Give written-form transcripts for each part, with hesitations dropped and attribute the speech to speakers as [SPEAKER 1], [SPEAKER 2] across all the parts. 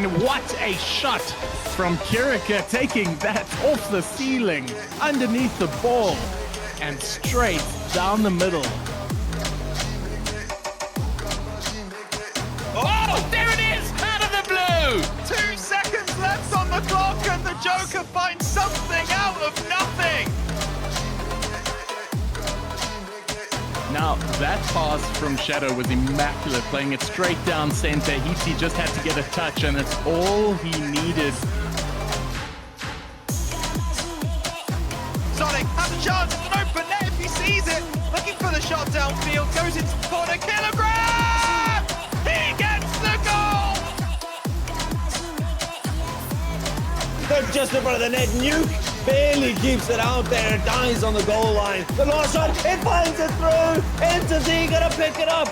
[SPEAKER 1] And what a shot from Kirika, taking that off the ceiling, underneath the ball, and straight down the middle.
[SPEAKER 2] Oh, there it is, out of the blue.
[SPEAKER 3] 2 seconds left on the clock and the Joker finds something out of nothing.
[SPEAKER 1] Now, that pass from Shadow was immaculate, playing it straight down center. He just had to get a touch, and it's all he needed.
[SPEAKER 3] Sonic has a chance, it's an open net if he sees it. Looking for the shot downfield, goes into the corner, Kilogram! He gets the goal!
[SPEAKER 4] They're just in front of the net. Nuke barely keeps it out there, dies on the goal line. The long shot, it finds it through. Entity gonna pick it up.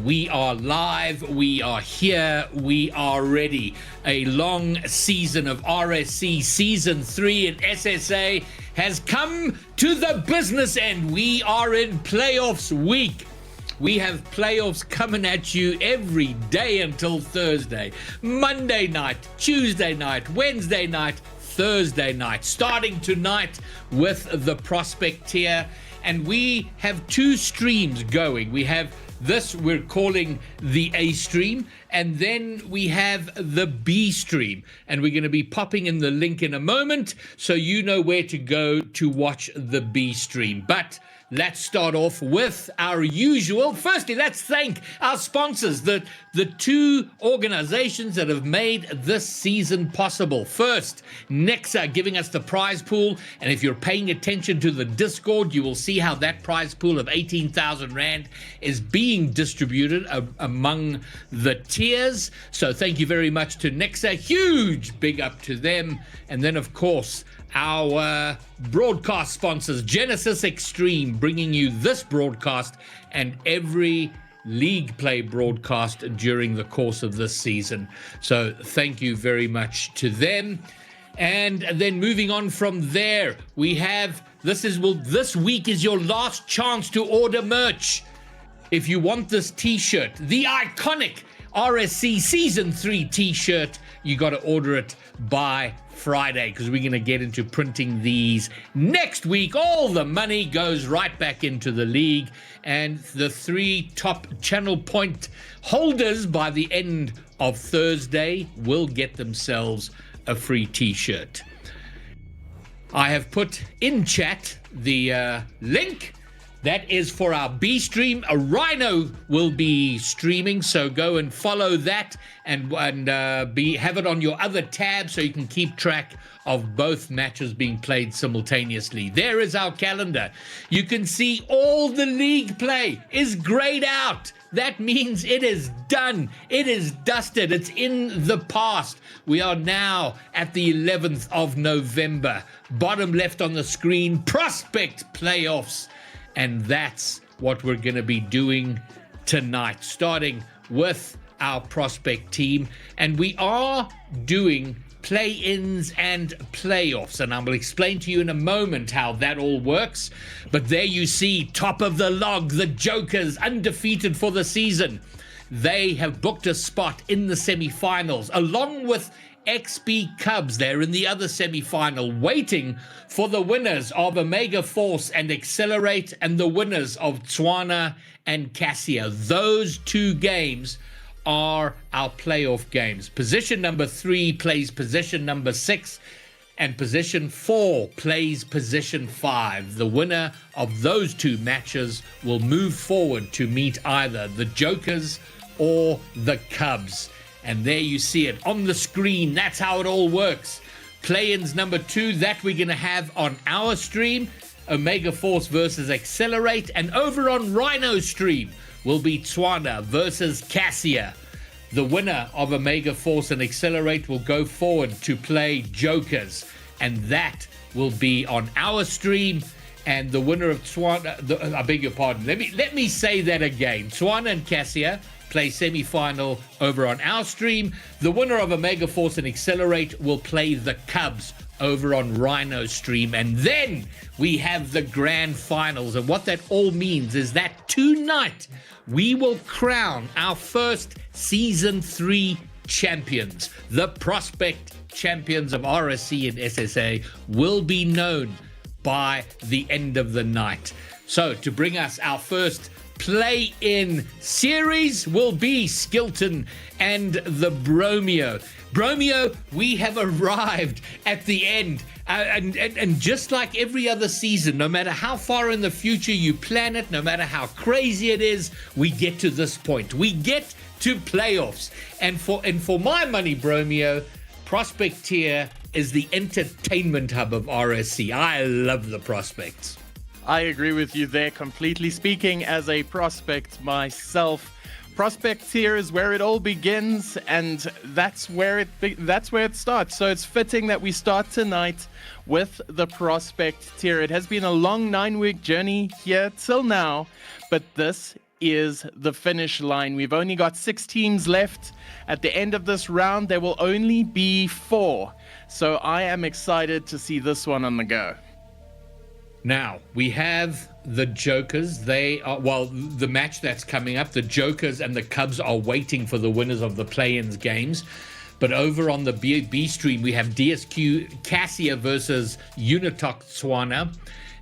[SPEAKER 2] We are live, we are here, we are ready. A long season of RSC Season 3 in SSA has come to the business end. We are in playoffs week. We have playoffs coming at you every day until Thursday. Monday night, Tuesday night, Wednesday night, Thursday night. Starting tonight with the Prospect tier. And we have 2 streams going. We have this we're calling the A stream, and then we have the B stream, and we're going to be popping in the link in a moment so you know where to go to watch the B stream. But let's start off with our usual. Firstly, let's thank our sponsors, the 2 organizations that have made this season possible. First, Nexa giving us the prize pool, and if you're paying attention to the Discord, you will see how that prize pool of 18,000 Rand is being distributed among the tiers. So thank you very much to Nexa. Huge big up to them. And then, of course, our broadcast sponsors, Genesis Extreme, bringing you this broadcast and every league play broadcast during the course of this season. So thank you very much to them. And then moving on from there, we have this week is your last chance to order merch. If you want this t-shirt, the iconic RSC Season 3 t-shirt, you got to order it by Friday, because we're going to get into printing these next week. All the money goes right back into the league, and the 3 top channel point holders by the end of Thursday will get themselves a free t-shirt. I have put in chat the link. That is for our B stream. A Rhino will be streaming, so go and follow that and have it on your other tab so you can keep track of both matches being played simultaneously. There is our calendar. You can see all the league play is grayed out. That means it is done. It is dusted. It's in the past. We are now at the 11th of November. Bottom left on the screen, Prospect playoffs. And that's what we're going to be doing tonight, starting with our Prospect team. And we are doing play-ins and playoffs, and I will explain to you in a moment how that all works. But there you see, top of the log, the Jokers, undefeated for the season. They have booked a spot in the semi-finals, along with XP Cubs. They're in the other semi-final, waiting for the winners of Omega Force and Accelerate, and the winners of Tswana and Cassia. Those 2 games are our playoff games. Position number 3 plays position number 6, and position 4 plays position 5. The winner of those 2 matches will move forward to meet either the Jokers or the Cubs. And there you see it on the screen. That's how it all works. Play-ins number 2, that we're going to have on our stream, Omega Force versus Accelerate. And over on Rhino's stream will be Tswana versus Cassia. The winner of Omega Force and Accelerate will go forward to play Jokers. And that will be on our stream. And the winner of Tswana, I beg your pardon, let me say that again. Tswana and Cassia play semi-final over on our stream. The winner of Omega Force and Accelerate will play the Cubs over on Rhino stream. And then we have the grand finals. And what that all means is that tonight we will crown our first Season 3 champions. The prospect champions of RSC and SSA will be known by the end of the night. So to bring us our first play-in series will be Skilton and the Bromeo. Bromeo, we have arrived at the end. And just like every other season, no matter how far in the future you plan it, no matter how crazy it is, we get to this point. We get to playoffs. And for my money, Bromeo, Prospect Tier is the entertainment hub of RSC. I love the prospects.
[SPEAKER 1] I agree with you there completely. Speaking as a prospect myself, prospect tier is where it all begins, and that's where it starts. So it's fitting that we start tonight with the prospect tier. It has been a long 9-week journey here till now, but this is the finish line. We've only got 6 teams left. At the end of this round, there will only be 4. So I am excited to see this one on the go.
[SPEAKER 2] Now, we have the Jokers. They are, well, the match that's coming up, the Jokers and the Cubs are waiting for the winners of the play-ins games. But over on the B stream, we have DSQ Cassia versus Unitok Tswana.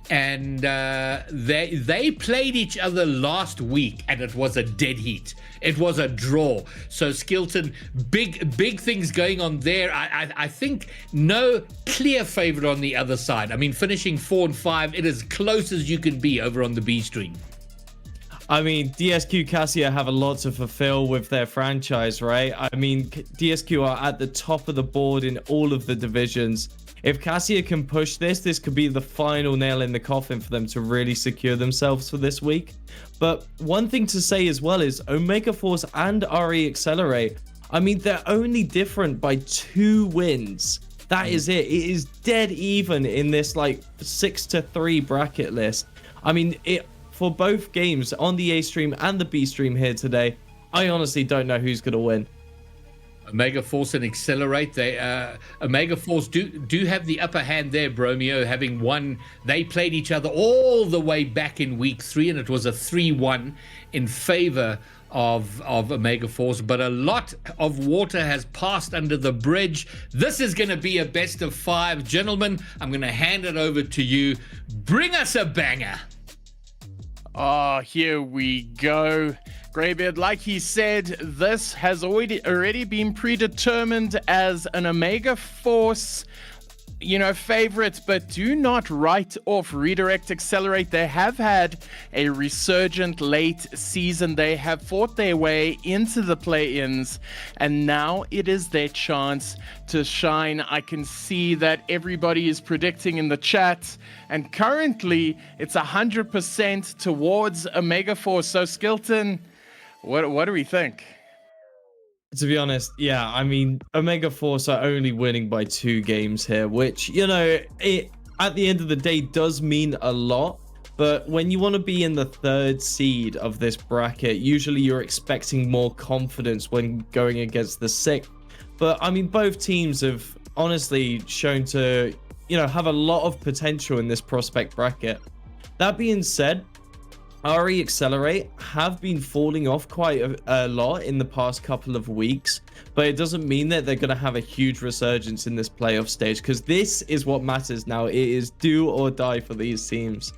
[SPEAKER 2] And they played each other last week, and it was a dead heat. It was a draw. So Skilton, big things going on there. I think no clear favorite on the other side. I mean, finishing 4 and 5, it is close as you can be over on the B stream.
[SPEAKER 4] I mean, DSQ Cassia have a lot to fulfill with their franchise, right? I mean, DSQ are at the top of the board in all of the divisions. If Cassia can push this could be the final nail in the coffin for them to really secure themselves for this week. But one thing to say as well is Omega Force and RE Accelerate, I mean, they're only different by 2 wins. That is it. It is dead even in this like 6-3 bracket list. I mean, for both games on the A stream and the B stream here today, I honestly don't know who's going to win.
[SPEAKER 2] Omega Force and Accelerate, Omega Force do have the upper hand there, Bromeo, having won. They played each other all the way back in week 3, and it was a 3-1 in favor of Omega Force. But a lot of water has passed under the bridge. This is going to be a best of 5. Gentlemen, I'm going to hand it over to you. Bring us a banger.
[SPEAKER 1] Oh, here we go. Greybeard, like he said, this has already been predetermined as an Omega Force, favorite, but do not write off Redirect Accelerate. They have had a resurgent late season. They have fought their way into the play-ins, and now it is their chance to shine. I can see that everybody is predicting in the chat, and currently it's 100% towards Omega Force. So Skilton, what do we think?
[SPEAKER 4] To be honest, yeah, I mean, Omega Force are only winning by 2 games here, which, it at the end of the day does mean a lot. But when you want to be in the 3rd seed of this bracket, usually you're expecting more confidence when going against the 6th. But I mean, both teams have honestly shown to, have a lot of potential in this prospect bracket. That being said, RE Accelerate have been falling off quite a lot in the past couple of weeks, but it doesn't mean that they're going to have a huge resurgence in this playoff stage, because this is what matters now. It is do or die for these teams.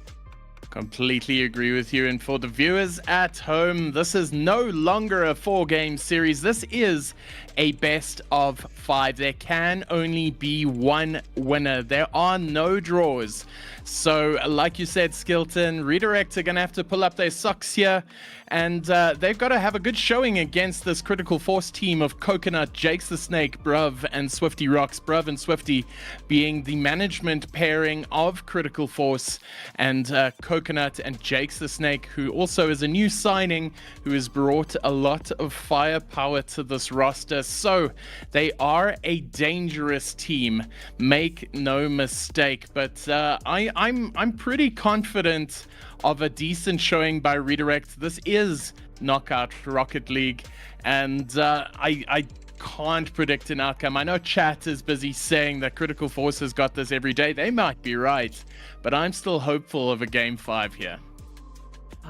[SPEAKER 1] Completely agree with you. And for the viewers at home, this is no longer a 4-game series. This is a best of 5. There can only be 1 winner. There are no draws. So like you said, Skilton, Redirect are going to have to pull up their socks here, and they've got to have a good showing against this Critical Force team of Coconut, Jakes the Snake, Bruv, and Swifty Rocks. Bruv and Swifty being the management pairing of Critical Force, and Coconut Coconut and Jakes the Snake, who also is a new signing, who has brought a lot of firepower to this roster. So they are a dangerous team, make no mistake. But I'm pretty confident of a decent showing by Redirect. This is Knockout Rocket League, and I can't predict an outcome. I know chat is busy saying that Critical Force has got this every day. They might be right, but I'm still hopeful of a game 5 here.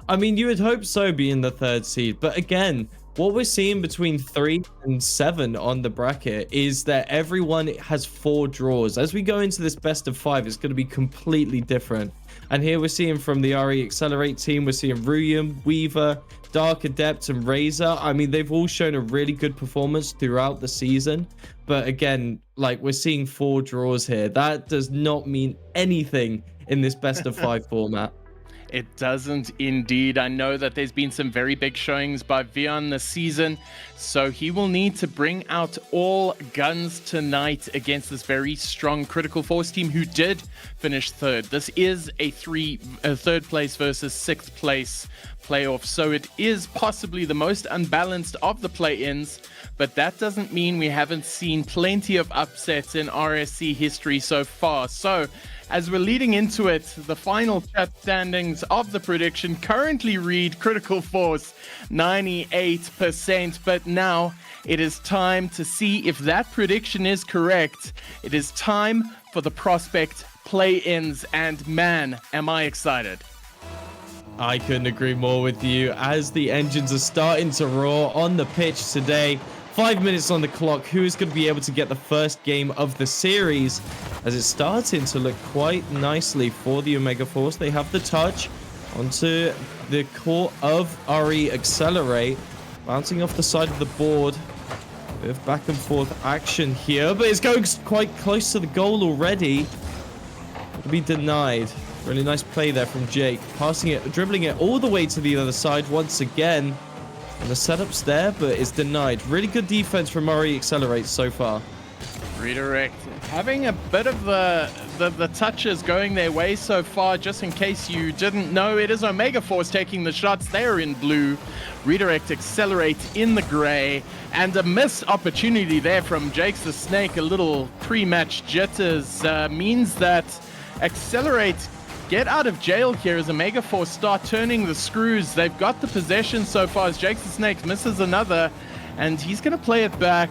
[SPEAKER 4] I mean, you would hope so, being the 3rd seed, but again, what we're seeing between 3 and 7 on the bracket is that everyone has 4 draws. As we go into this best of 5, it's going to be completely different. And here we're seeing from the RE Accelerate team, we're seeing Ruyan, Weaver, Dark Adept, and Razor. I mean, they've all shown a really good performance throughout the season. But again, like, we're seeing 4 draws here. That does not mean anything in this best of 5 format.
[SPEAKER 1] It doesn't indeed. I know that there's been some very big showings by Vion this season, so he will need to bring out all guns tonight against this very strong Critical Force team who did finish 3rd. This is a 3rd place versus 6th place playoff, so it is possibly the most unbalanced of the play-ins, but that doesn't mean we haven't seen plenty of upsets in RSC history so far. So as we're leading into it, the final chat standings of the prediction currently read Critical Force 98%, but now it is time to see if that prediction is correct. It is time for the Prospect play-ins, and man, am I excited.
[SPEAKER 4] I couldn't agree more with you as the engines are starting to roar on the pitch today. 5 minutes on the clock. Who is going to be able to get the first game of the series? As it's starting to look quite nicely for the Omega Force. They have the touch onto the core of RE Accelerate. Bouncing off the side of the board. Bit of back and forth action here. But it's going quite close to the goal already. To be denied. Really nice play there from Jake. Passing it, dribbling it all the way to the other side once again. And the setup's there, but it's denied. Really good defense from RE Accelerate so far.
[SPEAKER 1] Redirect having a bit of the touches going their way so far. Just in case you didn't know, it is Omega Force taking the shots. They're in blue. Redirect Accelerate in the gray. And a missed opportunity there from Jakes the Snake. A little pre-match jitters means that Accelerate get out of jail here as Omega Force start turning the screws. They've got the possession so far as Jakes the Snake misses another, and he's going to play it back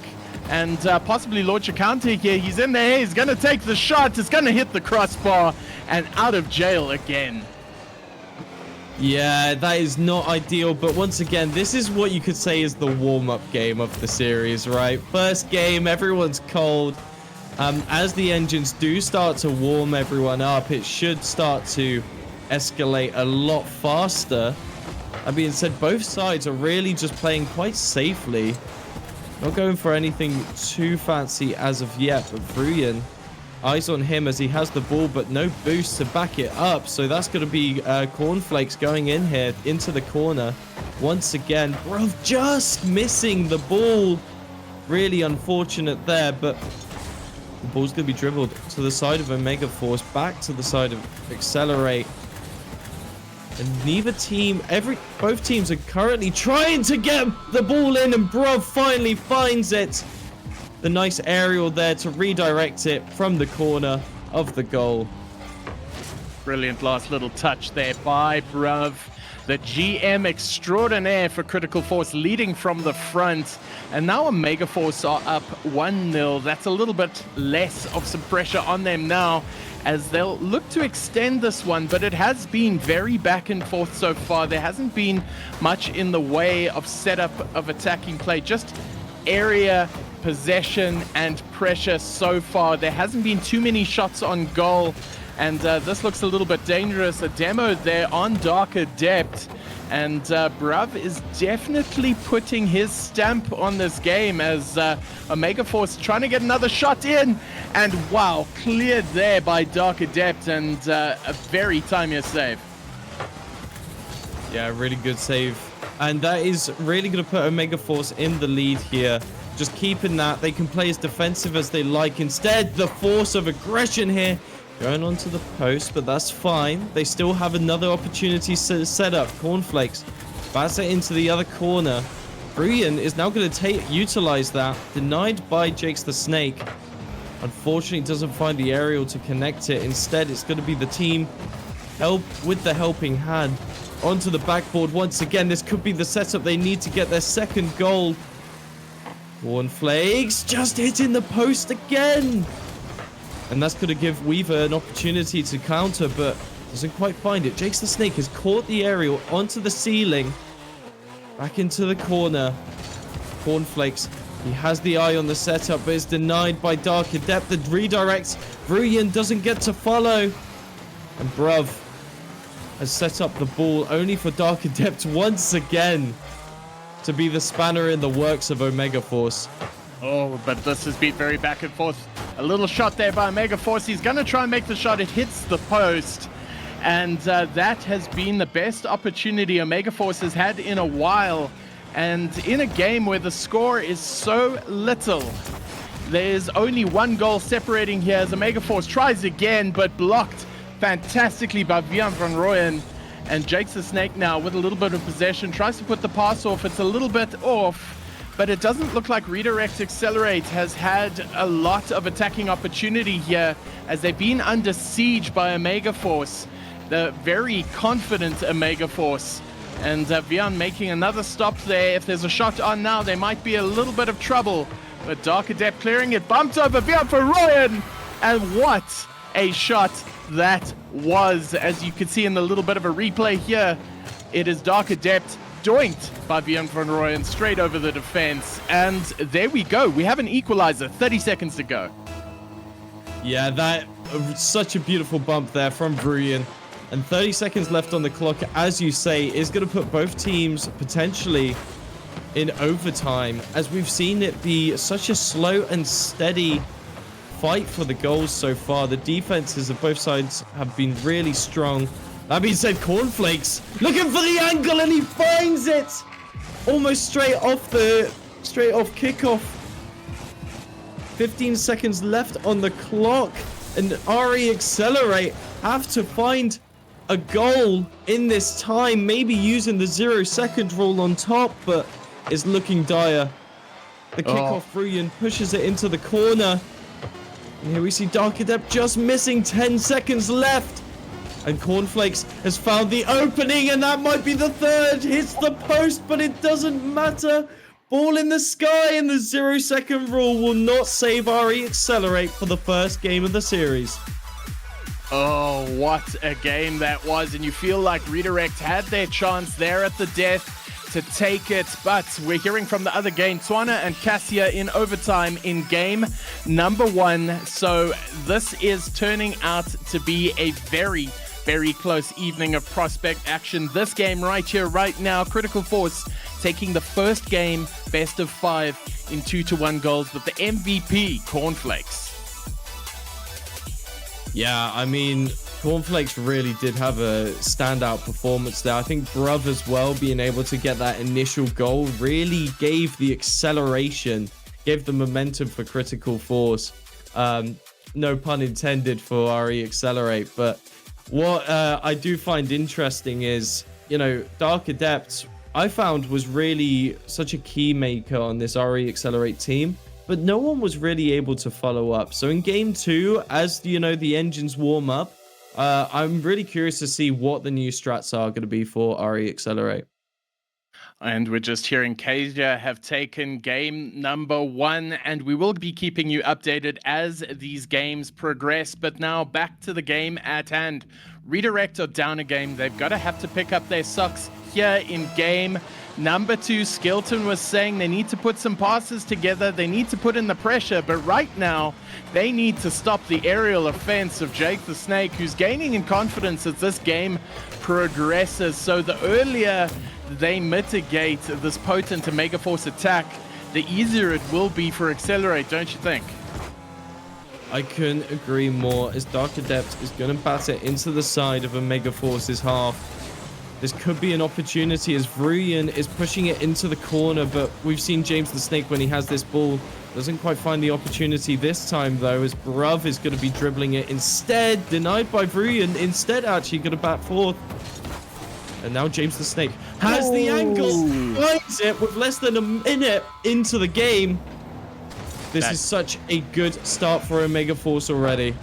[SPEAKER 1] and possibly launch a counter here. He's in there. He's going to take the shot. It's going to hit the crossbar and out of jail again.
[SPEAKER 4] Yeah, that is not ideal, but once again, this is what you could say is the warm-up game of the series, right? First game, everyone's cold. As the engines do start to warm everyone up, it should start to escalate a lot faster. That being said, both sides are really just playing quite safely. Not going for anything too fancy as of yet, but Ruyan, eyes on him as he has the ball, but no boost to back it up. So that's going to be Cornflakes going in here into the corner. Once again, bro, just missing the ball. Really unfortunate there, but the ball's going to be dribbled to the side of Omega Force, back to the side of Accelerate. And neither team, both teams are currently trying to get the ball in, and Bruv finally finds it. The nice aerial there to redirect it from the corner of the goal.
[SPEAKER 1] Brilliant last little touch there by Bruv. The GM extraordinaire for Critical Force leading from the front. And now Omega Force are up 1-0. That's a little bit less of some pressure on them now, as they'll look to extend this one, but it has been very back and forth so far. There hasn't been much in the way of setup of attacking play, just area possession and pressure so far. There hasn't been too many shots on goal, and this looks a little bit dangerous. A demo there on Dark Adept, and Bruv is definitely putting his stamp on this game as Omega Force trying to get another shot in, and wow, cleared there by Dark Adept, and a very timely save.
[SPEAKER 4] Yeah, really good save. And that is really going to put Omega Force in the lead here. Just keeping that. They can play as defensive as they like. Instead, the force of aggression here Going onto the post, but that's fine. They still have another opportunity set up. Cornflakes bats it into the other corner. Bruyan is now going to utilize that. Denied by Jakes the Snake. Unfortunately, doesn't find the aerial to connect it. Instead, it's going to be the team help with the helping hand. Onto the backboard once again. This could be the setup they need to get their second goal. Cornflakes just hitting the post again. And that's going to give Weaver an opportunity to counter, but doesn't quite find it. Jakes the Snake has caught the aerial onto the ceiling. Back into the corner. Cornflakes, he has the eye on the setup, but is denied by Dark Adept. The redirects. Bruyan doesn't get to follow. And Bruv has set up the ball only for Dark Adept once again to be the spanner in the works of Omega Force.
[SPEAKER 1] Oh, but this has been very back and forth. A little shot there by Omega Force. He's going to try and make the shot. It hits the post. And that has been the best opportunity Omega Force has had in a while. And in a game where the score is so little, there's only one goal separating here as Omega Force tries again, but blocked fantastically by Vian van Rooyen. And Jakes the Snake now with a little bit of possession, tries to put the pass off. It's a little bit off. But it doesn't look like Redirect Accelerate has had a lot of attacking opportunity here as they've been under siege by Omega Force, the very confident Omega Force. And Vian making another stop there. If there's a shot on now, there might be a little bit of trouble. But Dark Adept clearing it, bumped over Vian van Rooyen. And what a shot that was. As you can see in the little bit of a replay here, it is Dark Adept doinked by Vian van Rooyen straight over the defense. And there we go. We have an equalizer. 30 seconds to go.
[SPEAKER 4] Yeah, that such a beautiful bump there from Bruyan. And 30 seconds left on the clock, as you say, is going to put both teams potentially in overtime, as we've seen it be such a slow and steady fight for the goals so far. The defenses of both sides have been really strong. That being said, Cornflakes looking for the angle, and he finds it almost straight off kickoff. 15 seconds left on the clock, and RE Accelerate have to find a goal in this time, maybe using the 0-second rule on top, but it's looking dire. The kickoff, Bruyan pushes it into the corner, and here we see Dark Adept just missing 10 seconds left. And Cornflakes has found the opening, and that might be the third. Hits the post, but it doesn't matter. Ball in the sky, and the 0-second rule will not save RE Accelerate for the first game of the series.
[SPEAKER 1] Oh, what a game that was. And you feel like Redirect had their chance there at the death to take it. But we're hearing from the other game, Tswana and Cassia in overtime in game number 1. So this is turning out to be a very, very close evening of prospect action. This game right here, right now, Critical Force taking the first game, best of 5 in 2-1 goals, but the MVP, Cornflakes.
[SPEAKER 4] Yeah, I mean, Cornflakes really did have a standout performance there. I think Bruv as well, being able to get that initial goal, really gave the acceleration, gave the momentum for Critical Force. No pun intended for RE Accelerate, but what I do find interesting is, you know, Dark Adept, I found, was really such a key maker on this RE Accelerate team, but no one was really able to follow up. So in game 2, as you know, the engines warm up, I'm really curious to see what the new strats are going to be for RE Accelerate.
[SPEAKER 1] And we're just hearing Kasia have taken game number 1, and we will be keeping you updated as these games progress. But now back to the game at hand. Redirect are down a game. They've got to have to pick up their socks here in game number 2. Skilton was saying they need to put some passes together. They need to put in the pressure. But right now, they need to stop the aerial offense of Jake the Snake, who's gaining in confidence as this game progresses. So the earlier they mitigate this potent Omega Force attack, the easier it will be for Accelerate, don't you think?
[SPEAKER 4] I couldn't agree more, as Dark Adept is going to bat it into the side of Omega Force's half. This could be an opportunity as Bruyan is pushing it into the corner, but we've seen James the Snake, when he has this ball, Doesn't quite find the opportunity this time, though, as Bruv is going to be dribbling it instead. Denied by Vruyan. Instead, actually going to bat forth. And now James the Snake has the angle. Finds it with less than a minute into the game. This is such a good start for Omega Force already.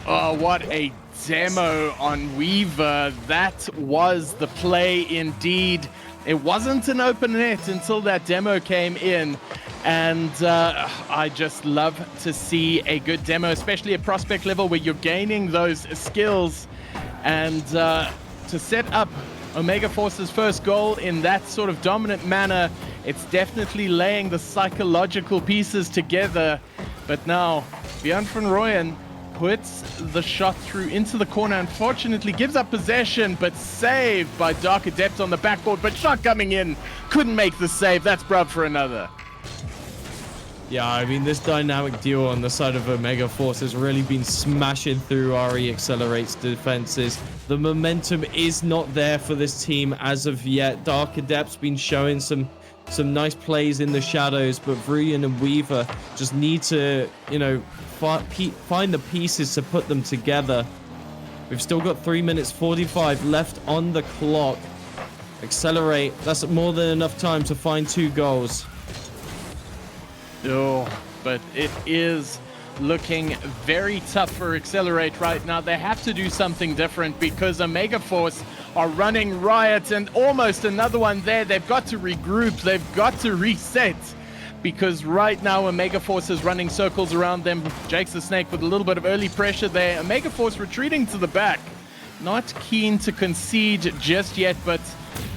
[SPEAKER 1] Oh, what a demo on Weaver. That was the play indeed. It wasn't an open net until that demo came in. And I just love to see a good demo, especially at prospect level where you're gaining those skills. And to set up Omega Force's first goal in that sort of dominant manner, it's definitely laying the psychological pieces together. But now, Bjorn van Rooyen puts the shot through into the corner. Unfortunately, gives up possession, but saved by Dark Adept on the backboard. But shot coming in, couldn't make the save. That's Bruv for another.
[SPEAKER 4] Yeah, I mean, this dynamic duo on the side of Omega Force has really been smashing through RE Accelerate's defenses. The momentum is not there for this team as of yet. Dark Adept's been showing some nice plays in the shadows, but Vruyan and Weaver just need to, you know, find the pieces to put them together. We've still got 3 minutes 45 left on the clock. Accelerate, that's more than enough time to find 2 goals.
[SPEAKER 1] Oh, but it is looking very tough for Accelerate right now. They have to do something different because Omega Force are running riot, and almost another one there. They've got to regroup. They've got to reset because right now Omega Force is running circles around them. Jake's the Snake with a little bit of early pressure there. Omega Force retreating to the back. Not keen to concede just yet, but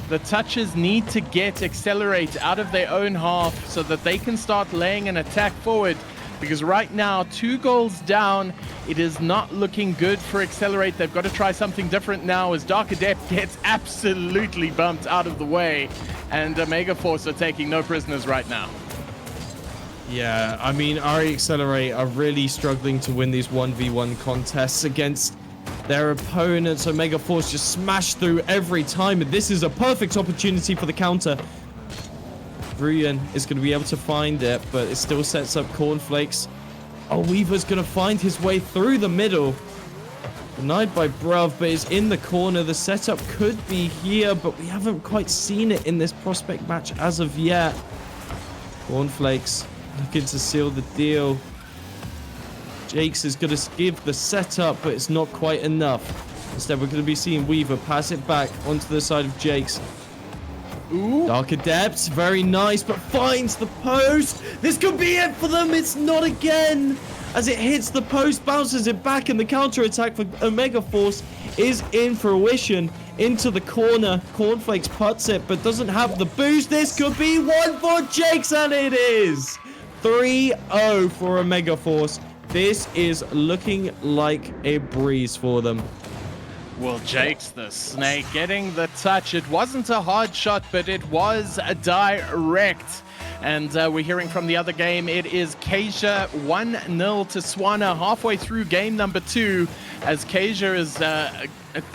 [SPEAKER 1] the touches need to get Accelerate out of their own half so that they can start laying an attack forward. Because right now, 2 goals down, it is not looking good for Accelerate. They've got to try something different now as Dark Adept gets absolutely bumped out of the way. And Omega Force are taking no prisoners right now.
[SPEAKER 4] Yeah, I mean, RE Accelerate are really struggling to win these 1v1 contests against their opponents. Omega Force just smash through every time, and this is a perfect opportunity for the counter. Vruyan is going to be able to find it, but it still sets up Cornflakes. Oh, Weaver's going to find his way through the middle. Denied by Bruv, but is in the corner. The setup could be here, but we haven't quite seen it in this prospect match as of yet. Cornflakes looking to seal the deal. Jakes is going to give the setup, but it's not quite enough. Instead, we're going to be seeing Weaver pass it back onto the side of Jakes.
[SPEAKER 1] Ooh.
[SPEAKER 4] Dark Adept, very nice, but finds the post. This could be it for them. It's not again. As it hits the post, bounces it back, and the counter-attack for Omega Force is in fruition. Into the corner. Cornflakes puts it, but doesn't have the boost. This could be one for Jakes, and it is. 3-0 for Omega Force. This is looking like a breeze for them.
[SPEAKER 1] Well, Jake's the Snake getting the touch. It wasn't a hard shot, but it was a direct. And we're hearing from the other game, it is Kasia 1-0 to Swana halfway through game number 2, as Kasia is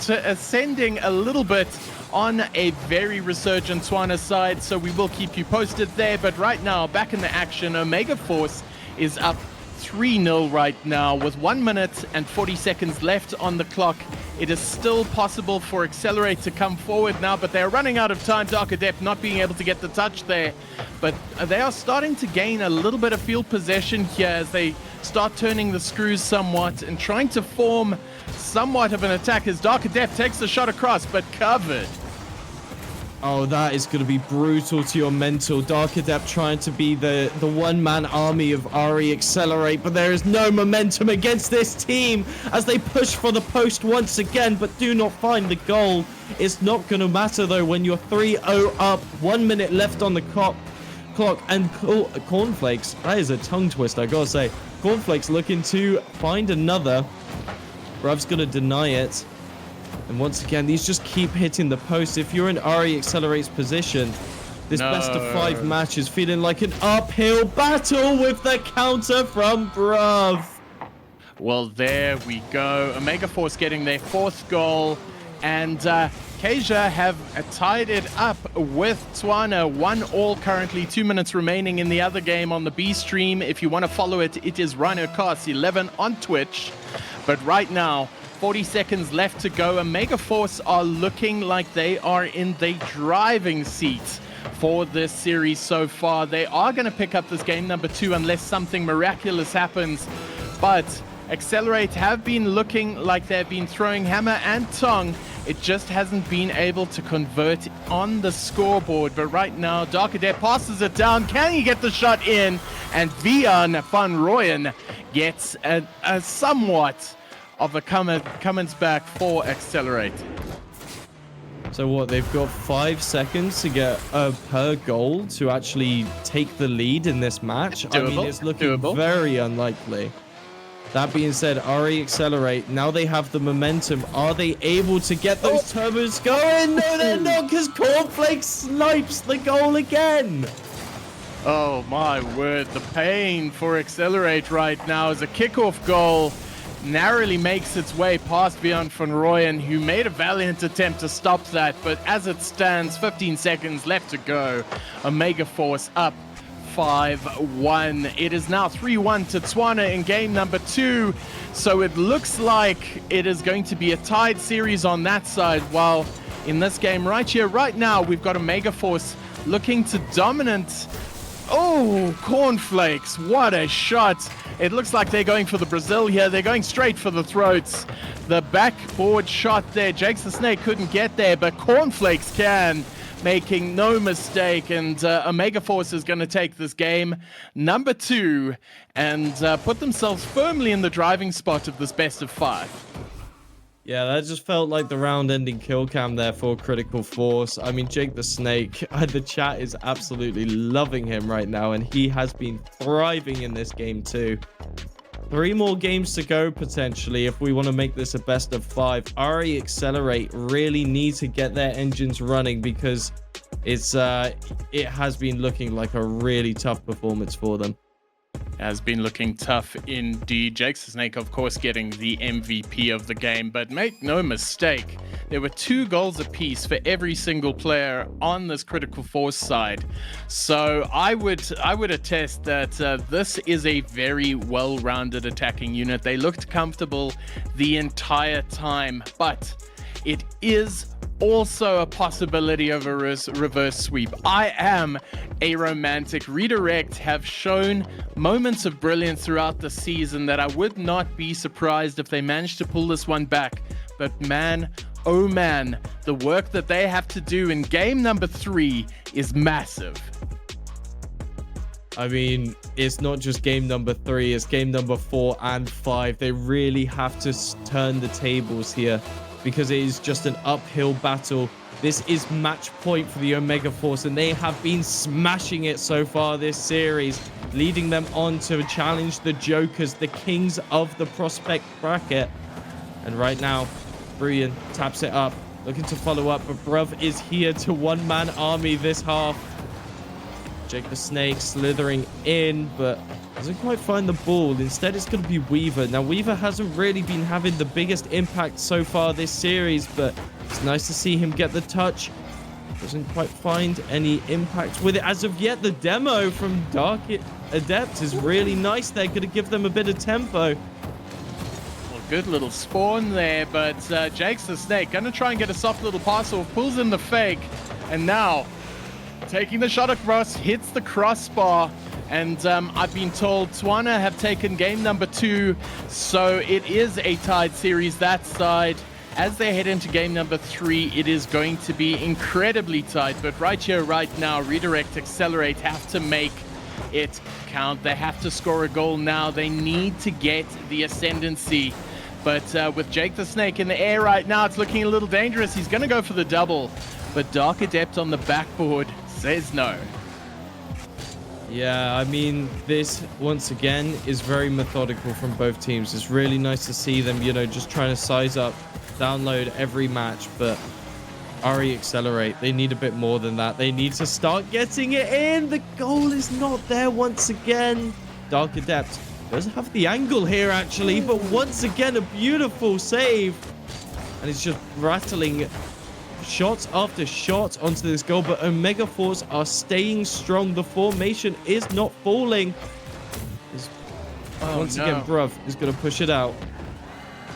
[SPEAKER 1] ascending a little bit on a very resurgent Swana side. So we will keep you posted there. But right now, back in the action, Omega Force is up 3-0 right now with 1 minute and 40 seconds left on the clock. It is still possible for Accelerate to come forward now, but they're running out of time. Dark Adept not being able to get the touch there, but they are starting to gain a little bit of field possession here as they start turning the screws somewhat and trying to form somewhat of an attack as Dark Adept takes the shot across, but covered.
[SPEAKER 4] Oh, that is going to be brutal to your mental. Dark Adept trying to be the one-man army of RE Accelerate, but there is no momentum against this team as they push for the post once again, but do not find the goal. It's not going to matter, though, when you're 3-0 up, 1 minute left on the clock, and Cornflakes, that is a tongue twister, I gotta say. Cornflakes looking to find another. Bruv's going to deny it. And once again, these just keep hitting the post. If you're in RE Accelerate's position, this best of 5 match is feeling like an uphill battle with the counter from Bruv.
[SPEAKER 1] Well, there we go. Omega Force getting their 4th goal. And Acacia have tied it up with Tswana. 1-1 currently, 2 minutes remaining in the other game on the B stream. If you want to follow it, it is RhinoCast11 on Twitch. But right now, 40 seconds left to go. Omega Force are looking like they are in the driving seat for this series so far. They are going to pick up this game number 2 unless something miraculous happens. But Accelerate have been looking like they've been throwing hammer and tongue. It just hasn't been able to convert on the scoreboard. But right now, Dark Adept passes it down. Can he get the shot in? And Vian van Rooyen gets a somewhat of a Cummins back for Accelerate.
[SPEAKER 4] So what, they've got 5 seconds to get per goal to actually take the lead in this match?
[SPEAKER 1] Doable,
[SPEAKER 4] I mean, it's looking very unlikely. That being said, RE Accelerate, now they have the momentum. Are they able to get those turbos going? No, they're not, because Cornflakes snipes the goal again.
[SPEAKER 1] Oh my word, the pain for Accelerate right now is a kickoff goal. Narrowly makes its way past Vian van Rooyen, who made a valiant attempt to stop that. But as it stands, 15 seconds left to go. Omega Force up 5-1. It is now 3-1 to Tswana in game number 2. So it looks like it is going to be a tied series on that side. While in this game right here, right now, we've got Omega Force looking to dominate. Oh, Cornflakes, what a shot. It looks like they're going for the Brazil here. They're going straight for the throats. The backboard shot there. Jakes the Snake couldn't get there, but Cornflakes can, making no mistake. And Omega Force is going to take this game number 2 and put themselves firmly in the driving spot of this best of 5.
[SPEAKER 4] Yeah, that just felt like the round-ending kill cam there for Critical Force. I mean, Jake the Snake, the chat is absolutely loving him right now, and he has been thriving in this game too. 3 more games to go, potentially, if we want to make this a best of 5. RE Accelerate really need to get their engines running, because it has been looking like a really tough performance for them.
[SPEAKER 1] Has been looking tough indeed. Jakes the Snake, of course, getting the MVP of the game, but make no mistake, there were 2 goals apiece for every single player on this Critical Force side. So I would attest that this is a very well-rounded attacking unit. They looked comfortable the entire time, but it is also a possibility of a reverse sweep. I am a romantic. Redirect have shown moments of brilliance throughout the season that I would not be surprised if they managed to pull this one back. But man, oh man, the work that they have to do in game number 3 is massive.
[SPEAKER 4] I mean, it's not just game number 3, it's game number 4 and 5. They really have to turn the tables here, because it is just an uphill battle. This is match point for the Omega Force, and they have been smashing it so far this series, leading them on to challenge the Jokers, the kings of the prospect bracket. And right now, Brian taps it up, looking to follow up, but Bruv is here to one-man army this half. Jake the Snake slithering in, but doesn't quite find the ball. Instead, it's going to be Weaver. Now, Weaver hasn't really been having the biggest impact so far this series, but it's nice to see him get the touch. Doesn't quite find any impact with it as of yet. The demo from Dark Adept is really nice. They're going to give them a bit of tempo.
[SPEAKER 1] Well, good little spawn there, but Jakes the Snake going to try and get a soft little pass off, pulls in the fake, and now taking the shot across, hits the crossbar. And I've been told Tswana have taken game number 2, so it is a tied series that side. As they head into game number 3, it is going to be incredibly tight. But right here, right now, Redirect, Accelerate have to make it count. They have to score a goal now. They need to get the ascendancy. But with Jake the Snake in the air right now, it's looking a little dangerous. He's going to go for the double. But Dark Adept on the backboard says no.
[SPEAKER 4] Yeah, I mean, this, once again, is very methodical from both teams. It's really nice to see them, you know, just trying to size up, download every match, but RE Accelerate, they need a bit more than that. They need to start getting it in. The goal is not there once again. Dark Adept does have the angle here, actually, but once again, a beautiful save. And it's just rattling shots after shot onto this goal, but Omega Force are staying strong. The formation is not falling. Once again, Bruv is going to push it out.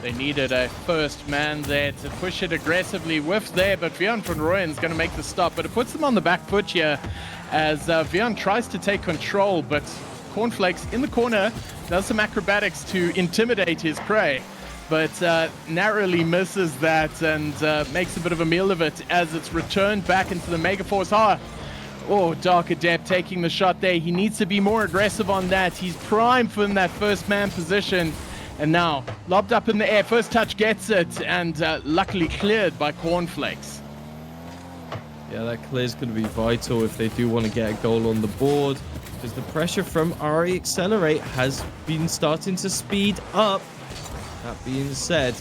[SPEAKER 1] They needed a first man there to push it aggressively with there, but Vion van Rooyen's going to make the stop, but it puts them on the back foot here as Vion tries to take control, but Cornflakes in the corner does some acrobatics to intimidate his prey, but narrowly misses that and makes a bit of a meal of it as it's returned back into the Megaforce. Oh, Dark Adept taking the shot there. He needs to be more aggressive on that. He's primed for that first man position. And now, lobbed up in the air. First touch gets it, and luckily cleared by Cornflakes.
[SPEAKER 4] Yeah, that clear is going to be vital if they do want to get a goal on the board, because the pressure from RE Accelerate has been starting to speed up. That being said,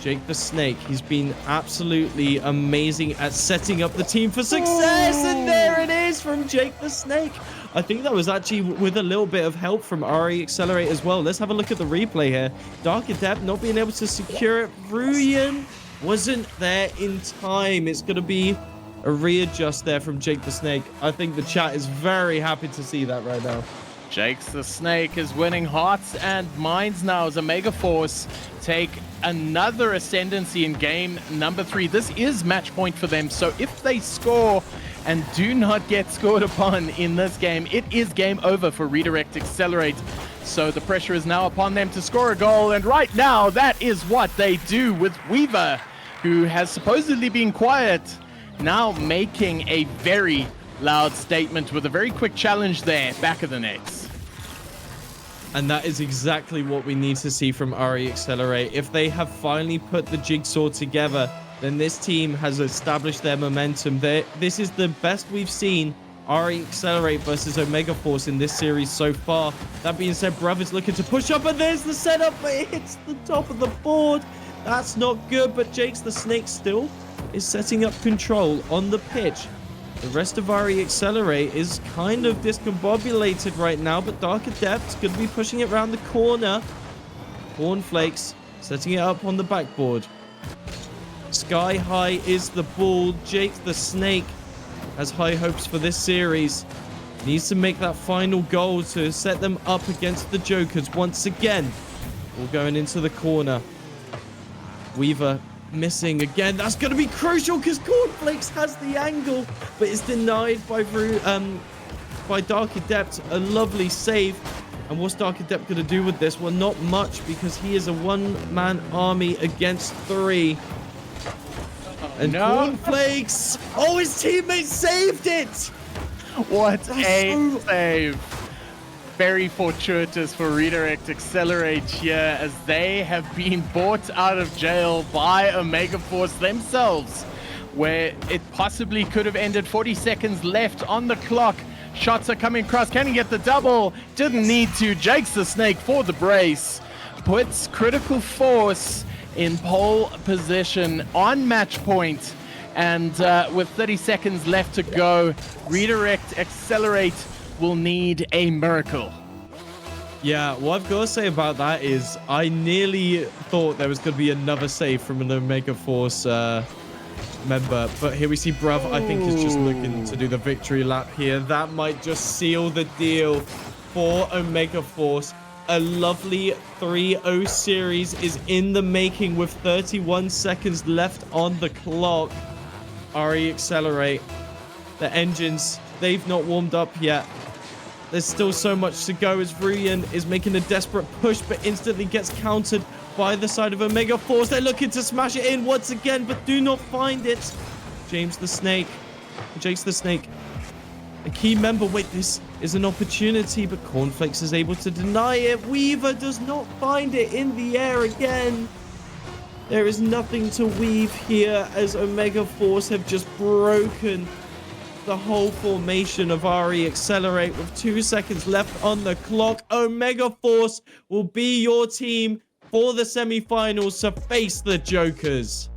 [SPEAKER 4] Jake the Snake, he's been absolutely amazing at setting up the team for success. And there it is from Jake the Snake. I think that was actually with a little bit of help from RE Accelerate as well. Let's have a look at the replay here. Dark Adept not being able to secure it. Rooyen wasn't there in time. It's going to be a readjust there from Jake the Snake. I think the chat is very happy to see that right now.
[SPEAKER 1] Jake the Snake is winning hearts and minds now as Omega Force take another ascendancy in game number 3. This is match point for them, so if they score and do not get scored upon in this game, it is game over for Redirect Accelerate. So the pressure is now upon them to score a goal, and right now that is what they do with Weaver, who has supposedly been quiet, now making a very loud statement with a very quick challenge there, back of the nets.
[SPEAKER 4] And that is exactly what we need to see from RE Accelerate. If they have finally put the jigsaw together, then this team has established their momentum. This is the best we've seen RE Accelerate versus Omega Force in this series so far. That being said, Bruv is looking to push up, and there's the setup, but it hits the top of the board. That's not good, but Jake's the Snake still is setting up control on the pitch. The rest of RE Accelerate is kind of discombobulated right now, but Dark Adept's going to be pushing it around the corner. Cornflakes setting it up on the backboard. Sky high is the ball. Jake the Snake has high hopes for this series. Needs to make that final goal to set them up against the Jokers once again. All going into the corner. Weaver missing again. That's going to be crucial because Cornflakes has the angle, but it's denied by Dark Adept. A lovely save. And what's Dark Adept going to do with this? Well, not much, because he is a one-man army against 3. And Cornflakes, oh, his teammate saved it.
[SPEAKER 1] What a save. Very fortuitous for Redirect Accelerate here, as they have been bought out of jail by Omega Force themselves, where it possibly could have ended. 40 seconds left on the clock. Shots are coming across. Can he get the double? Didn't need to. Jake's the Snake for the brace. Puts Critical Force in pole position on match point. And with 30 seconds left to go, Redirect Accelerate will need a miracle.
[SPEAKER 4] Yeah, what I've got to say about that is I nearly thought there was going to be another save from an Omega Force member, but here we see Bruv. I think he's just looking to do the victory lap here. That might just seal the deal for Omega Force. A lovely 3-0 series is in the making with 31 seconds left on the clock. RE Accelerate. The engines, they've not warmed up yet. There's still so much to go as Rooyen is making a desperate push, but instantly gets countered by the side of Omega Force. They're looking to smash it in once again, but do not find it. Jake's the Snake, a key member. Wait, this is an opportunity, but Cornflakes is able to deny it. Weaver does not find it in the air again. There is nothing to weave here, as Omega Force have just broken the whole formation of RE Accelerate with 2 seconds left on the clock. Omega Force will be your team for the semi-finals to face the Jokers.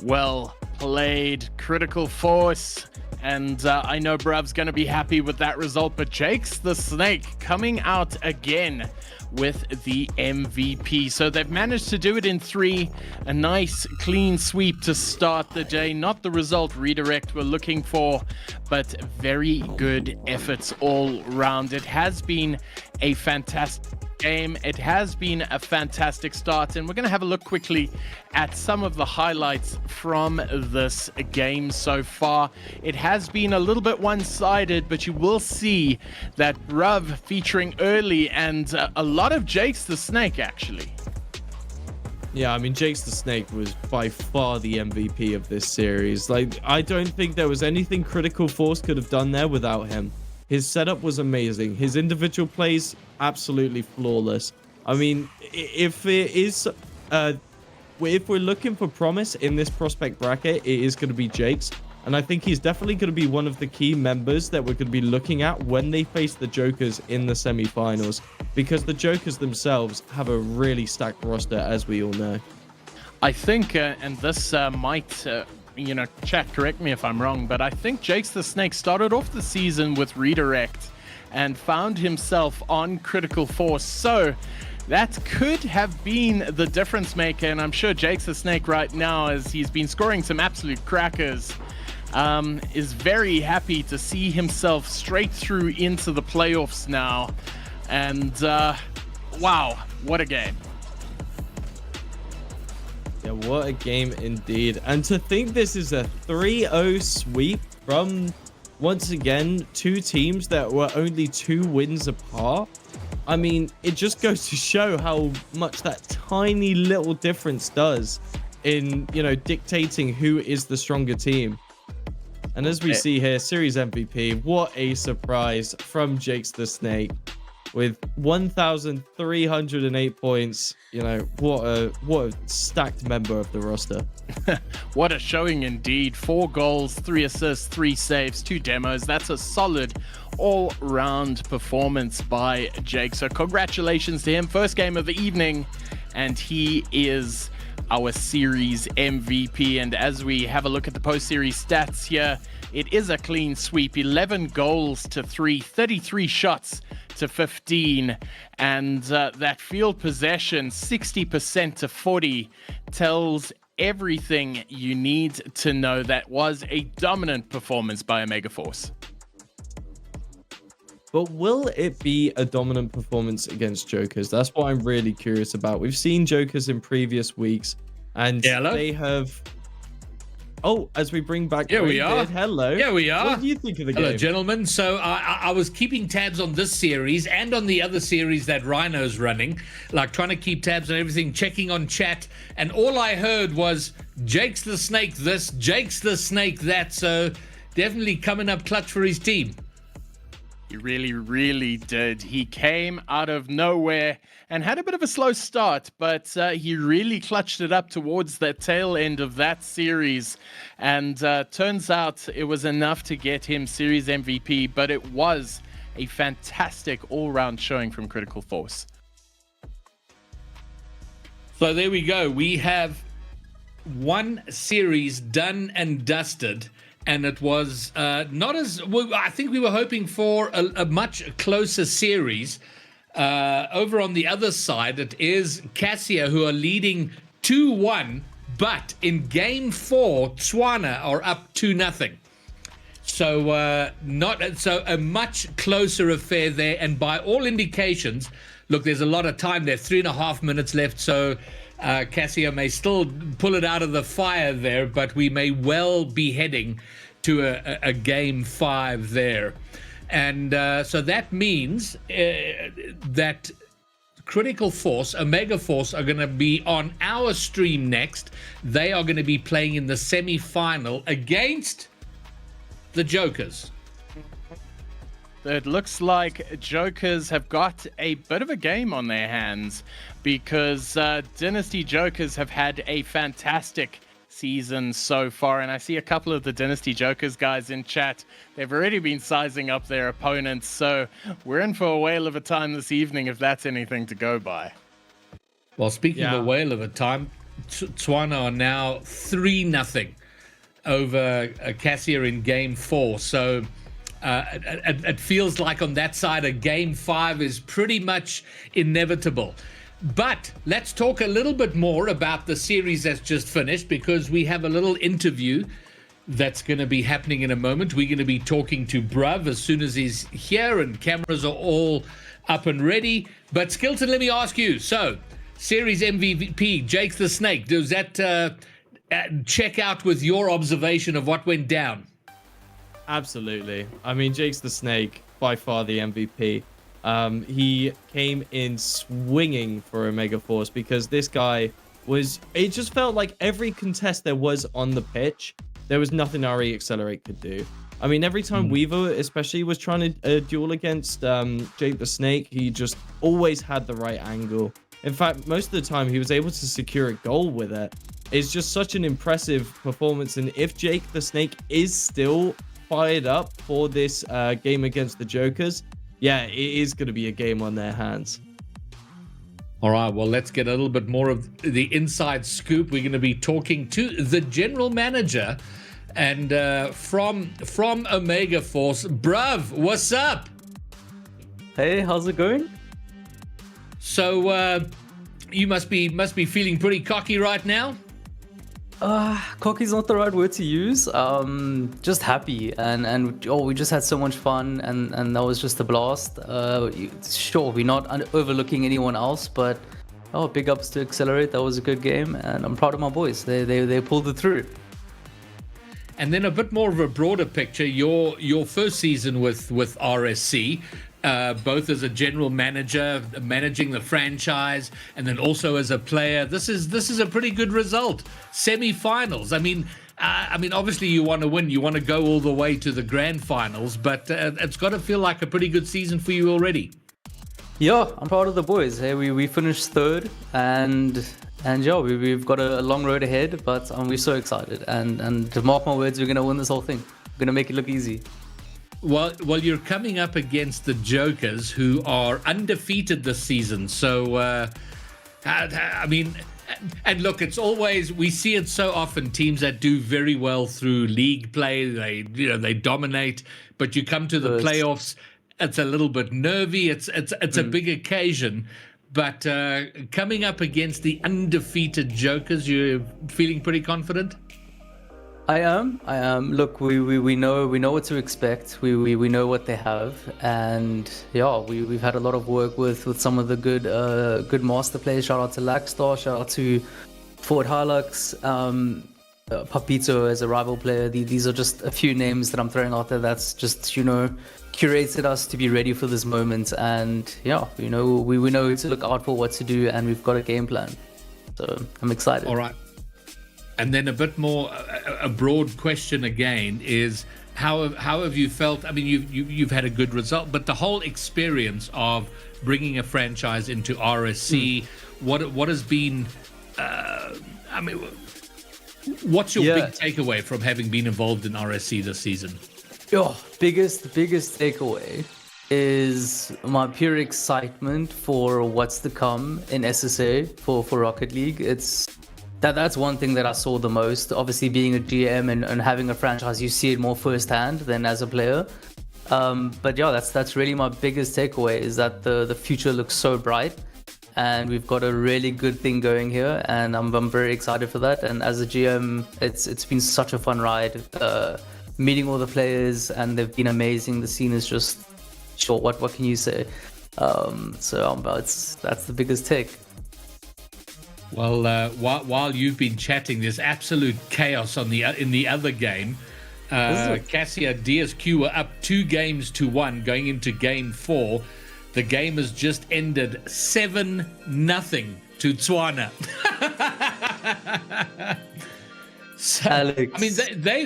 [SPEAKER 1] Well played, Critical Force. And I know Bruv's going to be happy with that result, but Jake's the Snake coming out again with the MVP. So they've managed to do it in 3. A nice clean sweep to start the day. Not the result Redirect were looking for, but very good efforts all round. It has been a fantastic game. It has been a fantastic start, and we're going to have a look quickly at some of the highlights from this game so far. It has been a little bit one-sided, but you will see that Bruv featuring early and a lot of Jake's the Snake, actually.
[SPEAKER 4] Yeah, I mean, Jake's the Snake was by far the MVP of this series. Like, I don't think there was anything Critical Force could have done there without him. His setup was amazing. His individual plays, absolutely flawless. I mean, if we're looking for promise in this prospect bracket, it is going to be Jake's. And I think he's definitely going to be one of the key members that we're going to be looking at when they face the Jokers in the semifinals. Because the Jokers themselves have a really stacked roster, as we all know.
[SPEAKER 1] I think, and this might... chat, correct me if I'm wrong, but I think Jake's the Snake started off the season with Redirect and found himself on Critical Force. So that could have been the difference maker, and I'm sure Jake's the Snake right now, as he's been scoring some absolute crackers, is very happy to see himself straight through into the playoffs now. And wow, what a game.
[SPEAKER 4] Yeah, what a game indeed. And to think this is a 3-0 sweep from, once again, 2 teams that were only 2 wins apart. I mean, it just goes to show how much that tiny little difference does in, dictating who is the stronger team. And as we see here, Series MVP, what a surprise from Jake's the Snake. With 1,308 points, what a stacked member of the roster.
[SPEAKER 1] What a showing indeed. 4 goals, 3 assists, 3 saves, 2 demos. That's a solid all-round performance by Jake. So congratulations to him. First game of the evening, and he is our series MVP. And as we have a look at the post-series stats here, it is a clean sweep. 11 goals to 3, 33 shots to 15, and that field possession 60% to 40 tells everything you need to know. That was a dominant performance by Omega Force.
[SPEAKER 4] But will it be a dominant performance against Jokers? That's what I'm really curious about. We've seen Jokers in previous weeks, and they have... Oh, as we bring back...
[SPEAKER 2] Yeah, we are.
[SPEAKER 4] Hello.
[SPEAKER 2] Yeah, we are.
[SPEAKER 4] What do you think of the game?
[SPEAKER 2] Hello, gentlemen. So I was keeping tabs on this series and on the other series that Rhino's running, like trying to keep tabs on everything, checking on chat, and all I heard was Jake's the Snake this, Jake's the Snake that, so definitely coming up clutch for his team.
[SPEAKER 1] He really, really did. He came out of nowhere and had a bit of a slow start, but he really clutched it up towards the tail end of that series. And turns out it was enough to get him series MVP, but it was a fantastic all-round showing from Critical Force.
[SPEAKER 2] So there we go. We have one series done and dusted. And it was not as... I think we were hoping for a much closer series. Over on the other side, it is Cassia who are leading 2-1. But in Game 4, Tswana are up 2-0. So a much closer affair there. And by all indications, look, there's a lot of time there. 3.5 minutes left. So... Cassia may still pull it out of the fire there, but we may well be heading to a Game 5 there. And so that means that Critical Force, Omega Force, are going to be on our stream next. They are going to be playing in the semi-final against the Jokers.
[SPEAKER 1] It looks like Jokers have got a bit of a game on their hands, because Dynasty Jokers have had a fantastic season so far, and I see a couple of the Dynasty Jokers guys in chat. They've already been sizing up their opponents, so we're in for a whale of a time this evening, if that's anything to go by.
[SPEAKER 2] Well, speaking of a whale of a time, Tswana are now 3-0 over Cassia in Game 4. So it feels like on that side, a Game 5 is pretty much inevitable. But let's talk a little bit more about the series that's just finished, because we have a little interview that's going to be happening in a moment. We're going to be talking to Bruv as soon as he's here and cameras are all up and ready. But Skilton, let me ask you. So, series MVP, Jake the Snake, does that check out with your observation of what went down?
[SPEAKER 4] Absolutely. I mean, Jake's the Snake, by far the MVP. He came in swinging for Omega Force because this guy was... It just felt like every contest there was on the pitch, there was nothing RE Accelerate could do. I mean, every time Weaver especially was trying to duel against Jake the Snake, he just always had the right angle. In fact, most of the time he was able to secure a goal with it. It's just such an impressive performance. And if Jake the Snake is still fired up for this game against the Jokers, yeah, it is going to be a game on their hands.
[SPEAKER 2] All right, well, let's get a little bit more of the inside scoop. We're going to be talking to the general manager and from Omega Force. Bruv, what's up?
[SPEAKER 5] Hey, how's it going?
[SPEAKER 2] So you must be feeling pretty cocky right now.
[SPEAKER 5] Cocky's not the right word to use. Just happy, and we just had so much fun, and that was just a blast. Sure, we're not overlooking anyone else, but big ups to Accelerate. That was a good game, and I'm proud of my boys. They pulled it through.
[SPEAKER 2] And then a bit more of a broader picture. Your first season with RSC. Both as a general manager, managing the franchise, and then also as a player. This is a pretty good result. Semi-finals. I mean, obviously you want to win. You want to go all the way to the grand finals, but it's got to feel like a pretty good season for you already.
[SPEAKER 5] Yeah, I'm proud of the boys. Hey, we finished third, and yeah, we've got a long road ahead, but we're so excited. And to mark my words, we're gonna win this whole thing. We're gonna make it look easy.
[SPEAKER 2] Well, you're coming up against the Jokers, who are undefeated this season. So, I mean, and look, it's always, we see it so often, teams that do very well through league play, they dominate, but you come to the playoffs, it's a little bit nervy. It's a big occasion, but coming up against the undefeated Jokers, you're feeling pretty confident?
[SPEAKER 5] I am. Look, we know what to expect. We know what they have, and yeah, we've had a lot of work with some of the good master players. Shout out to Lackstar, shout out to Ford Hilux, Papito as a rival player. These are just a few names that I'm throwing out there. That's just curated us to be ready for this moment, and yeah, we know who to look out for, what to do, and we've got a game plan. So I'm excited.
[SPEAKER 2] All right. And then a bit more, a broad question again is how have you felt? I mean, you've had a good result, but the whole experience of bringing a franchise into RSC, what has been? I mean, what's your big takeaway from having been involved in RSC this season?
[SPEAKER 5] Biggest takeaway is my pure excitement for what's to come in SSA for Rocket League. That's one thing that I saw the most. Obviously, being a GM and having a franchise, you see it more firsthand than as a player. But yeah, that's really my biggest takeaway, is that the future looks so bright, and we've got a really good thing going here, and I'm very excited for that. And as a GM, it's been such a fun ride, meeting all the players, and they've been amazing. The scene is just short. What can you say? That's the biggest take.
[SPEAKER 2] Well, while you've been chatting, there's absolute chaos in the other game. Cassia DSQ were up 2-1 going into game 4. The game has just ended 7-0 to Tswana. So,
[SPEAKER 5] Alex.
[SPEAKER 2] I mean,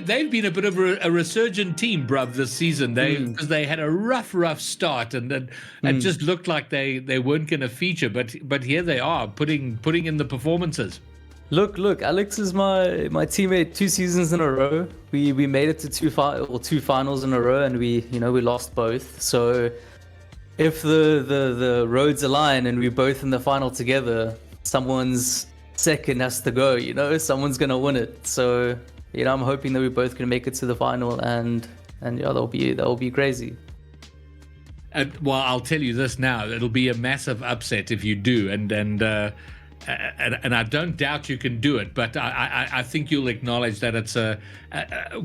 [SPEAKER 2] they've been a bit of a resurgent team, bruv, this season. Because they had a rough start, and it just looked like they weren't going to feature. But here they are, putting in the performances.
[SPEAKER 5] Look, Alex is my teammate 2 seasons in a row. We made it to two finals in a row, and we lost both. So if the roads align and we're both in the final together, someone's second has to go, someone's gonna win it. So I'm hoping that we both can make it to the final, and yeah, that'll be crazy.
[SPEAKER 2] Well, I'll tell you this now: it'll be a massive upset if you do, and I don't doubt you can do it. But I think you'll acknowledge that it's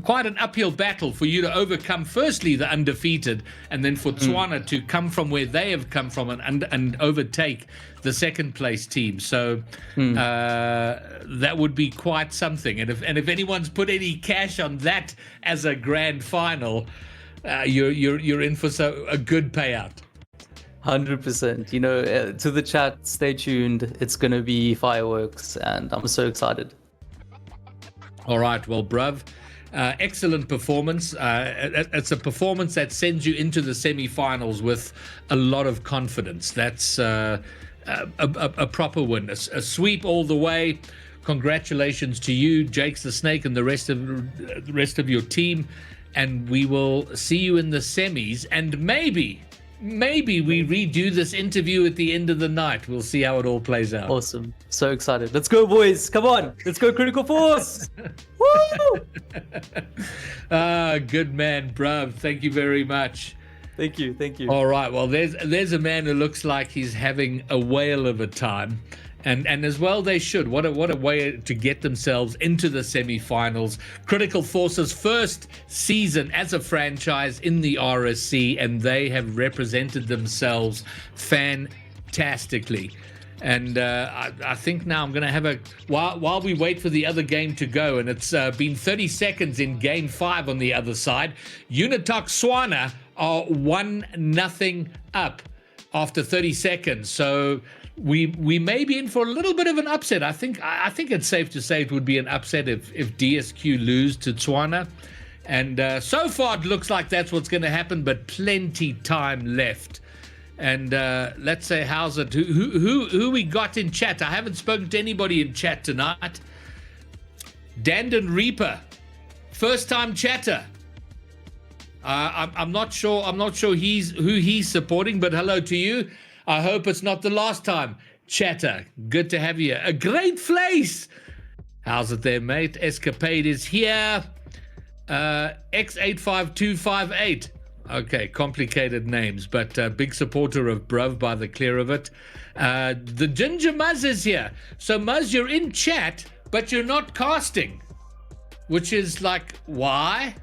[SPEAKER 2] quite an uphill battle for you to overcome. Firstly, the undefeated, and then for Tswana to come from where they have come from and overtake the second place team. So that would be quite something. And if anyone's put any cash on that as a grand final, you're in for a good payout.
[SPEAKER 5] 100%. To the chat, stay tuned. It's going to be fireworks, and I'm so excited.
[SPEAKER 2] All right. Well, bruv, excellent performance. It's a performance that sends you into the semi-finals with a lot of confidence. That's a proper win, a sweep all the way. Congratulations to you, Jakes the Snake, and the rest of your team. And we will see you in the semis, and maybe we redo this interview at the end of the night. We'll see how it all plays out.
[SPEAKER 5] Awesome. So excited. Let's go, boys. Come on. Let's go, Critical Force. Woo!
[SPEAKER 2] Good man, bruv. Thank you very much.
[SPEAKER 5] Thank you.
[SPEAKER 2] All right. Well, there's a man who looks like he's having a whale of a time. And as well they should. What a way to get themselves into the semi-finals. Critical Force's first season as a franchise in the RSC, and they have represented themselves fantastically. And I think now I'm going to have while we wait for the other game to go, and it's been 30 seconds in game 5 on the other side. Unitok Tswana are 1-0 up after 30 seconds. So we may be in for a little bit of an upset. I think it's safe to say it would be an upset if DSQ lose to Tswana. And so far it looks like that's what's going to happen, but plenty time left. And let's say, how's it? Who we got in chat? I haven't spoken to anybody in chat tonight. Dandon Reaper, first time chatter. I'm not sure who he's supporting, but hello to you. I hope it's not the last time. Chatter, good to have you. A great place. How's it there, mate? Escapade is here. X85258. Okay, complicated names, but big supporter of Bruv by the clear of it. The Ginger Muzz is here. So Muzz, you're in chat, but you're not casting, which is like, why?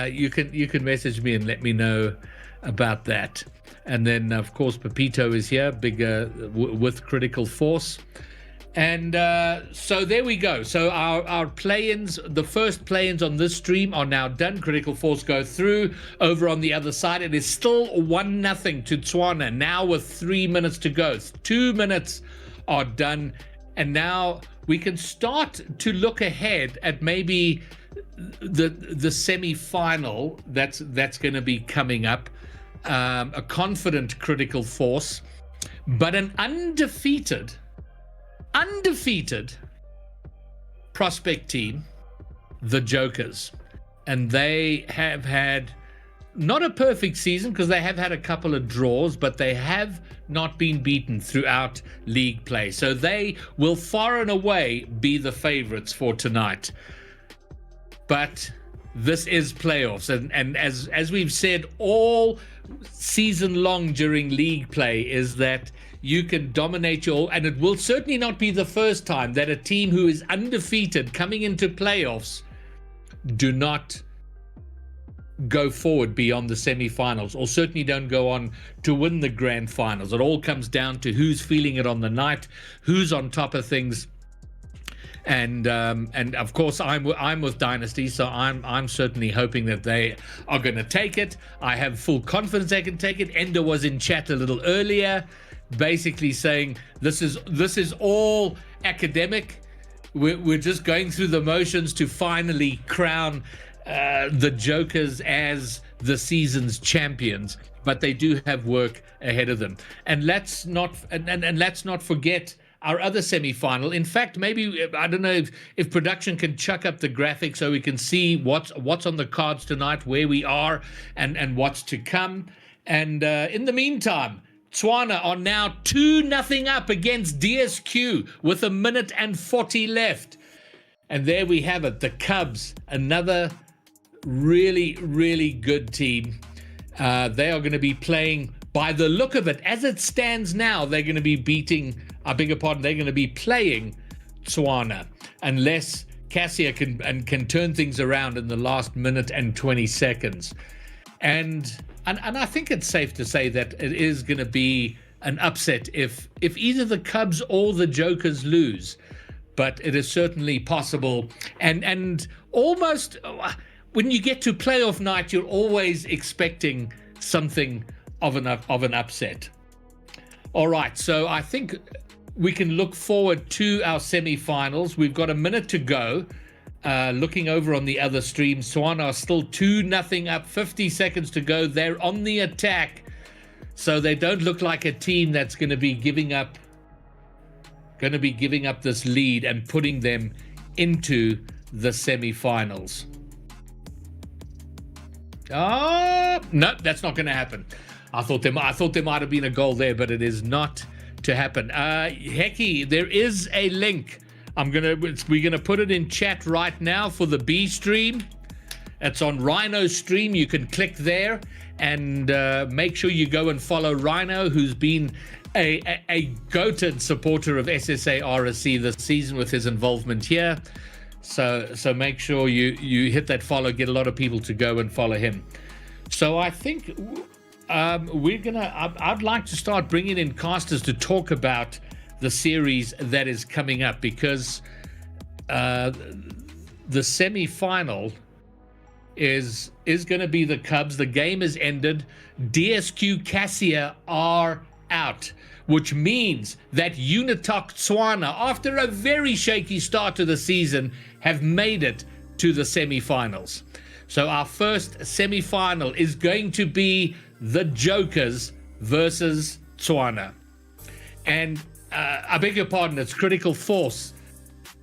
[SPEAKER 2] You can message me and let me know about that. And then, of course, Pepito is here, big with Critical Force. And so there we go. So our play-ins, the first play-ins on this stream are now done. Critical Force go through. Over on the other side, it is still 1-0 to Tswana, now with 3 minutes to go. 2 minutes are done. And now we can start to look ahead at maybe the semi-final that's going to be coming up. A confident Critical Force, but an undefeated prospect team, the Jokers. And they have had not a perfect season because they have had a couple of draws, but they have not been beaten throughout league play. So they will far and away be the favorites for tonight. But this is playoffs, and as we've said all season long during league play, is that you can dominate and it will certainly not be the first time that a team who is undefeated coming into playoffs do not go forward beyond the semi-finals, or certainly don't go on to win the grand finals. It all comes down to who's feeling it on the night, who's on top of things. And of course I'm with Dynasty, so I'm certainly hoping that they are going to take it. I have full confidence they can take it. Ender was in chat a little earlier, basically saying this is all academic. We're just going through the motions to finally crown the Jokers as the season's champions, but they do have work ahead of them. And let's not forget our other semi-final. In fact, maybe, I don't know if production can chuck up the graphics so we can see what's on the cards tonight, where we are, and what's to come. And in the meantime, Tswana are now 2-0 up against DSQ with 1 minute and 40 left. And there we have it. The Cubs, another really, really good team. They are going to be playing, by the look of it, as it stands now, they're going to be beating, I beg your pardon, they're going to be playing Tswana, unless Cassia can turn things around in the last minute and 20 seconds. And I think it's safe to say that it is going to be an upset if either the Cubs or the Jokers lose. But it is certainly possible. And almost when you get to playoff night, you're always expecting something of an upset. All right, so I think we can look forward to our semifinals. We've got a minute to go. Looking over on the other stream, Tswana are still 2-0 up, 50 seconds to go. They're on the attack, so they don't look like a team that's going to be giving up this lead and putting them into the semifinals. No, that's not going to happen. I thought there might have been a goal there, but it is not to happen. Hecky, there is a link. We're gonna put it in chat right now for the B stream. It's on Rhino stream. You can click there and make sure you go and follow Rhino, who's been a goated supporter of SSA RSC this season with his involvement here. So make sure you hit that follow. Get a lot of people to go and follow him. So I think I'd like to start bringing in casters to talk about the series that is coming up, because the semi-final is going to be the Cubs. The game is ended. DSQ Cassia are out, which means that Unitok Tswana, after a very shaky start to the season, have made it to the semi-finals. So our first semi-final is going to be the Jokers versus Tswana. And I beg your pardon, it's Critical Force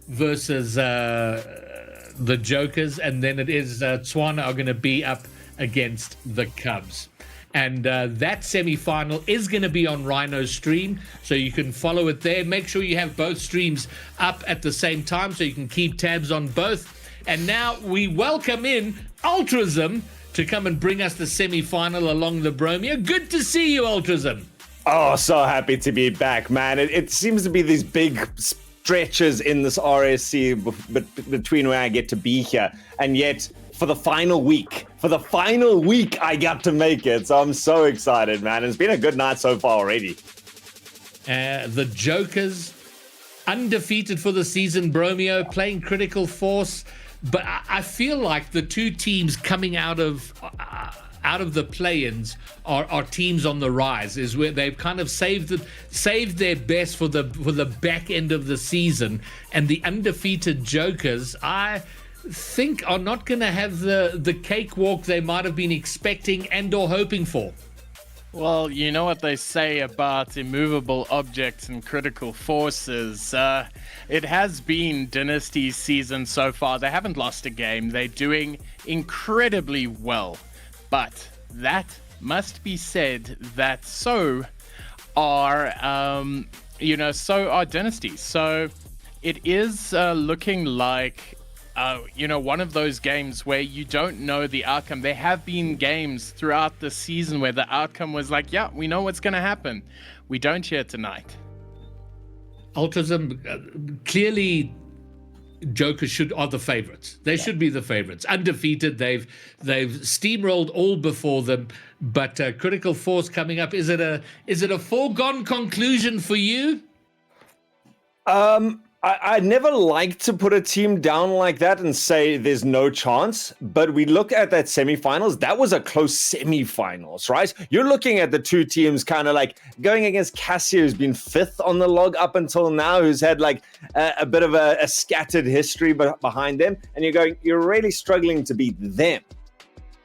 [SPEAKER 2] versus the Jokers, and then it is Tswana are going to be up against the Cubs. And that semi-final is going to be on Rhino's stream, so you can follow it there. Make sure you have both streams up at the same time so you can keep tabs on both. And now we welcome in Ultrazim to come and bring us the semi-final along the Bromia. Good to see you, Ultrazim.
[SPEAKER 6] Oh, so happy to be back, man. It seems to be these big stretches in this RSC between where I get to be here, and yet for the final week, I got to make it. So I'm so excited, man. It's been a good night so far already.
[SPEAKER 2] The Jokers, undefeated for the season, Bromio, playing Critical Force. But I feel like the two teams coming out of the play-ins are teams on the rise, is where they've kind of saved their best for the back end of the season. And the undefeated Jokers, I think, are not going to have the cakewalk they might have been expecting and or hoping for.
[SPEAKER 1] Well, you know what they say about immovable objects and critical forces. It has been Dynasty's season so far. They haven't lost a game. They're doing incredibly well. But that must be said that so are Dynasty. So it is looking like one of those games where you don't know the outcome. There have been games throughout the season where the outcome was like, yeah, we know what's going to happen. We don't here tonight.
[SPEAKER 2] Ultrazim, clearly Jokers are the favorites. They should be the favorites. Undefeated, they've steamrolled all before them. But Critical Force coming up, is it a foregone conclusion for you?
[SPEAKER 6] I never like to put a team down like that and say there's no chance, but we look at that semifinals, that was a close semifinals, right? You're looking at the two teams kind of like going against Cassia, who's been fifth on the log up until now, who's had like a bit of a scattered history behind them, and you're really struggling to beat them.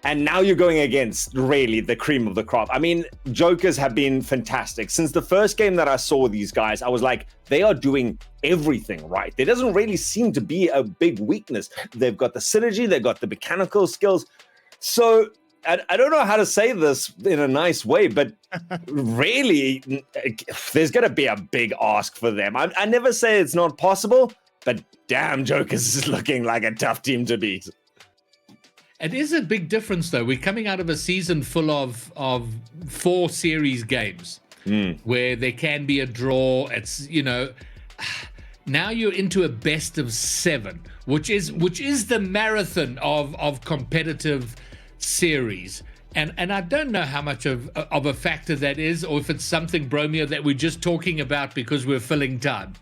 [SPEAKER 6] And now you're going against really the cream of the crop. I mean, Jokers have been fantastic. Since the first game that I saw these guys, I was like, they are doing everything right. There doesn't really seem to be a big weakness. They've got the synergy, they've got the mechanical skills. So I don't know how to say this in a nice way, but really, there's going to be a big ask for them. I never say it's not possible, But damn, Jokers is looking like a tough team to beat.
[SPEAKER 2] It is a big difference, though. We're coming out of a season full of 4 series games where there can be a draw. It's, now you're into a best of 7, which is the marathon of competitive series. And I don't know how much of a factor that is, or if it's something, Bromeo, that we're just talking about because we're filling time.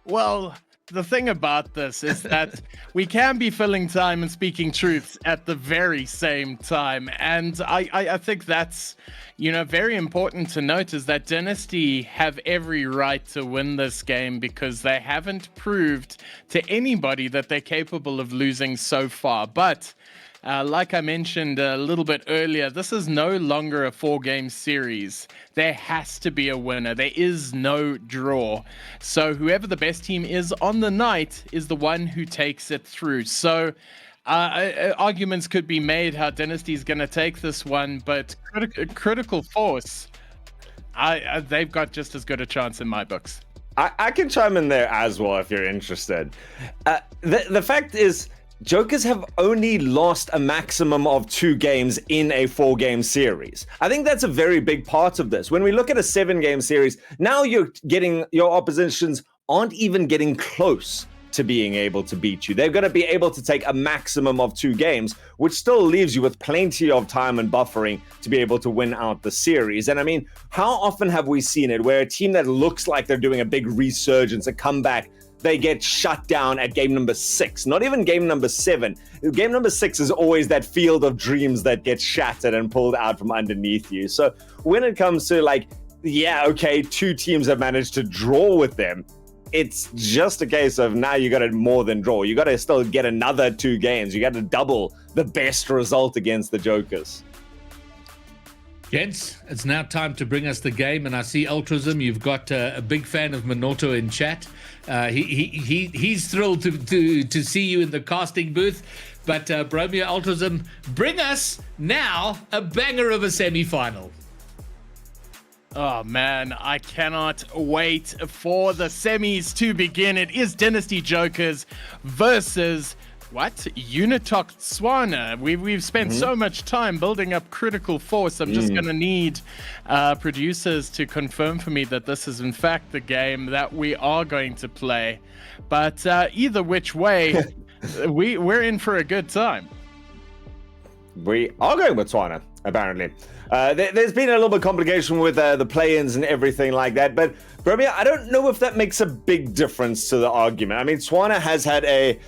[SPEAKER 1] Well, the thing about this is that we can be filling time and speaking truths at the very same time. And I think that's, very important to note, is that Dynasty have every right to win this game because they haven't proved to anybody that they're capable of losing so far. But like I mentioned a little bit earlier, this is no longer a 4-game series. There has to be a winner. There is no draw. So whoever the best team is on the night is the one who takes it through. So arguments could be made how Dynasty is going to take this one, but Critical Force, they've got just as good a chance in my books.
[SPEAKER 6] I can chime in there as well if you're interested. The fact is, Jokers have only lost a maximum of 2 games in a 4-game series. I think that's a very big part of this. When we look at a 7-game series, now your oppositions aren't even getting close to being able to beat you. They're going to be able to take a maximum of 2 games, which still leaves you with plenty of time and buffering to be able to win out the series. And I mean, how often have we seen it where a team that looks like they're doing a big resurgence, a comeback, they get shut down at game number 6, not even game number 7. Game number 6 is always that field of dreams that gets shattered and pulled out from underneath you. So when it comes to 2 teams have managed to draw with them, it's just a case of now you got to more than draw. You got to still get another 2 games. You got to double the best result against the Jokers.
[SPEAKER 2] Gents, it's now time to bring us the game, and I see Ultrazim. You've got a big fan of Minoto in chat. He's thrilled to see you in the casting booth. But Bromeo, Ultrazim, bring us now a banger of a semi-final.
[SPEAKER 1] Oh man, I cannot wait for the semis to begin. It is Dynasty Jokers versus Unitox Tswana. We've spent so much time building up Critical Force. I'm just going to need producers to confirm for me that this is in fact the game that we are going to play. But either which way, we're in for a good time.
[SPEAKER 6] We are going with Tswana, apparently. There's been a little bit of complication with the play-ins and everything like that, but Bromeo, I don't know if that makes a big difference to the argument. I mean, Tswana has had a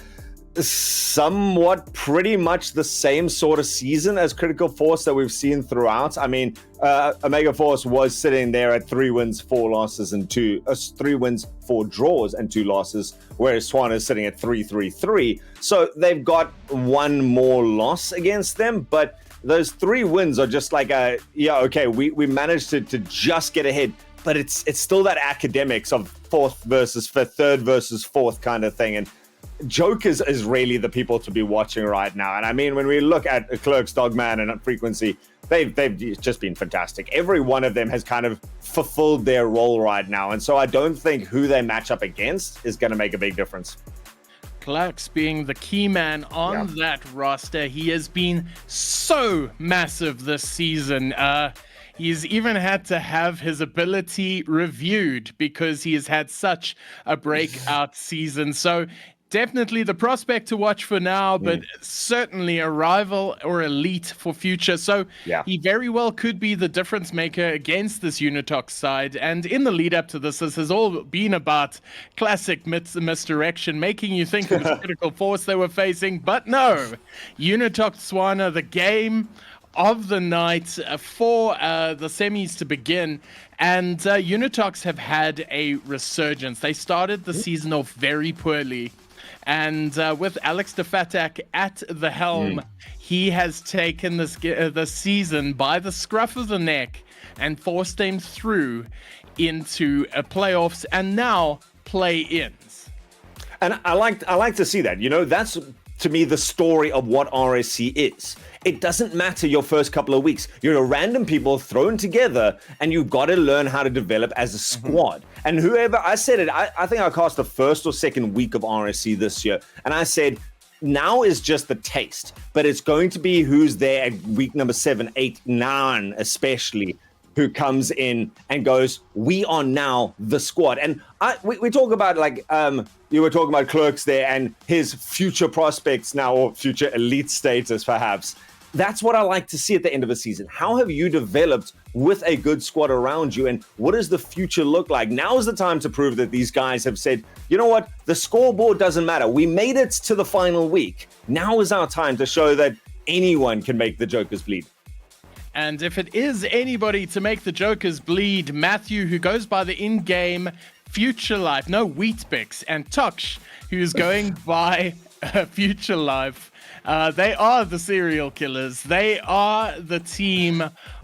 [SPEAKER 6] somewhat pretty much the same sort of season as Critical Force that we've seen throughout. I mean, Omega Force was sitting there at 3 wins, 4 losses, and 3 wins, 4 draws, and 2 losses, whereas Tswana is sitting at 3-3-3. So they've got 1 more loss against them, but those 3 wins are just like we managed to just get ahead, but it's still that academics of 4th versus 5th, 3rd versus 4th kind of thing. And Jokers is really the people to be watching right now. And I mean, when we look at Clerks, Dogman, and Frequency, they've just been fantastic. Every one of them has kind of fulfilled their role right now. And so I don't think who they match up against is going to make a big difference.
[SPEAKER 1] Clerks being the key man on that roster. He has been so massive this season. He's even had to have his ability reviewed because he has had such a breakout season. So definitely the prospect to watch for now, but certainly a rival or elite for future. So he very well could be the difference maker against this Unitox side. And in the lead up to this has all been about classic misdirection, making you think it was Critical Force they were facing. But no, Unitox Tswana, the game of the night for the semis to begin. And Unitox have had a resurgence. They started the season off very poorly. And with Alex DeFatak at the helm, he has taken this season by the scruff of the neck and forced them through into playoffs and now play-ins.
[SPEAKER 6] And I like to see that. You know, that's to me the story of what RSC is. It doesn't matter your first couple of weeks. You're a random people thrown together, and you've got to learn how to develop as a squad. And whoever, I said it, I think I cast the first or second week of RSC this year, and I said, now is just the taste, but it's going to be who's there at week number 7, 8, 9, especially, who comes in and goes, we are now the squad. And we talk about, like, you were talking about Clerks there and his future prospects now, or future elite status perhaps. That's what I like to see at the end of a season. How have you developed with a good squad around you, and what does the future look like? Now is the time to prove that these guys have said, you know what, the scoreboard doesn't matter. We made it to the final week. Now is our time to show that anyone can make the Jokers bleed.
[SPEAKER 1] And if it is anybody to make the Jokers bleed, Matthew, who goes by the in-game Future Life, no, Wheatbix, and Toksh, who's going by Future Life. They are the serial killers. They are the team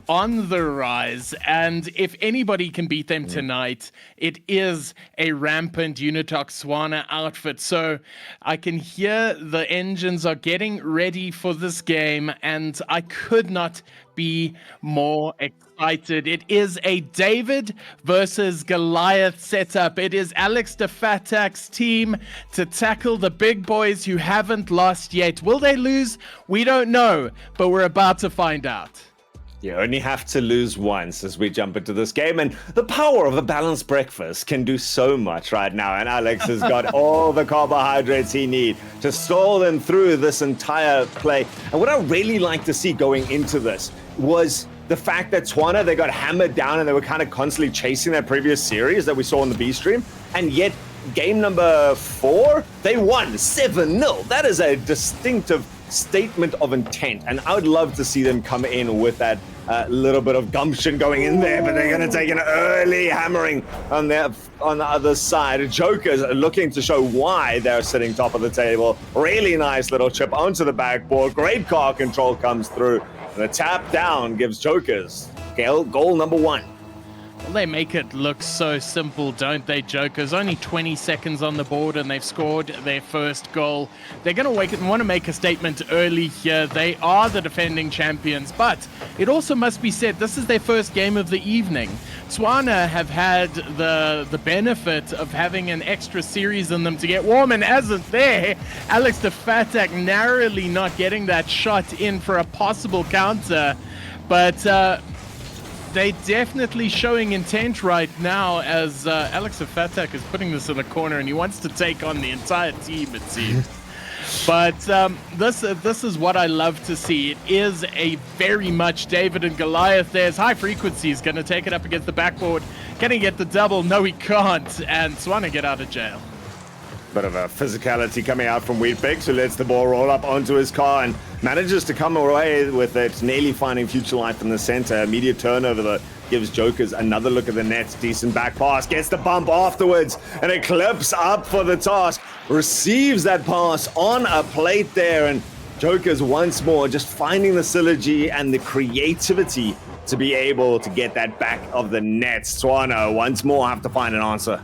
[SPEAKER 1] on the rise. And if anybody can beat them tonight, it is a rampant Unitox Swana outfit. So I can hear the engines are getting ready for this game, and I could not be more excited. It is a David versus Goliath setup. It is Alex DeFatak's team to tackle the big boys who haven't lost yet. Will they lose? We don't know, but we're about to find out.
[SPEAKER 6] You only have to lose once as we jump into this game, and the power of a balanced breakfast can do so much right now, and Alex has got all the carbohydrates he needs to stall them through this entire play. And what I really like to see going into this was the fact that Swana, they got hammered down and they were kind of constantly chasing that previous series that we saw in the B stream, and yet game number 4, they won 7-0. That is a distinctive statement of intent, and I would love to see them come in with that little bit of gumption going in there, but they're going to take an early hammering on the other side. Jokers are looking to show why they're sitting top of the table. Really nice little chip onto the backboard. Great car control comes through, and the tap down gives Jokers goal number 1.
[SPEAKER 1] Well, they make it look so simple, don't they, Jokers? Only 20 seconds on the board and they've scored their first goal. They're going to want to make a statement early here. They are the defending champions, but it also must be said, this is their first game of the evening. Swana have had the benefit of having an extra series in them to get warm, and as it's there, Alex DeFatak narrowly not getting that shot in for a possible counter, but they definitely showing intent right now as Alex DeFatak is putting this in the corner and he wants to take on the entire team, it seems. But this is what I love to see. It is a very much David and Goliath. There's high frequency. He's going to take it up against the backboard. Can he get the double? No, he can't. And Swana get out of jail.
[SPEAKER 6] Bit of a physicality coming out from Wheatbix, who lets the ball roll up onto his car and manages to come away with it, nearly finding Future Life in the center. Immediate turnover that gives Jokers another look at the net. Decent back pass, gets the bump afterwards, and Eclipse up for the task. Receives that pass on a plate there, and Jokers once more just finding the synergy and the creativity to be able to get that back of the net. Swana once more have to find an answer.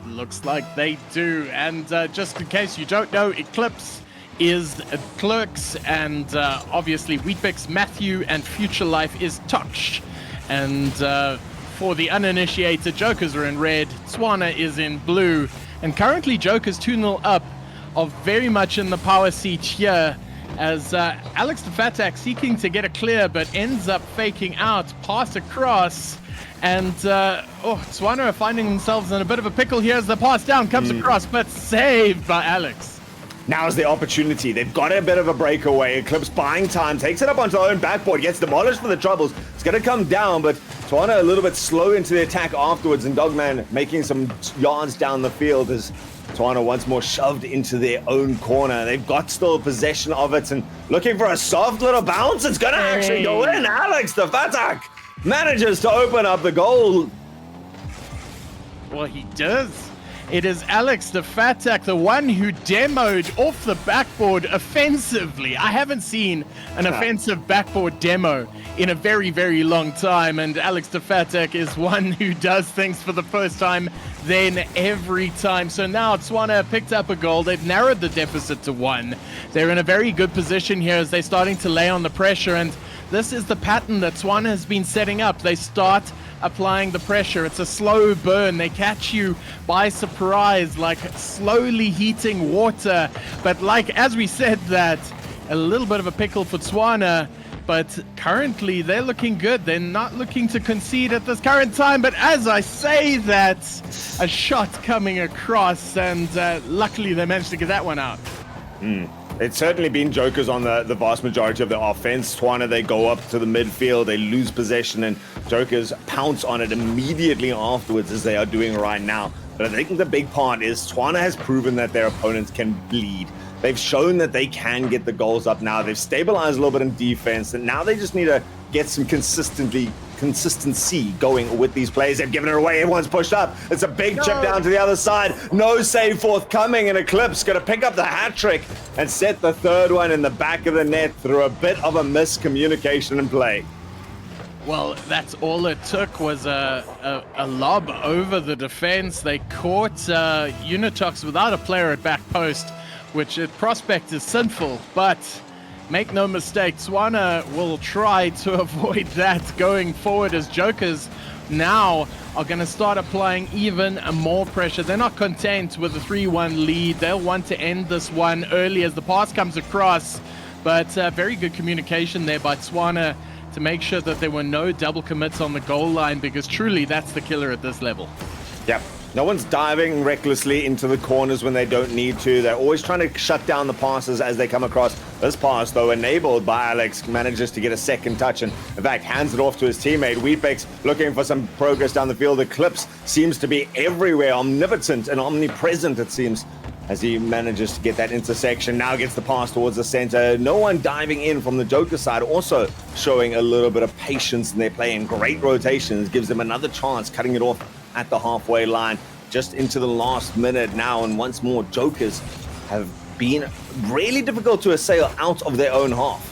[SPEAKER 1] Looks like they do. And just in case you don't know, Eclipse is Clerks, and obviously Wheatbix, Matthew, and Future Life is Toksh. And for the uninitiated, Jokers are in red, Swana is in blue, and currently Jokers 2-0 up, are very much in the power seat here, as Alex DeFatak seeking to get a clear, but ends up faking out, pass across. And Swana are finding themselves in a bit of a pickle here as the pass down comes across, but saved by Alex.
[SPEAKER 6] Now's the opportunity. They've got a bit of a breakaway. Eclipse buying time, takes it up onto their own backboard, gets demolished for the troubles. It's going to come down, but Swana a little bit slow into the attack afterwards, and Dogman making some yards down the field as Swana once more shoved into their own corner. They've got still possession of it and looking for a soft little bounce. It's going to actually go in. Alex DeFatak manages to open up the goal.
[SPEAKER 1] Well, he does. It is Alex the Fatak, the one who demoed off the backboard offensively. I haven't seen an offensive backboard demo in a very, very long time. And Alex the Fatak is one who does things for the first time, then every time. So now Tswana picked up a goal. They've narrowed the deficit to 1. They're in a very good position here as they're starting to lay on the pressure. And this is the pattern that Tswana has been setting up. They start applying the pressure. It's a slow burn. They catch you by surprise, like slowly heating water. But like, as we said, that a little bit of a pickle for Tswana, but currently they're looking good. They're not looking to concede at this current time. But as I say that, a shot coming across, and luckily they managed to get that one out.
[SPEAKER 6] It's certainly been Jokers on the vast majority of the offense. Tswana, they go up to the midfield, they lose possession, and Jokers pounce on it immediately afterwards, as they are doing right now. But I think the big part is Tswana has proven that their opponents can bleed. They've shown that they can get the goals up now. They've stabilized a little bit in defense, and now they just need to get some consistency going with these plays. They've given it away. Everyone's pushed up. It's a big chip down to the other side. No save forthcoming, and Eclipse going to pick up the hat trick and set the third one in the back of the net through a bit of a miscommunication in play.
[SPEAKER 1] Well, that's all it took was a lob over the defense. They caught Unitox without a player at back post, which at prospect is sinful, but make no mistake, Tswana will try to avoid that going forward, as Jokers now are going to start applying even more pressure. They're not content with a 3-1 lead. They'll want to end this one early as the pass comes across, but very good communication there by Tswana to make sure that there were no double commits on the goal line, because truly that's the killer at this level.
[SPEAKER 6] Yep. No one's diving recklessly into the corners when they don't need to. They're always trying to shut down the passes as they come across. This pass, though, enabled by Alex, manages to get a second touch and, in fact, hands it off to his teammate. Weepex looking for some progress down the field. Eclipse seems to be everywhere, omnipotent and omnipresent, it seems, as he manages to get that intersection. Now gets the pass towards the center. No one diving in from the Joker side, also showing a little bit of patience in their play and great rotations. Gives them another chance, cutting it off at the halfway line, just into the last minute now. And once more, Jokers have been really difficult to assail out of their own half.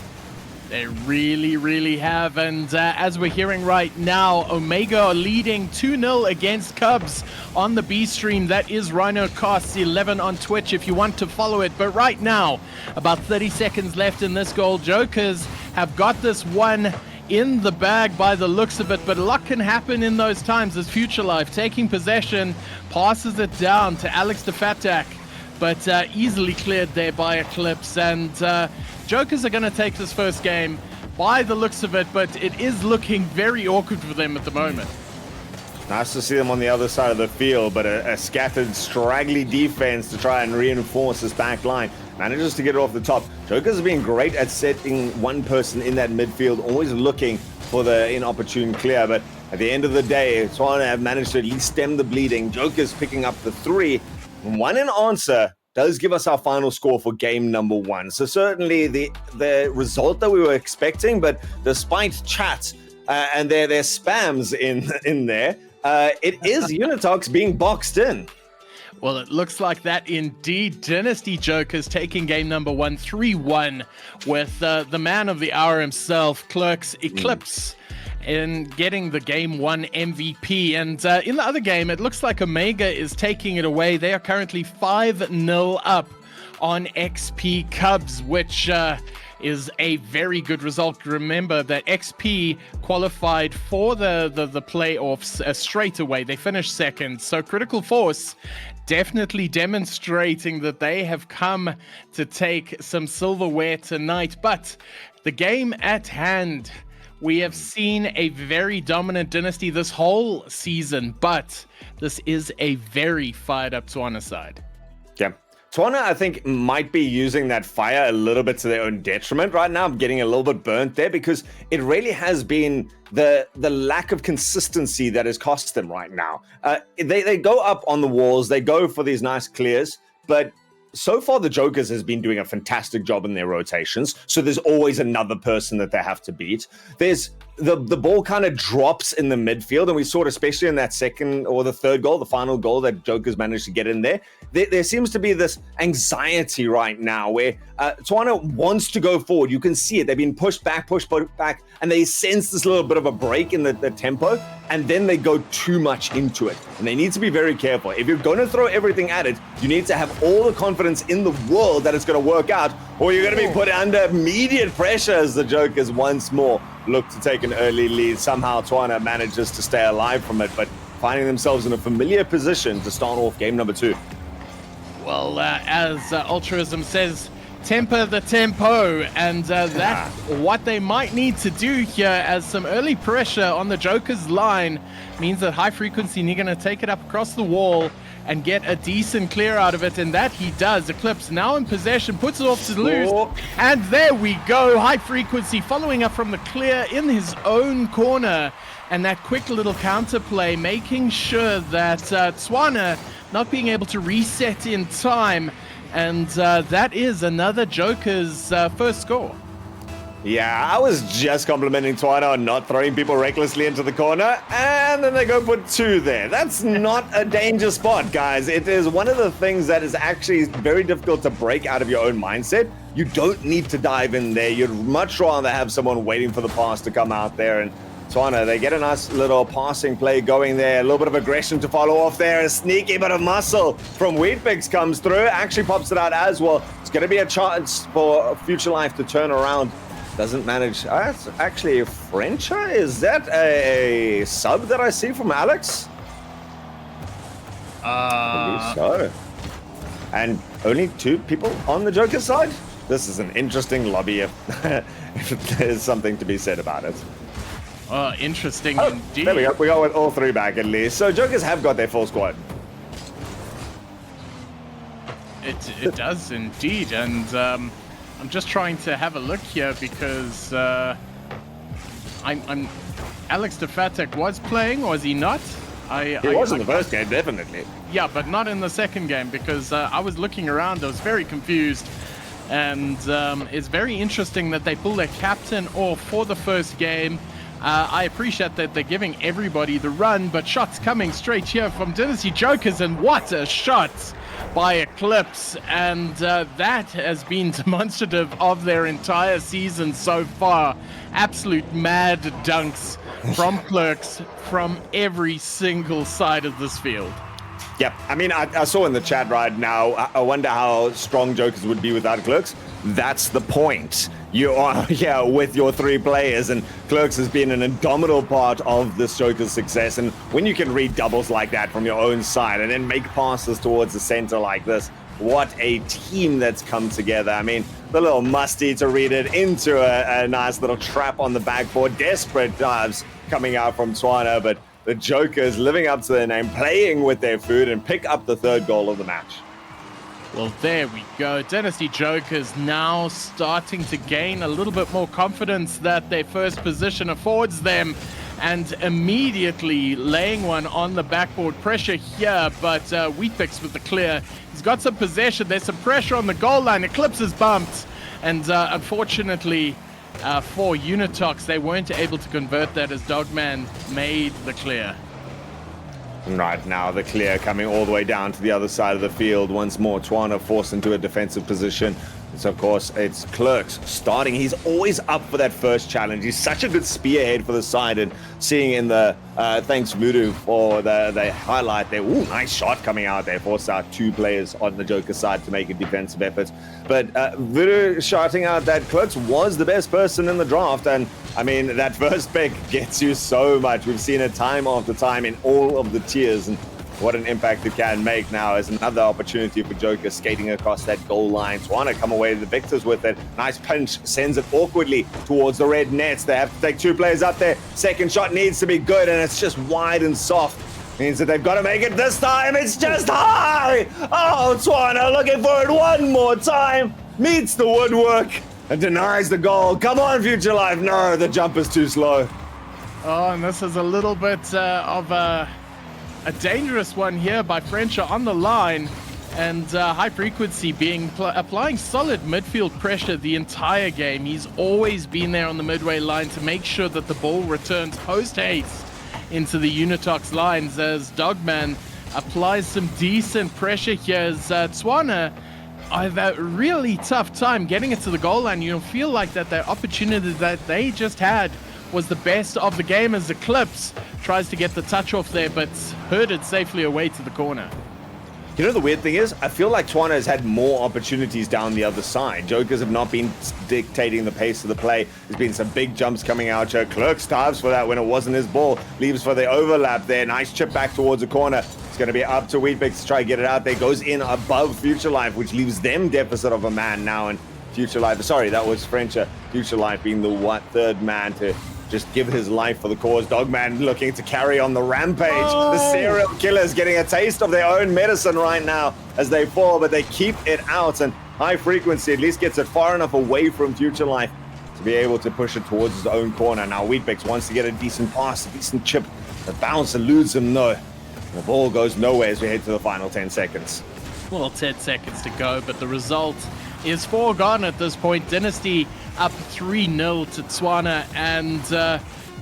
[SPEAKER 1] They really, really have. And as we're hearing right now, Omega are leading 2-0 against Cubs on the B stream. That is Rhino Casts 11 on Twitch if you want to follow it. But right now, about 30 seconds left in this goal. Jokers have got this one in the bag by the looks of it, but a lot can happen in those times as Future Life taking possession, passes it down to Alex the Fatak, but easily cleared there by Eclipse. And Jokers are going to take this first game by the looks of it, but it is looking very awkward for them at the moment.
[SPEAKER 6] Nice to see them on the other side of the field, but a scattered, straggly defense to try and reinforce this back line. Manages to get it off the top. Jokers have been great at setting one person in that midfield, always looking for the inopportune clear, but at the end of the day, Tswana have managed to at least stem the bleeding. Jokers picking up the 3. 1 in answer does give us our final score for game number 1. So certainly the result that we were expecting, but despite chat and their spams in there, it is Unitox being boxed in.
[SPEAKER 1] Well, it looks like that indeed. Dynasty Jokers taking game number 1, 3-1, with the man of the hour himself, Clerks Eclipse, in getting the game 1 MVP. And in the other game, it looks like Omega is taking it away. They are currently 5-0 up on XP Cubs, which is a very good result. Remember that XP qualified for the playoffs straight away. They finished second. So Critical Force definitely demonstrating that they have come to take some silverware tonight. But the game at hand, we have seen a very dominant Dynasty this whole season, but this is a very fired up Tswana side.
[SPEAKER 6] Yeah. Tswana, I think, might be using that fire a little bit to their own detriment right now. I'm getting a little bit burnt there because it really has been the lack of consistency that has cost them right now. They go up on the walls, they go for these nice clears, but so far the Jokers has been doing a fantastic job in their rotations. So there's always another person that they have to beat. There's the ball kind of drops in the midfield, and we saw it especially in that second or the third goal, the final goal that Joker's managed to get in there. There seems to be this anxiety right now where Tswana wants to go forward. You can see it. They've been pushed back, and they sense this little bit of a break in the tempo, and then they go too much into it. And they need to be very careful. If you're going to throw everything at it, you need to have all the confidence in the world that it's going to work out, or you're going to be put under immediate pressure as the Jokers once more look to take an early lead. Somehow Tswana manages to stay alive from it, but finding themselves in a familiar position to start off game number 2.
[SPEAKER 1] Well, as Altruism says, temper the tempo, and that's what they might need to do here, as some early pressure on the Joker's line means that High Frequency are going to take it up across the wall and get a decent clear out of it, and that he does. Eclipse now in possession, puts it off to lose, and there we go. High Frequency following up from the clear in his own corner, and that quick little counterplay, making sure that Tswana not being able to reset in time, and that is another Joker's first score.
[SPEAKER 6] Yeah, I was just complimenting Tswana on not throwing people recklessly into the corner, and then they go put 2 there. That's not a danger spot, guys. It is one of the things that is actually very difficult to break out of your own mindset. You don't need to dive in there. You'd much rather have someone waiting for the pass to come out there, and Tswana, they get a nice little passing play going there. A little bit of aggression to follow off there. A sneaky bit of muscle from Wheatbix comes through. Actually pops it out as well. It's going to be a chance for Future Life to turn around. Doesn't manage. That's actually a Frencher. Is that a sub that I see from Alex? I believe so. And only 2 people on the Joker side? This is an interesting lobby if there's something to be said about it.
[SPEAKER 1] Interesting indeed.
[SPEAKER 6] There we go. We got with all 3 back at least. So Jokers have got their full squad.
[SPEAKER 1] It does indeed, and I'm just trying to have a look here because I'm Alex Defatek was playing, or was he not?
[SPEAKER 6] He was in the first game, definitely.
[SPEAKER 1] Yeah, but not in the second game, because I was looking around, I was very confused. And it's very interesting that they pull their captain off for the first game. I appreciate that they're giving everybody the run, but shots coming straight here from Dynasty Jokers, and what a shot by Eclipse. And that has been demonstrative of their entire season so far. Absolute mad dunks from Clerks from every single side of this field.
[SPEAKER 6] Yep, I mean, I saw in the chat right now, I wonder how strong Jokers would be without Clerks. That's the point. You are here with your 3 players, and Clerks has been an indomitable part of this Joker's success. And when you can read doubles like that from your own side and then make passes towards the center like this, what a team that's come together. I mean, the little musty to read it into a nice little trap on the backboard. Desperate dives coming out from Tswana, but the Jokers living up to their name, playing with their food, and pick up the 3rd goal of the match.
[SPEAKER 1] Well, there we go. Dynasty Jokers now starting to gain a little bit more confidence that their first position affords them, and immediately laying one on the backboard. Pressure here, but Wheatbix with the clear. He's got some possession. There's some pressure on the goal line. Eclipse is bumped, and unfortunately for Unitox, they weren't able to convert that as Dogman made the clear.
[SPEAKER 6] Right now, the clear coming all the way down to the other side of the field. Once more, Tswana forced into a defensive position. So, of course, it's Clerks starting. He's always up for that first challenge. He's such a good spearhead for the side. And seeing in the, thanks Voodoo for the highlight there. Ooh, nice shot coming out there. Forced out 2 players on the Joker side to make a defensive effort. But Voodoo shouting out that Clerks was the best person in the draft. And, I mean, that first pick gets you so much. We've seen it time after time in all of the tiers. And what an impact it can make now is another opportunity for Joker skating across that goal line. Tswana come away the victors with it. Nice pinch, sends it awkwardly towards the red nets. They have to take 2 players up there. Second shot needs to be good, and it's just wide and soft. Means that they've got to make it this time. It's just high. Oh, Tswana looking for it one more time. Meets the woodwork and denies the goal. Come on, Future Life. No, the jump is too slow.
[SPEAKER 1] Oh, and this is a little bit of a dangerous one here by Frencher on the line. And High Frequency applying solid midfield pressure the entire game. He's always been there on the midway line to make sure that the ball returns post-haste into the Unitox lines as Dogman applies some decent pressure here as Tswana have a really tough time getting it to the goal line. You feel like that the opportunity that they just had was the best of the game as Eclipse tries to get the touch off there, but herded safely away to the corner.
[SPEAKER 6] You know, the weird thing is, I feel like Tswana has had more opportunities down the other side. Jokers have not been dictating the pace of the play. There's been some big jumps coming out here. Clerks dives for that when it wasn't his ball. Leaves for the overlap there. Nice chip back towards the corner. It's going to be up to Weet-Bix to try and get it out there. Goes in above Future Life, which leaves them deficit of a man now. And Future Life, sorry, that was Frencher. Future Life being the third man to just give his life for the cause. Dogman looking to carry on the rampage. The serial killers getting a taste of their own medicine right now as they fall, but they keep it out. And High Frequency at least gets it far enough away from Future Life to be able to push it towards his own corner. Now Weet-Bix wants to get a decent pass, a decent chip. The bounce eludes him though. The ball goes nowhere as we head to the final 10 seconds.
[SPEAKER 1] Well, 10 seconds to go, but the result is foregone at this point. Dynasty up 3-0 to Tswana, and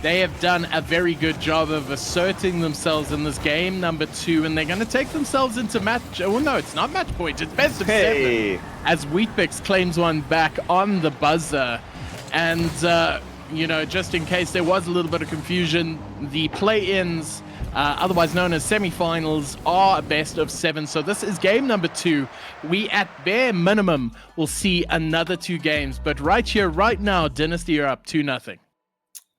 [SPEAKER 1] they have done a very good job of asserting themselves in this game number 2, and they're going to take themselves into match. Oh no, it's not match point, it's best of 7 as Weet-Bix claims one back on the buzzer. And you know, just in case there was a little bit of confusion, the play-ins, otherwise known as semi-finals, are a best of 7. So this is game number 2. We, at bare minimum, will see another 2 games. But right here, right now, Dynasty are up 2-0.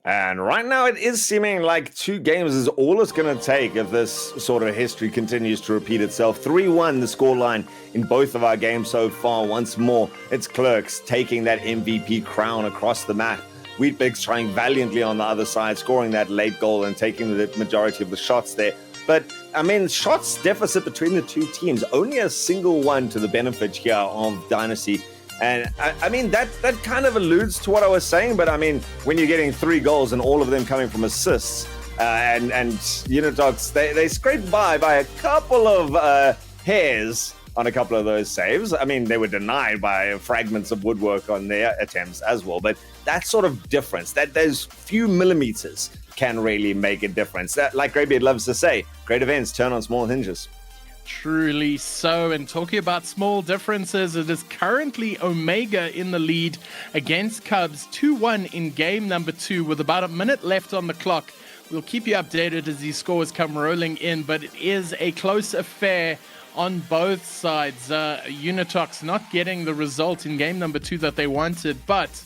[SPEAKER 6] And right now, it is seeming like 2 games is all it's going to take if this sort of history continues to repeat itself. 3-1 the scoreline in both of our games so far. Once more, it's Clerks taking that MVP crown across the map. Weet-Bix trying valiantly on the other side, scoring that late goal and taking the majority of the shots there. But, I mean, shots deficit between the 2 teams. Only a single one to the benefit here of Dynasty. And, I mean, that kind of alludes to what I was saying. But, I mean, when you're getting 3 goals and all of them coming from assists, and Unitox, they scraped by a couple of hairs on a couple of those saves. I mean, they were denied by fragments of woodwork on their attempts as well. But that sort of difference, that those few millimeters can really make a difference. That, like Greybeard loves to say, great events turn on small hinges.
[SPEAKER 1] Truly so. And talking about small differences, it is currently Omega in the lead against Cubs 2-1 in game number 2 with about a minute left on the clock. We'll keep you updated as these scores come rolling in, but it is a close affair on both sides. Unitox not getting the result in game number 2 that they wanted, but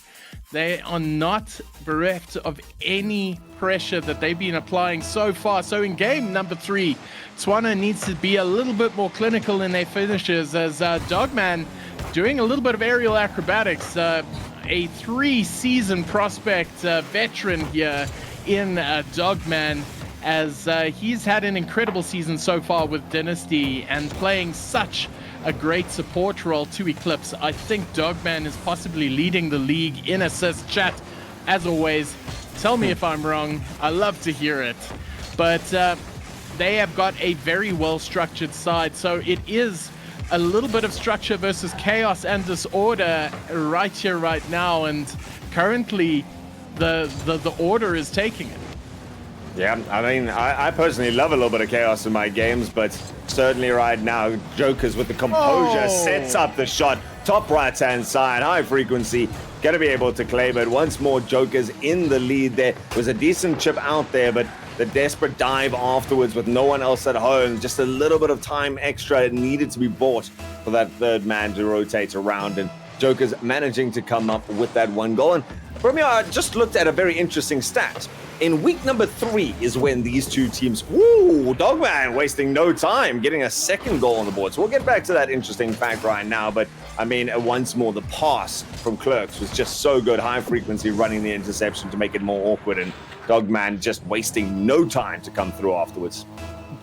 [SPEAKER 1] they are not bereft of any pressure that they've been applying so far. So in game number 3, Tswana needs to be a little bit more clinical in their finishes as Dogman doing a little bit of aerial acrobatics. A 3-season prospect veteran here in Dogman, as he's had an incredible season so far with Dynasty and playing such a great support role to Eclipse. I think Dogman is possibly leading the league in assist. Chat, as always, tell me if I'm wrong. I love to hear it. But they have got a very well-structured side, so it is a little bit of structure versus chaos and disorder right here, right now, and currently the order is taking it.
[SPEAKER 6] Yeah, I mean, I personally love a little bit of chaos in my games, but certainly right now, Jokers with the composure sets up the shot. Top right-hand side, High Frequency, going to be able to claim it. Once more, Jokers in the lead there. Was a decent chip out there, but the desperate dive afterwards with no one else at home. Just a little bit of time extra needed to be bought for that third man to rotate around, and Jokers managing to come up with that 1 goal. And for me, I just looked at a very interesting stat. In week number 3 is when these 2 teams, Dogman wasting no time, getting a 2nd goal on the board. So we'll get back to that interesting fact right now. But I mean, once more, the pass from Clerks was just so good. High Frequency running the interception to make it more awkward, and Dogman just wasting no time to come through afterwards.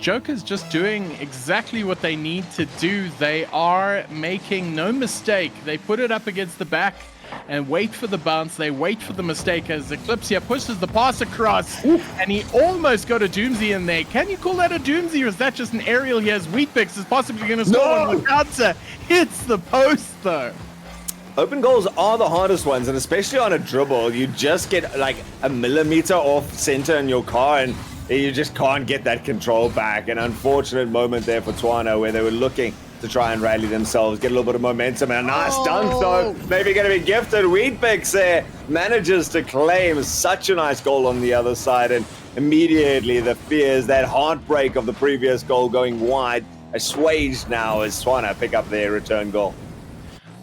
[SPEAKER 1] Joker's just doing exactly what they need to do. They are making no mistake. They put it up against the back and wait for the bounce. They wait for the mistake as Eclipse here pushes the pass across, and he almost got a Doomsy in there. Can you call that a Doomsy, or is that just an aerial here as Wheatbix is possibly going to score on the counter? Hits the post, though.
[SPEAKER 6] Open goals are the hardest ones, and especially on a dribble, you just get like a millimeter off center in your car, and you just can't get that control back. An unfortunate moment there for Tswana, where they were looking to try and rally themselves, get a little bit of momentum, and a nice dunk though. Maybe going to be gifted. Wheatbix there manages to claim such a nice goal on the other side, and immediately the fears, that heartbreak of the previous goal going wide, assuaged now as Tswana pick up their return goal.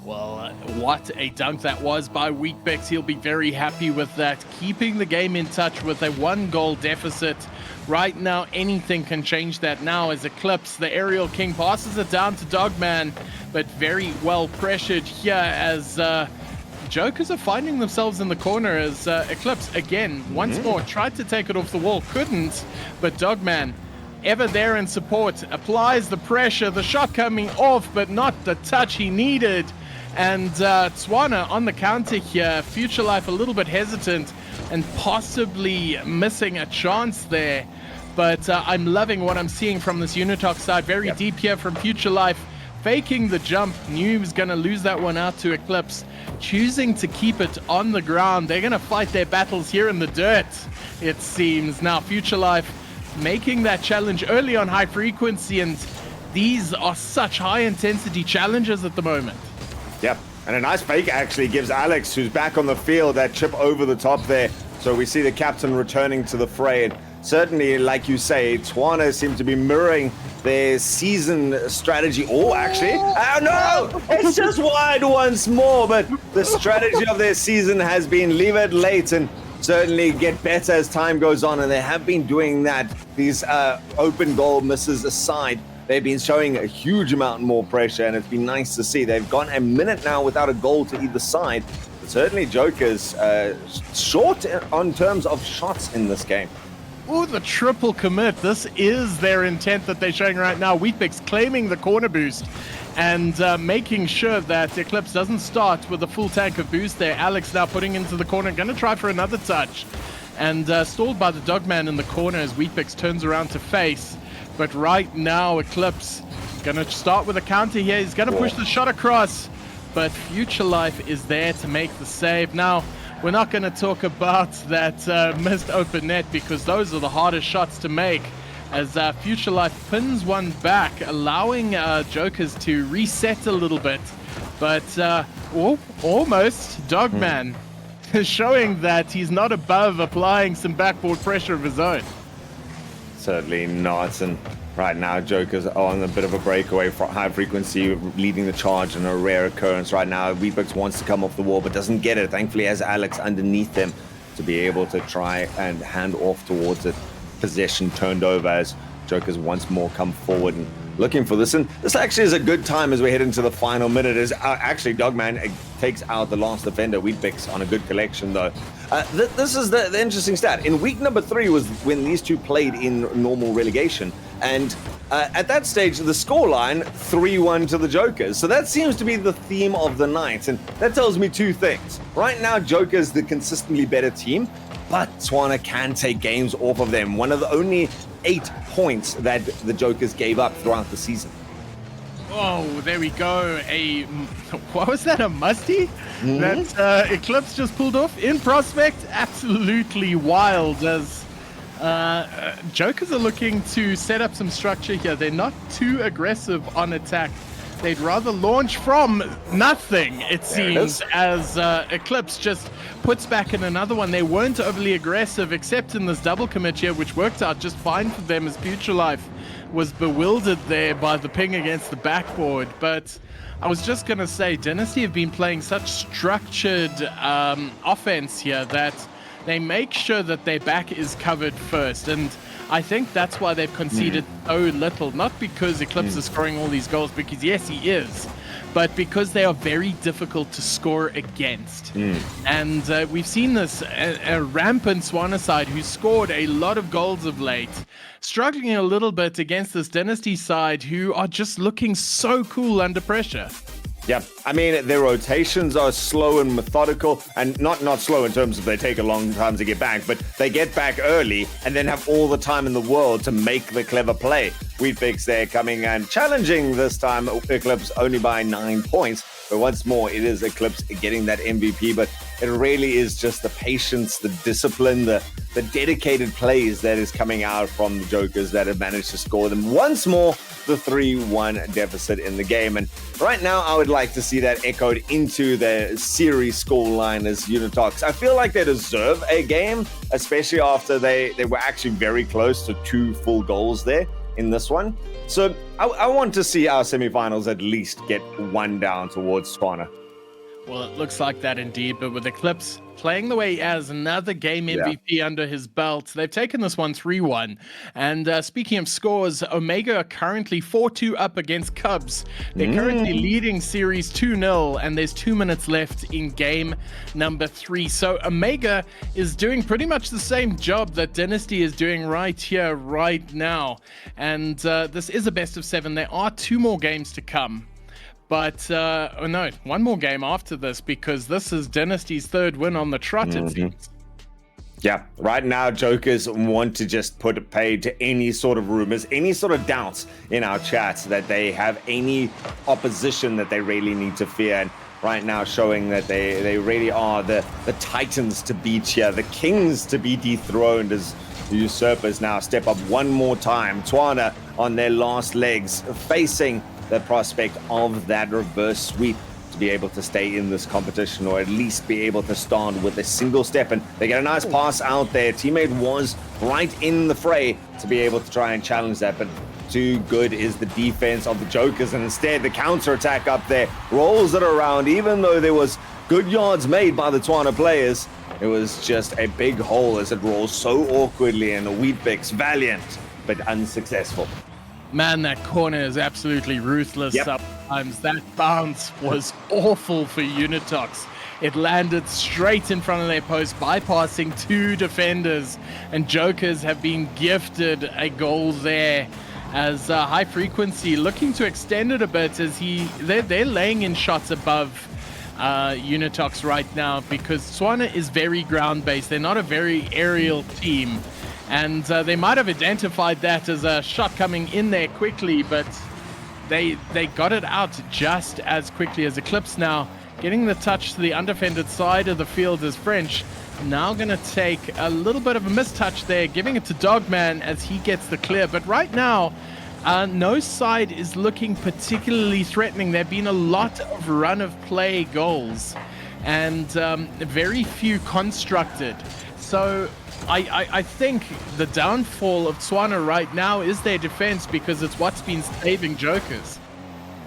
[SPEAKER 1] Well, what a dunk that was by Wheatbix. He'll be very happy with that, keeping the game in touch with a 1-goal deficit. Right now, anything can change that now as Eclipse, the aerial king, passes it down to Dogman, but very well pressured here as Jokers are finding themselves in the corner as Eclipse, again, once more, tried to take it off the wall, couldn't, but Dogman, ever there in support, applies the pressure, the shot coming off, but not the touch he needed. And Tswana on the counter here, Future Life a little bit hesitant and possibly missing a chance there. But I'm loving what I'm seeing from this Unitox side. Very deep here from Future Life, faking the jump. Knew he was going to lose that one out to Eclipse, choosing to keep it on the ground. They're going to fight their battles here in the dirt, it seems. Now Future Life making that challenge early on high frequency, and these are such high intensity challenges at the moment.
[SPEAKER 6] Yep, and a nice fake actually gives Alex, who's back on the field, that chip over the top there. So we see the captain returning to the fray. And certainly, like you say, Tswana seem to be mirroring their season strategy. Oh, actually, oh no, it's just wide once more. But the strategy of their season has been leave it late and certainly get better as time goes on. And they have been doing that. These open goal misses aside, they've been showing a huge amount more pressure, and it's been nice to see. They've gone a minute now without a goal to either side. But certainly Jokers short on terms of shots in this game.
[SPEAKER 1] Oh, the triple commit. This is their intent that they're showing right now. Wheatbix claiming the corner boost and making sure that Eclipse doesn't start with a full tank of boost there. Alex now putting into the corner, going to try for another touch. And stalled by the Dogman in the corner as Wheatbix turns around to face. But right now, Eclipse going to start with a counter here. He's going to push the shot across, but Future Life is there to make the save. Now, we're not going to talk about that missed open net because those are the hardest shots to make as Future Life pins one back, allowing Jokers to reset a little bit. But almost Dogman is showing that he's not above applying some backboard pressure of his own.
[SPEAKER 6] Certainly not, and right now Jokers are on a bit of a breakaway for high frequency, leading the charge, and a rare occurrence right now. Wheatbix wants to come off the wall but doesn't get it. Thankfully has Alex underneath them to be able to try and hand off towards it. Possession turned over as Jokers once more come forward and looking for this. And this actually is a good time as we head into the final minute, as actually Dogman takes out the last defender. Wheatbix on a good collection though. This is the interesting stat. In week number 3 was when these two played in normal relegation, and at that stage the scoreline 3-1 to the Jokers. So that seems to be the theme of the night, and that tells me two things. Right now Jokers the consistently better team, but Tswana can take games off of them. One of the only 8 points that the Jokers gave up throughout the season.
[SPEAKER 1] Oh, there we go. What was that, a musty? That Eclipse just pulled off in Prospect? Absolutely wild as Jokers are looking to set up some structure here. They're not too aggressive on attack. They'd rather launch from nothing, it seems, as Eclipse just puts back in another one. They weren't overly aggressive, except in this double commit here, which worked out just fine for them as Future Life was bewildered there by the ping against the backboard. But I was just going to say, Dynasty have been playing such structured offense here that they make sure that their back is covered first. And I think that's why they've conceded so little. Not because Eclipse is scoring all these goals, because yes, he is, but because they are very difficult to score against. And we've seen this, a rampant Tswana side who scored a lot of goals of late, struggling a little bit against this Dynasty side who are just looking so cool under pressure.
[SPEAKER 6] Yeah, I mean, their rotations are slow and methodical, and not slow in terms of they take a long time to get back, but they get back early and then have all the time in the world to make the clever play. Weet-Bix there coming and challenging this time Eclipse only by 9 points, but once more, it is Eclipse getting that MVP, but it really is just the patience, the discipline, the dedicated plays that is coming out from the Jokers that have managed to score them once more the 3-1 deficit in the game. And right now, I would like to see that echoed into the series scoreline as Unitox. I feel like they deserve a game, especially after they were actually very close to 2 full goals there in this one. So I want to see our semifinals at least get 1 down towards Swana.
[SPEAKER 1] Well, it looks like that indeed, but with Eclipse playing the way he has, another game MVP under his belt, they've taken this one 3-1. And speaking of scores, Omega are currently 4-2 up against Cubs. They're currently leading series 2-0, and there's 2 minutes left in game number 3. So Omega is doing pretty much the same job that Dynasty is doing right here, right now. And this is a best of 7. There are 2 more games to come. But, no, 1 more game after this, because this is Dynasty's 3rd win on the trot, it seems.
[SPEAKER 6] Yeah, right now, Jokers want to just put a pay to any sort of rumors, any sort of doubts in our chats that they have any opposition that they really need to fear. And right now, showing that they really are the titans to beat here, the kings to be dethroned as the usurpers now step up 1 more time. Tswana on their last legs, facing the prospect of that reverse sweep to be able to stay in this competition, or at least be able to stand with a single step. And they get a nice pass out there. Teammate was right in the fray to be able to try and challenge that, but too good is the defense of the Jokers, and instead the counter-attack up there rolls it around. Even though there was good yards made by the Tswana players, it was just a big hole as it rolls so awkwardly, and the Weet-Bix valiant but unsuccessful.
[SPEAKER 1] Man, that corner is absolutely ruthless sometimes. That bounce was awful for Unitox. It landed straight in front of their post, bypassing 2 defenders, and Jokers have been gifted a goal there as High Frequency looking to extend it a bit as they're laying in shots above Unitox right now, because Tswana is very ground-based. They're not a very aerial team. And they might have identified that as a shot coming in there quickly, but they got it out just as quickly as Eclipse now getting the touch to the undefended side of the field as French. Now going to take a little bit of a mistouch there, giving it to Dogman as he gets the clear. But right now, no side is looking particularly threatening. There have been a lot of run-of-play goals and very few constructed. So I think the downfall of Tswana right now is their defense, because it's what's been saving Jokers.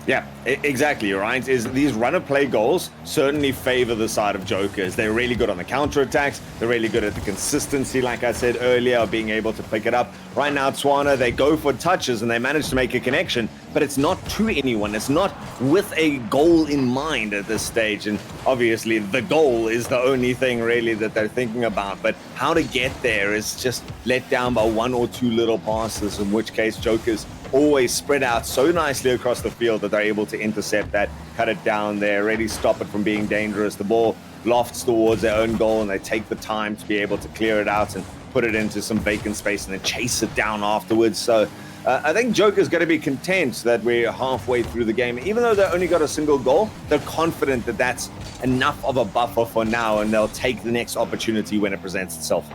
[SPEAKER 6] Yeah, exactly, right? Is these run-of-play goals certainly favor the side of Jokers. They're really good on the counter-attacks. They're really good at the consistency, like I said earlier, of being able to pick it up. Right now, Tswana, they go for touches and they manage to make a connection, but it's not to anyone. It's not with a goal in mind at this stage. And obviously, the goal is the only thing really that they're thinking about. But how to get there is just let down by 1 or 2 little passes, in which case Jokers always spread out so nicely across the field that they're able to intercept that, cut it down there, really stop it from being dangerous. The ball lofts towards their own goal, and they take the time to be able to clear it out and put it into some vacant space and then chase it down afterwards. So I think Joker's going to be content that we're halfway through the game. Even though they only got a single goal, they're confident that that's enough of a buffer for now, and they'll take the next opportunity when it presents itself.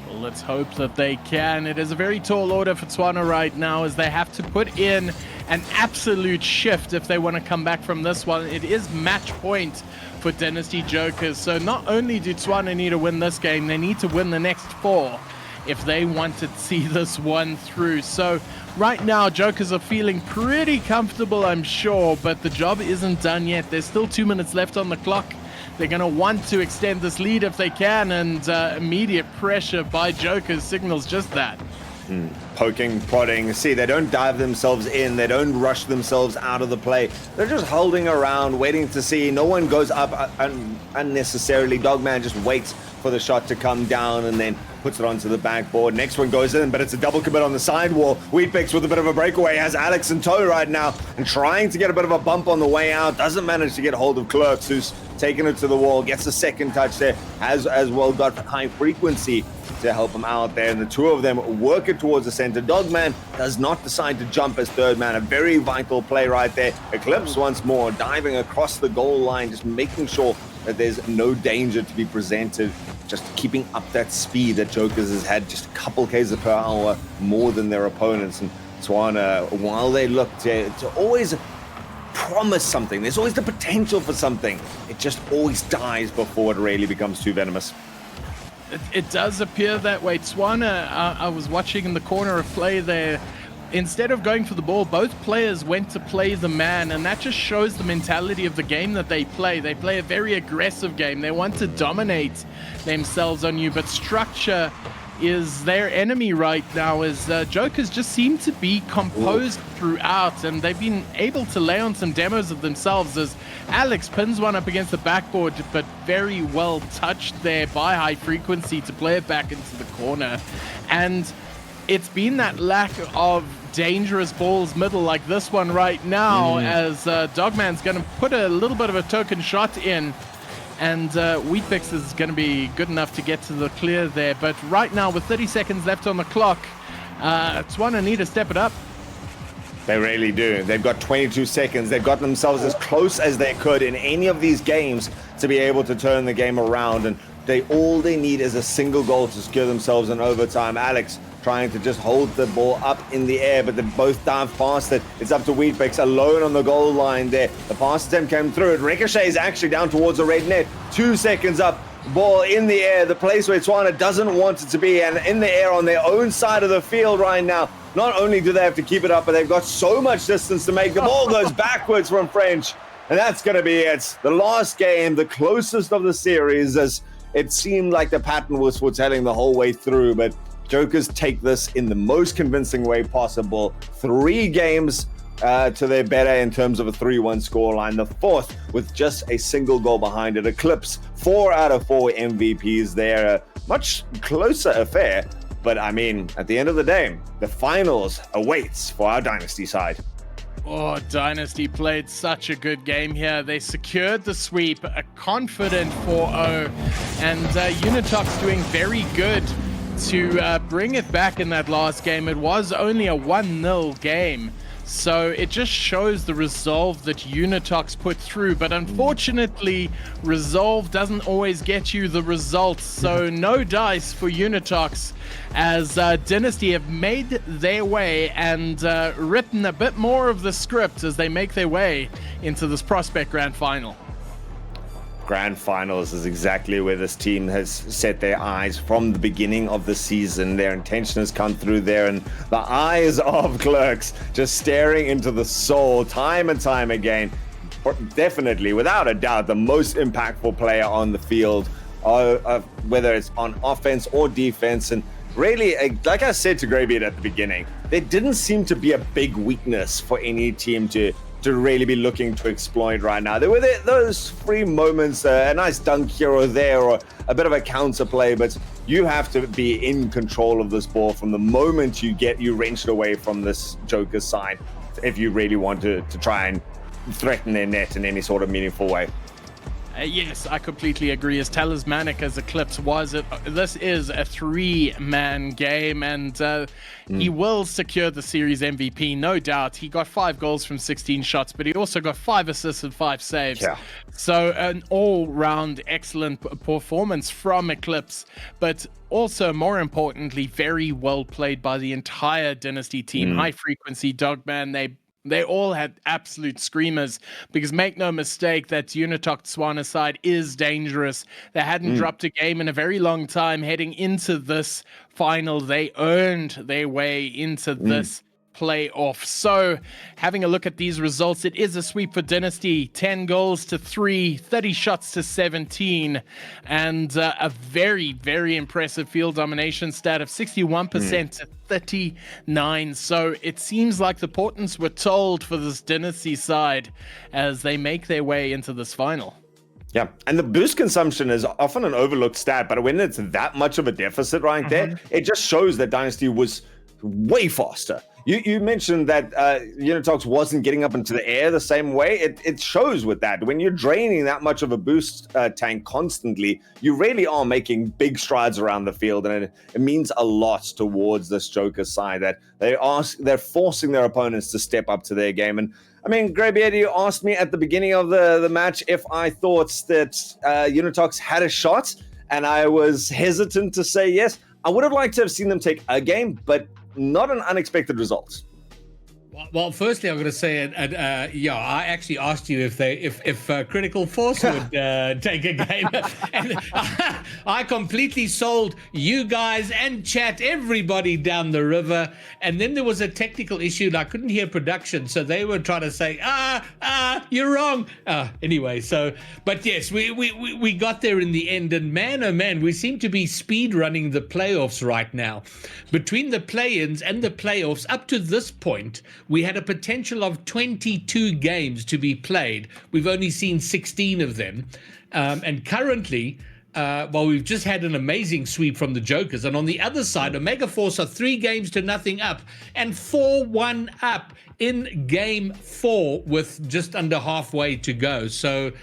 [SPEAKER 1] Well, let's hope that they can. It is a very tall order for Tswana right now, as they have to put in an absolute shift if they want to come back from this one. It is match point for Dynasty Jokers. So not only do Tswana need to win this game, they need to win the next 4 if they want to see this one through. So right now, Jokers are feeling pretty comfortable, I'm sure, but the job isn't done yet. There's still 2 minutes left on the clock. They're going to want to extend this lead if they can, and immediate pressure by Jokers signals just that.
[SPEAKER 6] Poking, prodding. See, they don't dive themselves in. They don't rush themselves out of the play. They're just holding around, waiting to see. No one goes up unnecessarily. Dogman just waits for the shot to come down and then puts it onto the backboard. Next one goes in, but it's a double commit on the sidewall. Weet-Bix with a bit of a breakaway, has Alex in tow right now and trying to get a bit of a bump on the way out. Doesn't manage to get hold of Clerks, who's taken it to the wall, gets a second touch there, has as well got high frequency to help him out there. And the two of them work it towards the center. Dogman does not decide to jump as third man. A very vital play right there. Eclipse once more diving across the goal line, just making sure that there's no danger to be presented, just keeping up that speed that Jokers has had, just a couple k's per hour more than their opponents. And Tswana, while they look to always promise something, there's always the potential for something, it just always dies before it really becomes too venomous.
[SPEAKER 1] It does appear that way. Tswana, I was watching in the corner of play there. Instead of going for the ball, both players went to play the man, and that just shows the mentality of the game that they play. They play a very aggressive game. They want to dominate themselves on you, but structure is their enemy right now, as Jokers just seem to be composed throughout, and they've been able to lay on some demos of themselves as Alex pins one up against the backboard, but very well touched there by High Frequency to play it back into the corner. And it's been that lack of dangerous balls middle like this one right now, as Dogman's going to put a little bit of a token shot in, and Weet-Bix is going to be good enough to get to the clear there. But right now, with 30 seconds left on the clock, Tswana need to step it up.
[SPEAKER 6] They really do. They've got 22 seconds. They've got themselves as close as they could in any of these games to be able to turn the game around, and all they need is a single goal to secure themselves in overtime. Alex trying to just hold the ball up in the air, but they both dive past it. It's up to Weet-Bix alone on the goal line there. The pass attempt came through. It ricochets actually down towards the red net. 2 seconds up. Ball in the air, the place where Tswana doesn't want it to be, and in the air on their own side of the field right now. Not only do they have to keep it up, but they've got so much distance to make. The ball goes backwards from French, and that's going to be it. The last game, the closest of the series, as it seemed like the pattern was foretelling the whole way through, but Jokers take this in the most convincing way possible. 3 games to their better in terms of a 3-1 scoreline. The fourth with just a single goal behind it. Eclipse 4 out of 4 MVPs there. A much closer affair. But I mean, at the end of the day, the finals awaits for our Dynasty side.
[SPEAKER 1] Oh, Dynasty played such a good game here. They secured the sweep, a confident 4-0, and Unitox doing very good to bring it back in that last game. It was only a 1-0 game, so it just shows the resolve that Unitox put through. But unfortunately, resolve doesn't always get you the results, so no dice for Unitox, as Dynasty have made their way and written a bit more of the script as they make their way into this Prospect Grand Final.
[SPEAKER 6] Grand Finals is exactly where this team has set their eyes from the beginning of the season. Their intention has come through there, and the eyes of Clerks just staring into the soul time and time again. Definitely, without a doubt, the most impactful player on the field, whether it's on offense or defense. And really, like I said to Greybeard at the beginning, there didn't seem to be a big weakness for any team to really be looking to exploit right now. There were those free moments, a nice dunk here or there, or a bit of a counter play, but you have to be in control of this ball from the moment you wrench it away from this Joker's side if you really want to try and threaten their net in any sort of meaningful way.
[SPEAKER 1] Yes, I completely agree. As talismanic as Eclipse was, this is a 3-man game, and he will secure the series MVP, no doubt. He got 5 goals from 16 shots, but he also got 5 assists and 5 saves. Yeah. So an all-round excellent performance from Eclipse, but also, more importantly, very well played by the entire Dynasty team. High Frequency, Dogman, they all had absolute screamers, because make no mistake, that Unitox Tswana side is dangerous. They hadn't dropped a game in a very long time heading into this final. They earned their way into this playoff. So having a look at these results, it is a sweep for Dynasty. 10 goals to 3, 30 shots to 17, and a very, very impressive field domination stat of 61% to 39. So it seems like the portents were told for this Dynasty side as they make their way into this final.
[SPEAKER 6] Yeah, and the boost consumption is often an overlooked stat, but when it's that much of a deficit right there, it just shows that Dynasty was way faster. You mentioned that Unitox wasn't getting up into the air the same way. It shows with that. When you're draining that much of a boost tank constantly, you really are making big strides around the field, and it means a lot towards this Joker side that they're forcing their opponents to step up to their game. And I mean, Greybeard, you asked me at the beginning of the match if I thought that Unitox had a shot, and I was hesitant to say yes. I would have liked to have seen them take a game, but not an unexpected result.
[SPEAKER 2] Well, firstly, I'm going to say, I actually asked you if Critical Force would take a game, and I completely sold you guys and chat, everybody down the river. And then there was a technical issue, and I couldn't hear production, so they were trying to say, you're wrong. Anyway, but yes, we got there in the end, and man, oh man, we seem to be speed running the playoffs right now. Between the play-ins and the playoffs, up to this point, we had a potential of 22 games to be played. We've only seen 16 of them. And currently, we've just had an amazing sweep from the Jokers. And on the other side, Omega Force are 3-0 up and 4-1 up in game 4 with just under halfway to go. So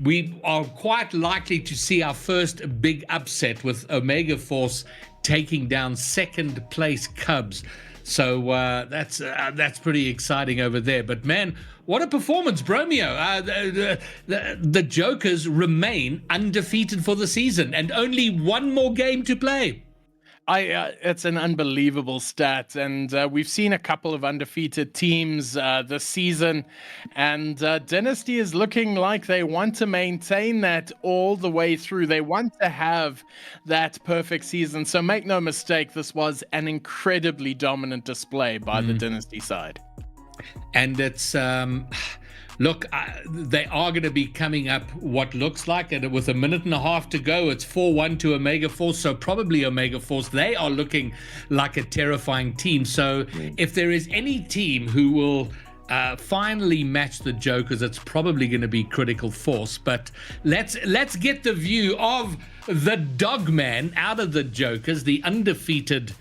[SPEAKER 2] we are quite likely to see our first big upset with Omega Force taking down second place Cubs. So that's pretty exciting over there. But man, what a performance, Bromeo. The Jokers remain undefeated for the season and only one more game to play.
[SPEAKER 1] It's an unbelievable stat, and we've seen a couple of undefeated teams this season, and Dynasty is looking like they want to maintain that all the way through. They want to have that perfect season, so make no mistake, this was an incredibly dominant display by the Dynasty side.
[SPEAKER 2] And it's look, they are going to be coming up what looks like, and with a minute and a half to go, it's 4-1 to Omega Force. So probably Omega Force, they are looking like a terrifying team. So if there is any team who will finally match the Jokers, it's probably going to be Critical Force. But let's get the view of the Dogman out of the Jokers, the undefeated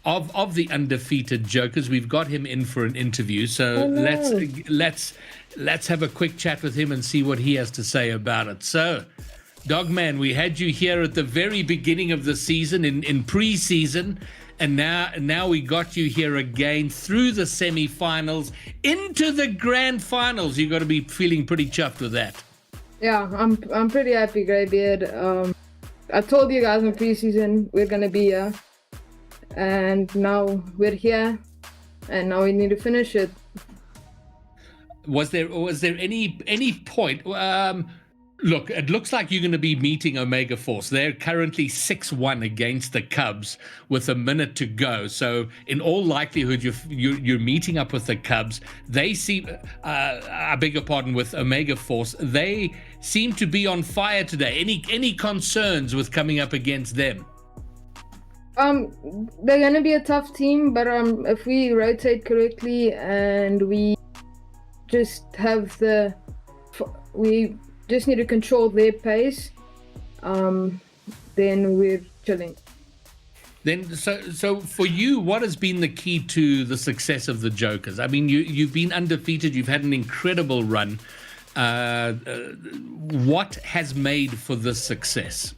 [SPEAKER 2] of the undefeated Jokers. We've got him in for an interview, so let's have a quick chat with him and see what he has to say about it. So, Dogman, we had you here at the very beginning of the season in pre-season, and now we got you here again through the semi-finals into the grand finals. You got to be feeling pretty chuffed with that.
[SPEAKER 7] Yeah, I'm pretty happy, Greybeard. I told you guys in pre-season we're gonna be here. And now we're here, and now we need to finish it.
[SPEAKER 2] Was there any point? Look, it looks like you're going to be meeting Omega Force. They're currently 6-1 against the Cubs with a minute to go. So in all likelihood, you're meeting up with the Cubs. They seem, I beg your pardon, with Omega Force. They seem to be on fire today. Any concerns with coming up against them?
[SPEAKER 7] They're gonna be a tough team, but if we rotate correctly and we just we just need to control their pace, then we're chilling.
[SPEAKER 2] Then, so for you, what has been the key to the success of the Jokers? I mean, you've been undefeated. You've had an incredible run. What has made for this success?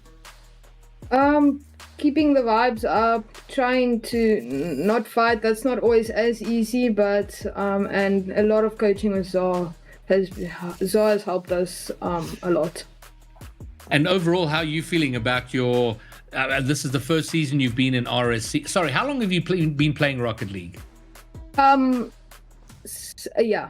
[SPEAKER 7] Keeping the vibes up, trying to not fight. That's not always as easy, but and a lot of coaching with Zaw has helped us a lot.
[SPEAKER 2] And overall, how are you feeling about your? This is the first season you've been in RSC. Sorry, how long have you been playing Rocket League?
[SPEAKER 7] Yeah,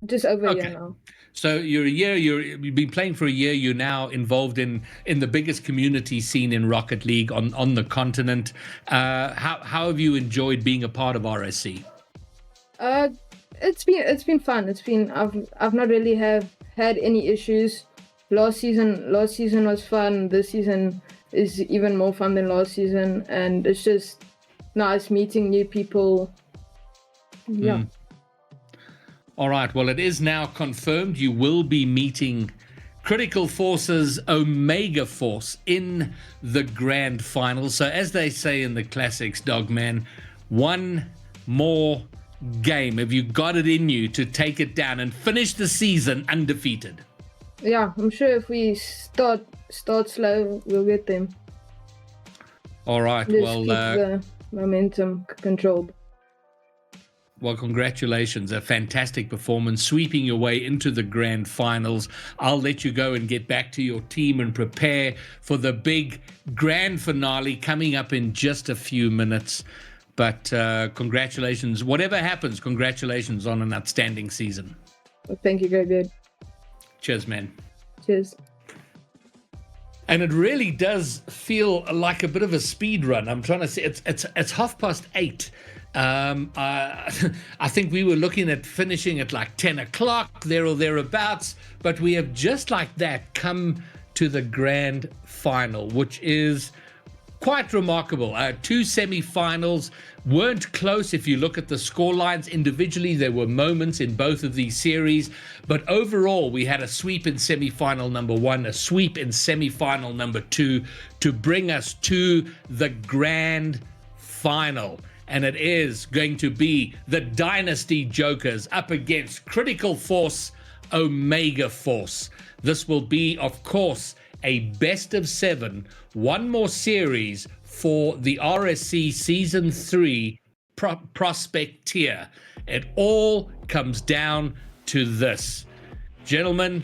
[SPEAKER 7] just over a year now.
[SPEAKER 2] So you've been playing for a year. You're now involved in the biggest community scene in Rocket League on the continent. How have you enjoyed being a part of RSC?
[SPEAKER 7] It's been fun. I've not really had any issues. Last season was fun. This season is even more fun than last season, and it's just nice meeting new people. Yeah.
[SPEAKER 2] All right. Well, it is now confirmed you will be meeting Critical Force's Omega Force in the grand final. So as they say in the classics, Dogman, one more game. Have you got it in you to take it down and finish the season undefeated?
[SPEAKER 7] Yeah, I'm sure if we start slow, we'll get them.
[SPEAKER 2] All right.
[SPEAKER 7] Just
[SPEAKER 2] Well,
[SPEAKER 7] keep the momentum controlled.
[SPEAKER 2] well, congratulations. A fantastic performance, sweeping your way into the grand finals. I'll let you go and get back to your team and prepare for the big grand finale coming up in just a few minutes. But congratulations. Whatever happens, congratulations on an outstanding season.
[SPEAKER 7] Well, thank you, good.
[SPEAKER 2] Cheers, man.
[SPEAKER 7] Cheers.
[SPEAKER 2] And it really does feel like a bit of a speed run. I'm trying to say it's 8:30. I think we were looking at finishing at like 10 o'clock, there or thereabouts, but we have just like that come to the grand final, which is quite remarkable. Two semi-finals weren't close. If you look at the score lines individually, there were moments in both of these series, but overall we had a sweep in semi-final number 1, a sweep in semi-final number 2 to bring us to the grand final. And it is going to be the Dynasty Jokers up against Critical Force Omega Force. This will be, of course, a best of 7, one more series for the RSC Season 3 prospect tier. It all comes down to this. Gentlemen,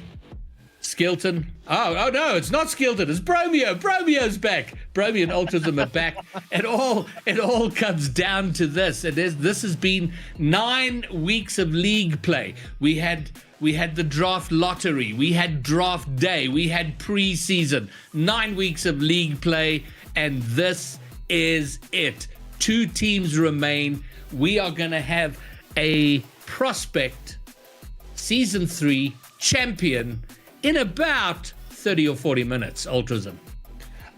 [SPEAKER 2] Skilton. Oh no, it's not Skilton. It's Bromeo. Bromeo's back. Bromeo and Ultrazim are back. It all comes down to this. This has been 9 weeks of league play. We had the draft lottery. We had draft day. We had preseason. 9 weeks of league play, and this is it. 2 teams remain. We are going to have a prospect Season 3 champion in about 30 or 40 minutes, Ultrazim.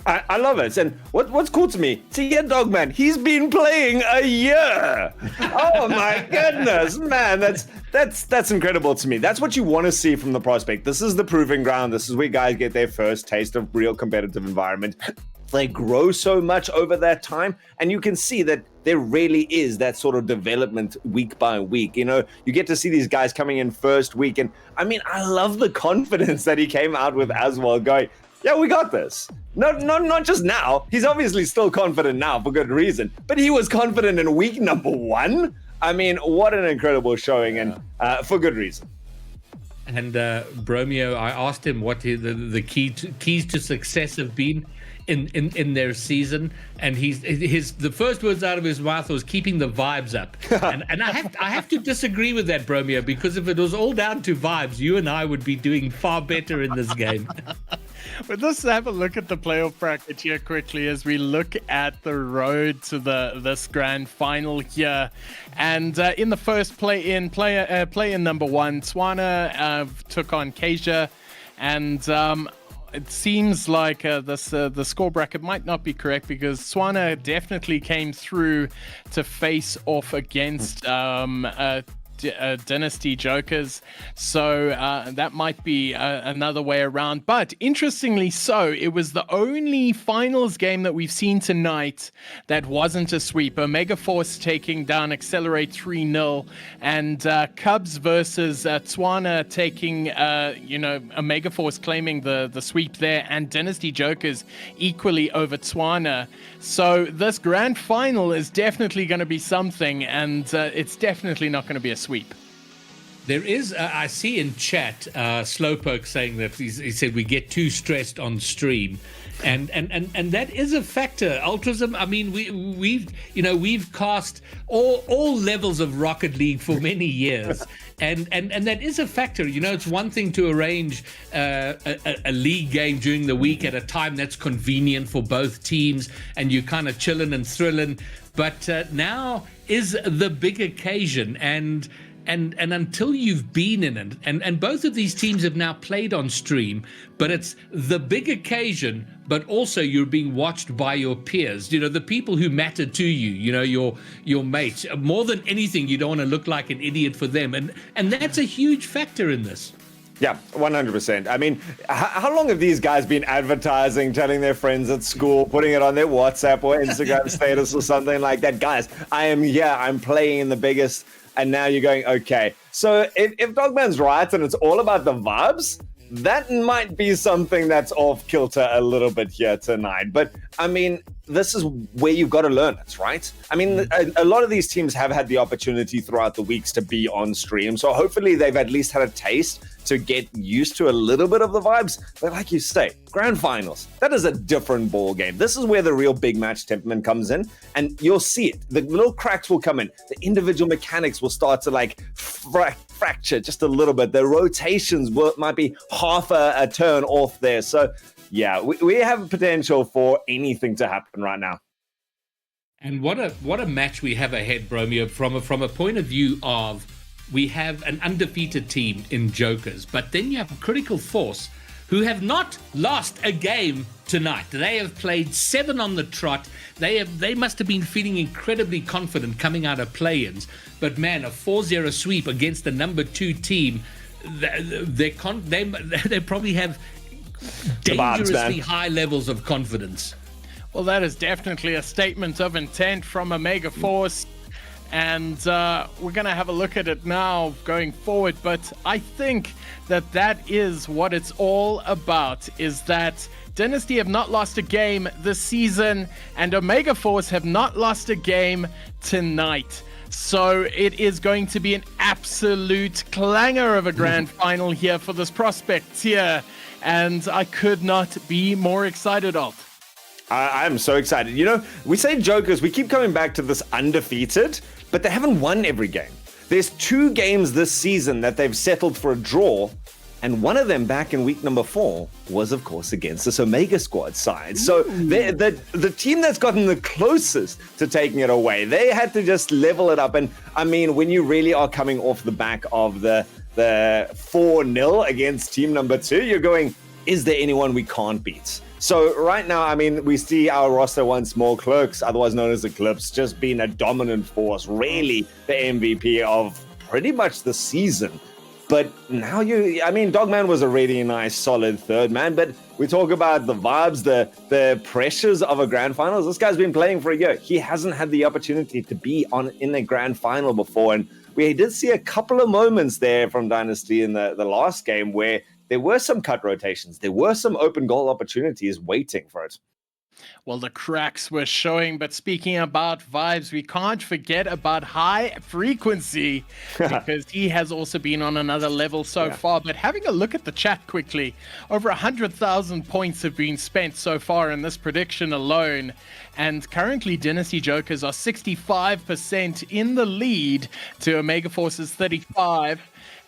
[SPEAKER 6] I love it. And what's cool to me, see here, Dogman, he's been playing a year. Oh my goodness, man, that's incredible to me. That's what you want to see from the prospect. This is the proving ground. This is where guys get their first taste of real competitive environment. They grow so much over that time, and you can see that there really is that sort of development week by week. You know, you get to see these guys coming in first week, and I mean, I love the confidence that he came out with as well, going, yeah, we got this. Not just now. He's obviously still confident now for good reason, but he was confident in week number 1. I mean, what an incredible showing, and for good reason.
[SPEAKER 2] And Bromeo, I asked him what the keys to success have been in their season, and the first words out of his mouth was keeping the vibes up. and I have to disagree with that, Bromeo, because if it was all down to vibes, you and I would be doing far better in this game.
[SPEAKER 1] But let's have a look at the playoff bracket here quickly as we look at the road to this grand final here. And in the first play-in number 1, Tswana took on Kasia, and it seems like the score bracket might not be correct, because Tswana definitely came through to face off against Dynasty Jokers, so that might be another way around. But interestingly so, it was the only finals game that we've seen tonight that wasn't a sweep. Omega Force taking down Accelerate 3-0, and Cubs versus Tswana taking Omega Force claiming the sweep there, and Dynasty Jokers equally over Tswana. So this grand final is definitely going to be something, and it's definitely not going to be a sweep.
[SPEAKER 2] There is, I see in chat, Slowpoke saying that he said we get too stressed on stream, and that is a factor. Ultrazim, I mean, we've cast all levels of Rocket League for many years, and that is a factor. You know, it's one thing to arrange a league game during the week at a time that's convenient for both teams, and you're kind of chilling and thrilling. But now is the big occasion, and until you've been in it, and both of these teams have now played on stream, but it's the big occasion, but also you're being watched by your peers, you know, the people who matter to you, you know, your mates. More than anything, you don't want to look like an idiot for them, and that's a huge factor in this.
[SPEAKER 6] Yeah, 100%. I mean, how long have these guys been advertising, telling their friends at school, putting it on their WhatsApp or Instagram status or something like that? Guys, I am here, I'm playing in the biggest, and now you're going, okay. So if Dogman's right and it's all about the vibes, that might be something that's off kilter a little bit here tonight. But I mean, this is where you've got to learn it, right? I mean, a lot of these teams have had the opportunity throughout the weeks to be on stream. So hopefully they've at least had a taste to get used to a little bit of the vibes. But like you say, grand finals, that is a different ball game. This is where the real big match temperament comes in, and you'll see it. The little cracks will come in. The individual mechanics will start to like fracture just a little bit. The rotations might be half a turn off there. So yeah, we have potential for anything to happen right now.
[SPEAKER 2] And what a match we have ahead, Bromeo, from a point of view of we have an undefeated team in Jokers, but then you have Critical Force, who have not lost a game tonight. They have played 7 on the trot. They must have been feeling incredibly confident coming out of play-ins. But man, a 4-0 sweep against the number 2 team, they probably have dangerously high levels of confidence.
[SPEAKER 1] Well, that is definitely a statement of intent from Omega Force. And we're going to have a look at it now going forward. But I think that is what it's all about, is that Dynasty have not lost a game this season, and Omega Force have not lost a game tonight. So it is going to be an absolute clanger of a grand final here for this prospect here. And I could not be more excited of.
[SPEAKER 6] I'm so excited. You know, we say Jokers, we keep coming back to this undefeated, but they haven't won every game. There's 2 games this season that they've settled for a draw, and one of them back in week number 4 was, of course, against this Omega squad side. So the team that's gotten the closest to taking it away, they had to just level it up. And I mean, when you really are coming off the back of the 4-0 against team number 2, you're going, is there anyone we can't beat? So right now, I mean, we see our roster once more, Clerks, otherwise known as Eclipse, just being a dominant force, really the MVP of pretty much the season. But now Dogman was a really nice, solid third man, but we talk about the vibes, the pressures of a grand finals. This guy's been playing for a year. He hasn't had the opportunity to be in a grand final before, and we did see a couple of moments there from Dynasty in the last game where there were some cut rotations. There were some open goal opportunities waiting for it.
[SPEAKER 1] Well, the cracks were showing, but speaking about vibes, we can't forget about High Frequency, because he has also been on another level so far. But having a look at the chat quickly, over 100,000 points have been spent so far in this prediction alone. And currently, Dynasty Jokers are 65% in the lead to Omega Force's 35%.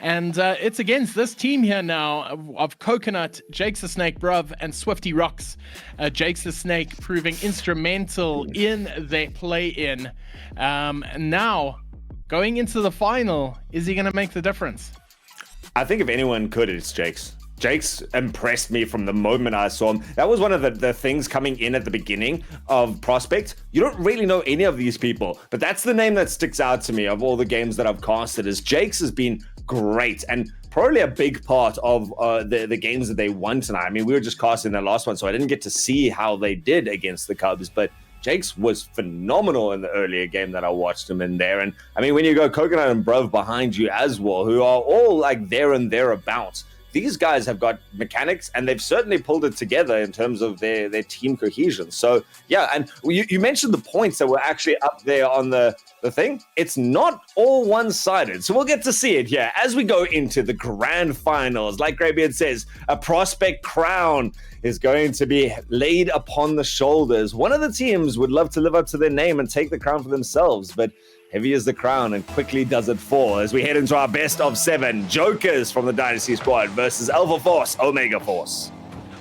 [SPEAKER 1] And it's against this team here now of Coconut, Jakes the Snake, Bruv, and Swifty Rocks. Jakes the Snake proving instrumental in their play-in. Now, going into the final, is he going to make the difference?
[SPEAKER 6] I think if anyone could, it's Jakes. Jakes impressed me from the moment I saw him. That was one of the things coming in at the beginning of Prospect. You don't really know any of these people, but that's the name that sticks out to me of all the games that I've casted, is Jakes has been great and probably a big part of the games that they won tonight. I mean, we were just casting their last one, so I didn't get to see how they did against the Cubs, but Jakes was phenomenal in the earlier game that I watched him in there. And I mean, when you go Coconut and Bruv behind you as well, who are all like there and thereabouts, these guys have got mechanics, and they've certainly pulled it together in terms of their team cohesion. So, yeah, and you mentioned the points that were actually up there on the thing. It's not all one-sided, so we'll get to see it here as we go into the grand finals. Like Greybeard says, a prospect crown is going to be laid upon the shoulders. One of the teams would love to live up to their name and take the crown for themselves, but heavy is the crown and quickly does it fall as we head into our best of 7. Jokers from the Dynasty squad versus Alpha Force, Omega Force.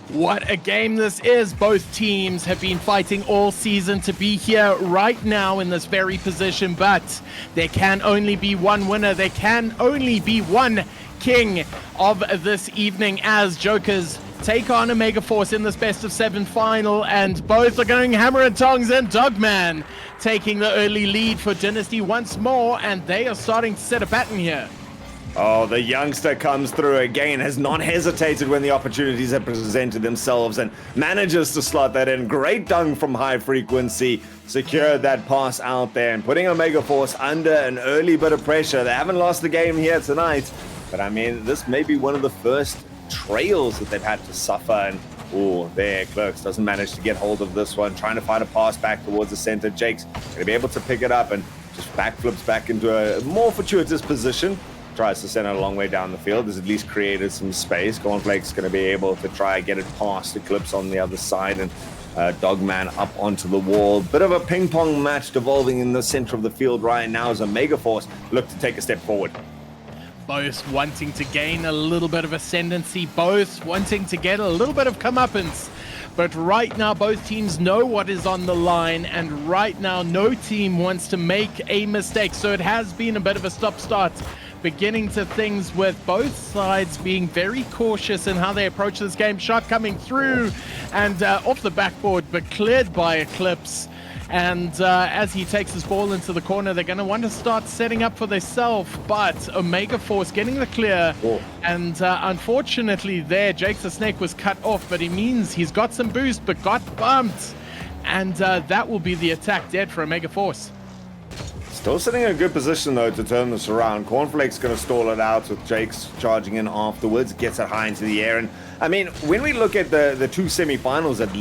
[SPEAKER 1] What a game this is. Both teams have been fighting all season to be here right now in this very position, but there can only be one winner. There can only be one king of this evening as Jokers take on Omega Force in this best of 7 final, and both are going hammer and tongs, and Dogman taking the early lead for Dynasty once more, and they are starting to set a pattern here.
[SPEAKER 6] Oh, the youngster comes through again, has not hesitated when the opportunities have presented themselves and manages to slot that in. Great dunk from High Frequency, secured that pass out there and putting Omega Force under an early bit of pressure. They haven't lost the game here tonight, but I mean, this may be one of the first trails that they've had to suffer. And oh, there, Clerks doesn't manage to get hold of this one, trying to find a pass back towards the center. Jake's going to be able to pick it up and just backflips back into a more fortuitous position. Tries to send it a long way down the field. Has at least created some space. Cornflake's going to be able to try and get it past Eclipse on the other side, and Dogman up onto the wall. Bit of a ping pong match devolving in the center of the field right now as Omega Force look to take a step forward.
[SPEAKER 1] Both wanting to gain a little bit of ascendancy, both wanting to get a little bit of comeuppance. But right now, both teams know what is on the line, and right now, no team wants to make a mistake. So it has been a bit of a stop-start beginning to things, with both sides being very cautious in how they approach this game. Shot coming through and off the backboard, but cleared by Eclipse. And as he takes his ball into the corner, they're going to want to start setting up for themselves. But Omega Force getting the clear.
[SPEAKER 6] Oh.
[SPEAKER 1] And unfortunately there, Jake the Snake was cut off, but he means he's got some boost, but got bumped. And that will be the attack dead for Omega Force.
[SPEAKER 6] Still sitting in a good position, though, to turn this around. Cornflake's going to stall it out with Jake's charging in afterwards. Gets it high into the air. And, I mean, when we look at the two semifinals that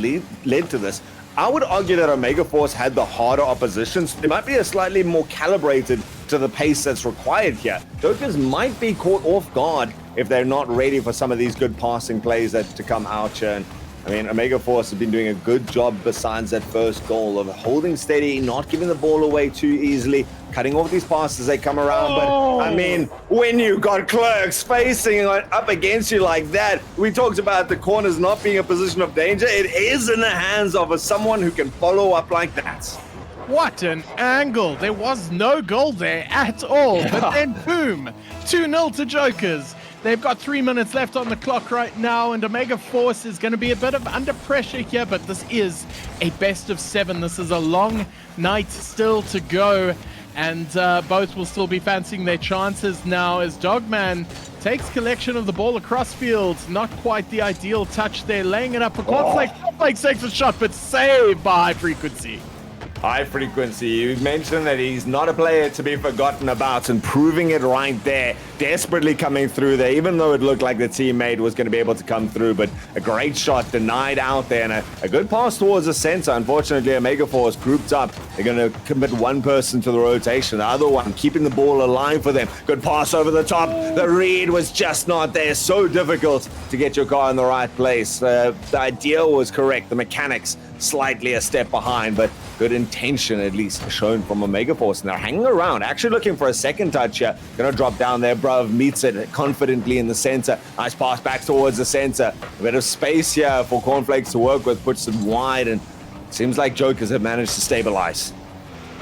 [SPEAKER 6] led to this, I would argue that Omega Force had the harder oppositions. They might be a slightly more calibrated to the pace that's required here. Jokers might be caught off guard if they're not ready for some of these good passing plays to come out here. And I mean, Omega Force has been doing a good job besides that first goal of holding steady, not giving the ball away too easily, cutting off these passes as they come around. But I mean, when you got Clerks facing up against you like that, we talked about the corners not being a position of danger. It is in the hands of someone who can follow up like that.
[SPEAKER 1] What an angle. There was no goal there at all. But then boom, 2-0 to Jokers. They've got 3 minutes left on the clock right now, and Omega Force is going to be a bit of under pressure here, but this is a best of 7. This is a long night still to go, and both will still be fancying their chances now as Dogman takes collection of the ball across field. Not quite the ideal touch there, laying it up for Cornflake. Cornflake takes a shot, but saved by High Frequency.
[SPEAKER 6] High Frequency, you mentioned that he's not a player to be forgotten about, and proving it right there, desperately coming through there, even though it looked like the teammate was going to be able to come through, but a great shot denied out there, and a good pass towards the center. Unfortunately, Omega Force grouped up. They're going to commit one person to the rotation, the other one keeping the ball alive for them. Good pass over the top. The read was just not there. So difficult to get your car in the right place. The idea was correct. The mechanics slightly a step behind, but good intention at least shown from Omega Force. And they're hanging around, actually looking for a second touch here. Gonna drop down there. Bruv meets it confidently in the center. Nice pass back towards the center. A bit of space here for Cornflakes to work with, puts it wide, and seems like Jokers have managed to stabilize.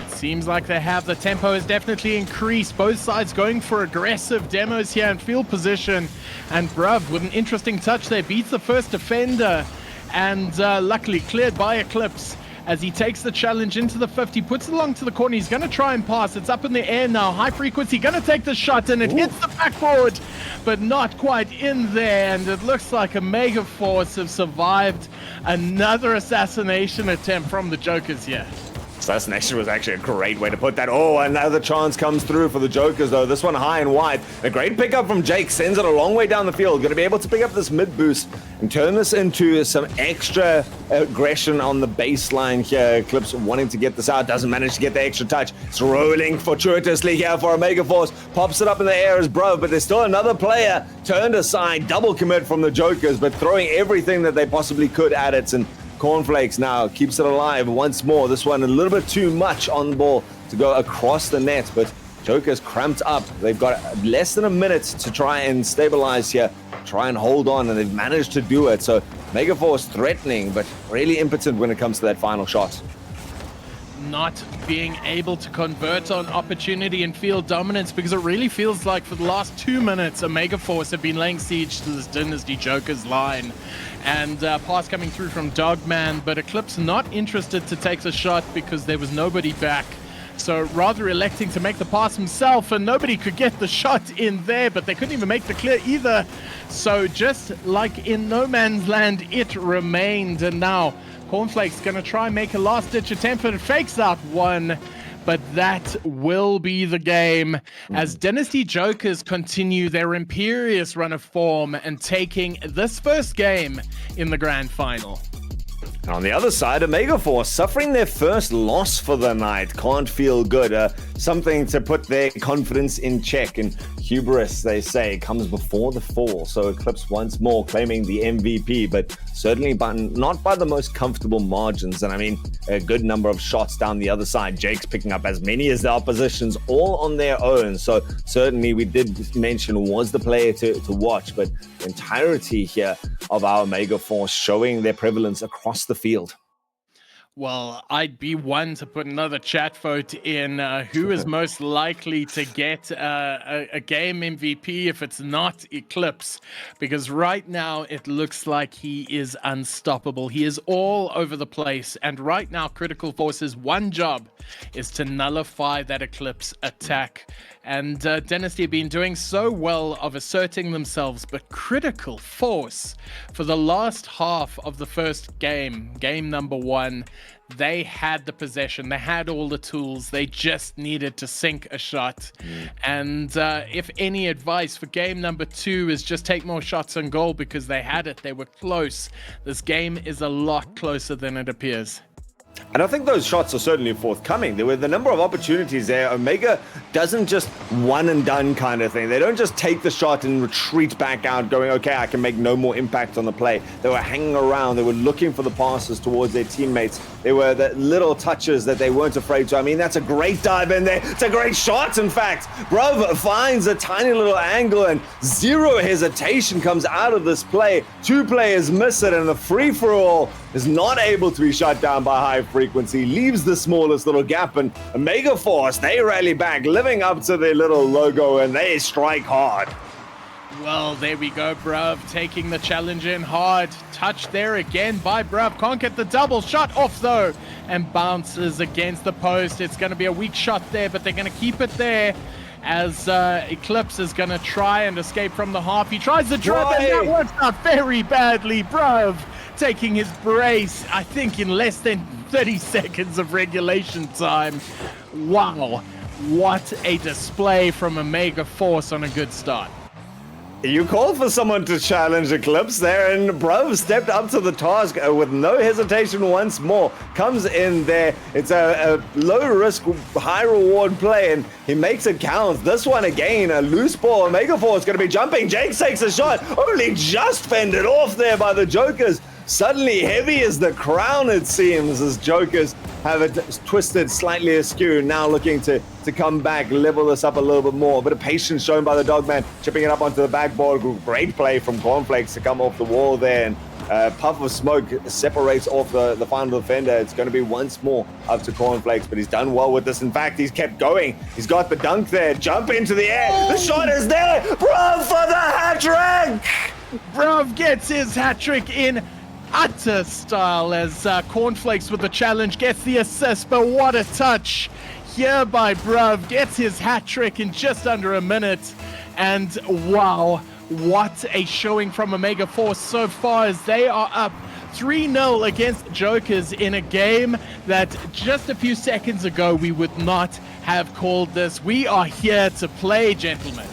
[SPEAKER 1] Seems like they have. The tempo has definitely increased. Both sides going for aggressive demos here in field position. And Bruv with an interesting touch there beats the first defender. And luckily cleared by Eclipse as he takes the challenge into the 50, puts it along to the corner. He's going to try and pass. It's up in the air now. High Frequency going to take the shot, and it hits the backboard, but not quite in there. And it looks like Omega Force have survived another assassination attempt from the Jokers here.
[SPEAKER 6] Assassination was actually a great way to put that. Oh, another chance comes through for the Jokers, though. This one high and wide. A great pickup from Jake. Sends it a long way down the field. Going to be able to pick up this mid boost and turn this into some extra aggression on the baseline here. Eclipse wanting to get this out. Doesn't manage to get the extra touch. It's rolling fortuitously here for Omega Force. Pops it up in the air as Bruv, but there's still another player turned aside. Double commit from the Jokers, but throwing everything that they possibly could at it. And Cornflakes now keeps it alive once more. This one a little bit too much on the ball to go across the net, but Joker's cramped up. They've got less than a minute to try and stabilize here, try and hold on, and they've managed to do it. So Omega Force threatening, but really impotent when it comes to that final shot.
[SPEAKER 1] Not being able to convert on opportunity and field dominance, because it really feels like for the last 2 minutes Omega Force have been laying siege to this Dynasty Jokers line. And pass coming through from Dogman, but Eclipse not interested to take the shot because there was nobody back So rather electing to make the pass himself, and nobody could get the shot in there, but they couldn't even make the clear either. So just like in no man's land, it remained. And now Cornflakes gonna try and make a last-ditch attempt, and it fakes out one. But that will be the game as Dynasty Jokers continue their imperious run of form and taking this first game in the grand final.
[SPEAKER 6] On the other side, Omega Force suffering their first loss for the night. Can't feel good. Something to put their confidence in check. And hubris, they say, comes before the fall. So Eclipse once more claiming the MVP, but certainly not by the most comfortable margins. And I mean, a good number of shots down the other side. Jake's picking up as many as the oppositions, all on their own. So certainly we did mention was the player to watch, but the entirety here of our Omega Force showing their prevalence across the field.
[SPEAKER 1] Well, I'd be one to put another chat vote in who is most likely to get a game MVP if it's not Eclipse, because right now it looks like he is unstoppable. He is all over the place, and right now Critical Force's one job is to nullify that Eclipse attack. And Dynasty have been doing so well of asserting themselves, but Critical Force, for the last half of the first game, game number 1, they had the possession, they had all the tools, they just needed to sink a shot. And if any advice for game number 2 is just take more shots on goal, because they had it, they were close. This game is a lot closer than it appears.
[SPEAKER 6] And I think those shots are certainly forthcoming. There were the number of opportunities there. Omega doesn't just one and done kind of thing. They don't just take the shot and retreat back out going, okay, I can make no more impact on the play. They were hanging around. They were looking for the passes towards their teammates. They were the little touches that they weren't afraid to. I mean, that's a great dive in there. It's a great shot, in fact. Bruv finds a tiny little angle and zero hesitation comes out of this play. 2 players miss it, and the free-for-all is not able to be shut down by High Frequency, leaves the smallest little gap, and Omega Force, they rally back, living up to their little logo, and they strike hard.
[SPEAKER 1] Well, there we go, Bruv, taking the challenge in hard. Touch there again by Bruv. Can't get the double shot off, though, and bounces against the post. It's going to be a weak shot there, but they're going to keep it there as Eclipse is going to try and escape from the half. He tries the drop, and that works out very badly. Bruv taking his brace, I think, in less than 30 seconds of regulation time. Wow, what a display from Omega Force on a good start.
[SPEAKER 6] You called for someone to challenge Eclipse there, and Bruv stepped up to the task with no hesitation once more. Comes in there. It's a low-risk, high-reward play, and he makes it count. This one again, a loose ball. Omega Force going to be jumping. Jake takes a shot. Only just fended off there by the Jokers. Suddenly heavy as the crown, it seems, as Jokers have it twisted slightly askew. Now looking to come back, level this up a little bit more. A bit of patience shown by the Dogman, chipping it up onto the backboard. Great play from Cornflakes to come off the wall there. And a puff of smoke separates off the final defender. It's going to be once more up to Cornflakes, but he's done well with this. In fact, he's kept going. He's got the dunk there. Jump into the air. The shot is there. Bruv for the hat-trick.
[SPEAKER 1] Bruv gets his hat-trick in utter style as Cornflakes with the challenge gets the assist, but what a touch here by Bruv. Gets his hat trick in just under a minute, and wow, what a showing from Omega Force so far as they are up 3-0 against the Jokers in a game that just a few seconds ago we would not have called this. We are here to play, gentlemen.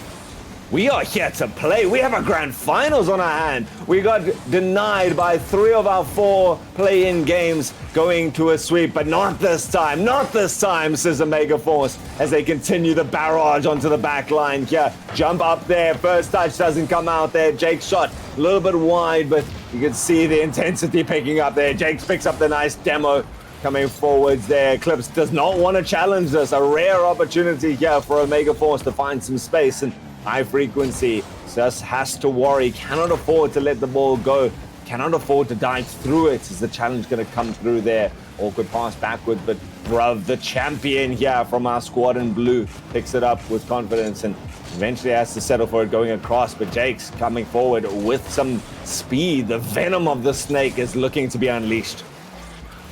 [SPEAKER 6] We are here to play. We have a grand finals on our hand. We got denied by 3 of our 4 play-in games going to a sweep, but not this time. Not this time, says Omega Force, as they continue the barrage onto the back line here. Jump up there. First touch doesn't come out there. Jake's shot a little bit wide, but you can see the intensity picking up there. Jake picks up the nice demo. Coming forwards there. Eclipse does not want to challenge this. A rare opportunity here for Omega Force to find some space, and High Frequency just has to worry, cannot afford to let the ball go, cannot afford to dive through it. Is the challenge going to come through there? Awkward pass backward, but Bruv, the champion here from our squad in blue, picks it up with confidence and eventually has to settle for it going across. But Jake's coming forward with some speed. The venom of the snake is looking to be unleashed.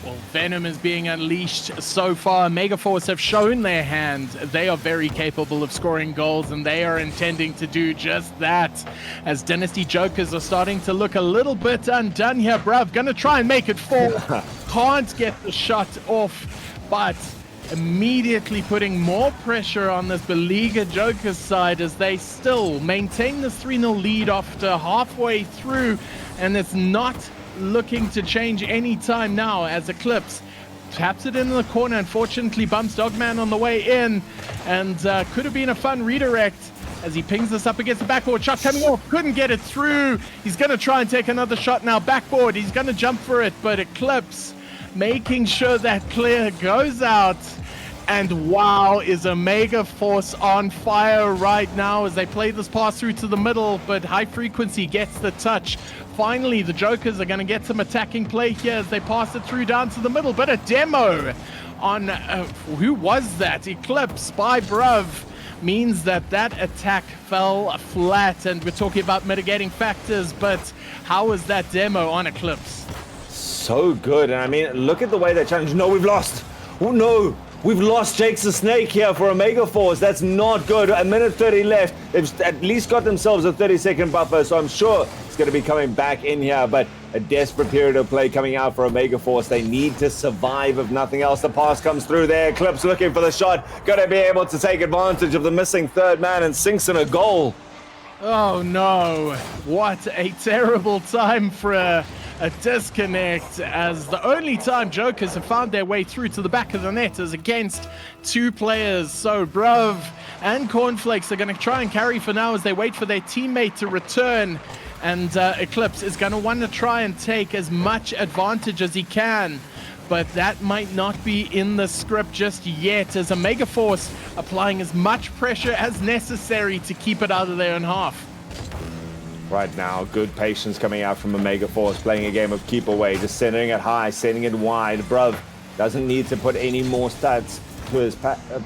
[SPEAKER 1] Well, Venom is being unleashed so far. Megaforce have shown their hand. They are very capable of scoring goals, and they are intending to do just that. As Dynasty Jokers are starting to look a little bit undone here. Bruv, gonna try and make it 4. Can't get the shot off, but immediately putting more pressure on this Beleaguered Jokers side as they still maintain this 3-0 lead after halfway through, and it's not looking to change any time now as Eclipse taps it in the corner. Unfortunately bumps Dogman on the way in, and could have been a fun redirect as he pings this up against the backboard. Shot coming off, couldn't get it through. He's going to try and take another shot now. Backboard, he's going to jump for it, but Eclipse making sure that clear goes out. And wow, is Omega Force on fire right now as they play this pass through to the middle, but High Frequency gets the touch. Finally, the Jokers are going to get some attacking play here as they pass it through down to the middle, but a demo on, who was that? Eclipse by Bruv means that attack fell flat, and we're talking about mitigating factors, but how was that demo on Eclipse?
[SPEAKER 6] So good. And I mean, look at the way they challenge. No, we've lost. Oh no. We've lost Jake's the Snake here for Omega Force. That's not good. A minute 30 left. They've at least got themselves a 30-second buffer, so I'm sure it's going to be coming back in here. But a desperate period of play coming out for Omega Force. They need to survive if nothing else. The pass comes through there. Eclipse looking for the shot. Got to be able to take advantage of the missing third man and sinks in a goal.
[SPEAKER 1] Oh no. What a terrible time for a disconnect, as the only time Jokers have found their way through to the back of the net is against 2 players. So Bruv and Cornflakes are going to try and carry for now as they wait for their teammate to return, and Eclipse is going to want to try and take as much advantage as he can, but that might not be in the script just yet, as Omega Force applying as much pressure as necessary to keep it out of their own half.
[SPEAKER 6] Right now, good patience coming out from Omega Force, playing a game of keep away, just sending it high, sending it wide. Bruv doesn't need to put any more stats to his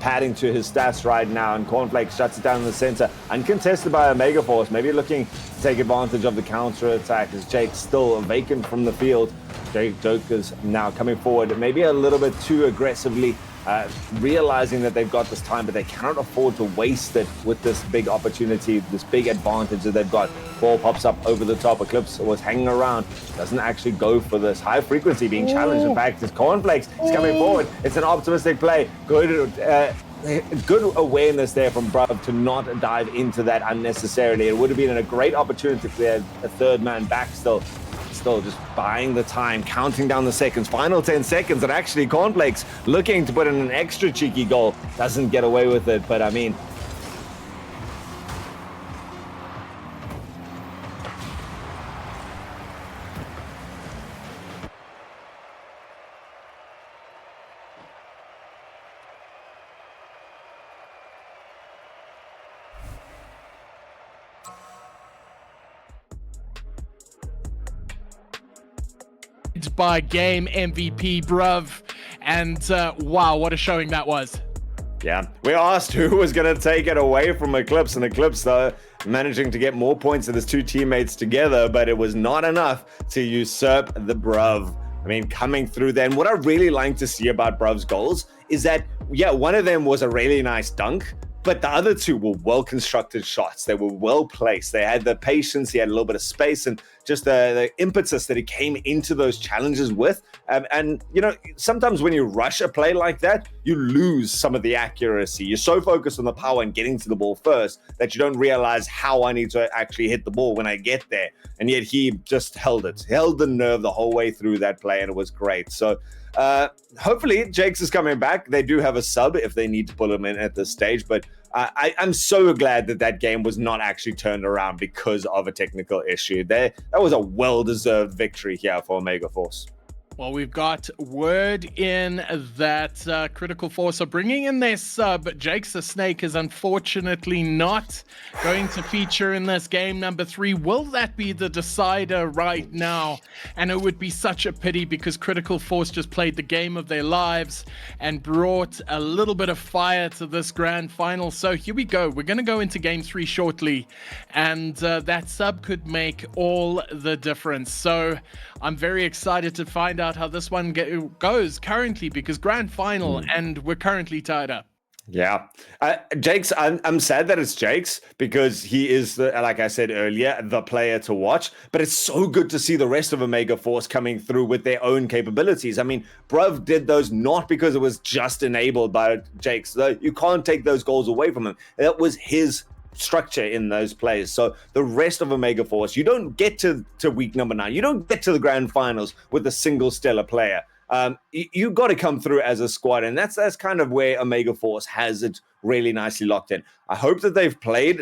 [SPEAKER 6] padding to his stats right now, and Cornflakes shuts it down in the center, uncontested by Omega Force, maybe looking to take advantage of the counter attack as Jake's still vacant from the field. Jake Jokers now coming forward, maybe a little bit too aggressively, realizing that they've got this time, but they cannot afford to waste it with this big opportunity, this big advantage that they've got. Ball pops up over the top. Eclipse was hanging around, doesn't actually go for this. High Frequency being challenged. In fact, it's Cornflakes. He's coming forward. It's an optimistic play. Good awareness there from Bruv to not dive into that unnecessarily. It would have been a great opportunity if they had a third man back still just buying the time, counting down the seconds, final 10 seconds, and actually Cornflakes looking to put in an extra cheeky goal, doesn't get away with it, but I mean,
[SPEAKER 1] by game MVP Bruv, and wow, what a showing that was.
[SPEAKER 6] Yeah, we asked who was going to take it away from Eclipse, and Eclipse managing to get more points than his 2 teammates together, but it was not enough to usurp the Bruv. I mean, coming through then, what I really like to see about Bruv's goals is that, yeah, one of them was a really nice dunk, but the other 2 were well-constructed shots. They were well-placed. They had the patience. He had a little bit of space and just the impetus that he came into those challenges with. And, you know, sometimes when you rush a play like that, you lose some of the accuracy. You're so focused on the power and getting to the ball first that you don't realize how I need to actually hit the ball when I get there. And yet he just held it. He held the nerve the whole way through that play, and it was great. So hopefully Jakes is coming back. They do have a sub if they need to pull him in at this stage, but I'm so glad that game was not actually turned around because of a technical issue. That was a well-deserved victory here for Omega Force.
[SPEAKER 1] Well, we've got word in that Critical Force are bringing in their sub. Jake's the Snake is unfortunately not going to feature in this game number 3. Will that be the decider right now? And it would be such a pity because Critical Force just played the game of their lives and brought a little bit of fire to this grand final. So here we go. We're going to go into game 3 shortly, and that sub could make all the difference. So I'm very excited to find out out how this one goes currently, because grand final and we're currently tied up.
[SPEAKER 6] Yeah, Jake's. I'm sad that it's Jake's because he is like I said earlier, the player to watch. But it's so good to see the rest of Omega Force coming through with their own capabilities. I mean, Bruv did those not because it was just enabled by Jake's. You can't take those goals away from him. That was his structure in those plays. So the rest of Omega Force, you don't get to week number 9. You don't get to the grand finals with a single stellar player. You got to come through as a squad, and that's kind of where Omega Force has it really nicely locked in. I hope that they've played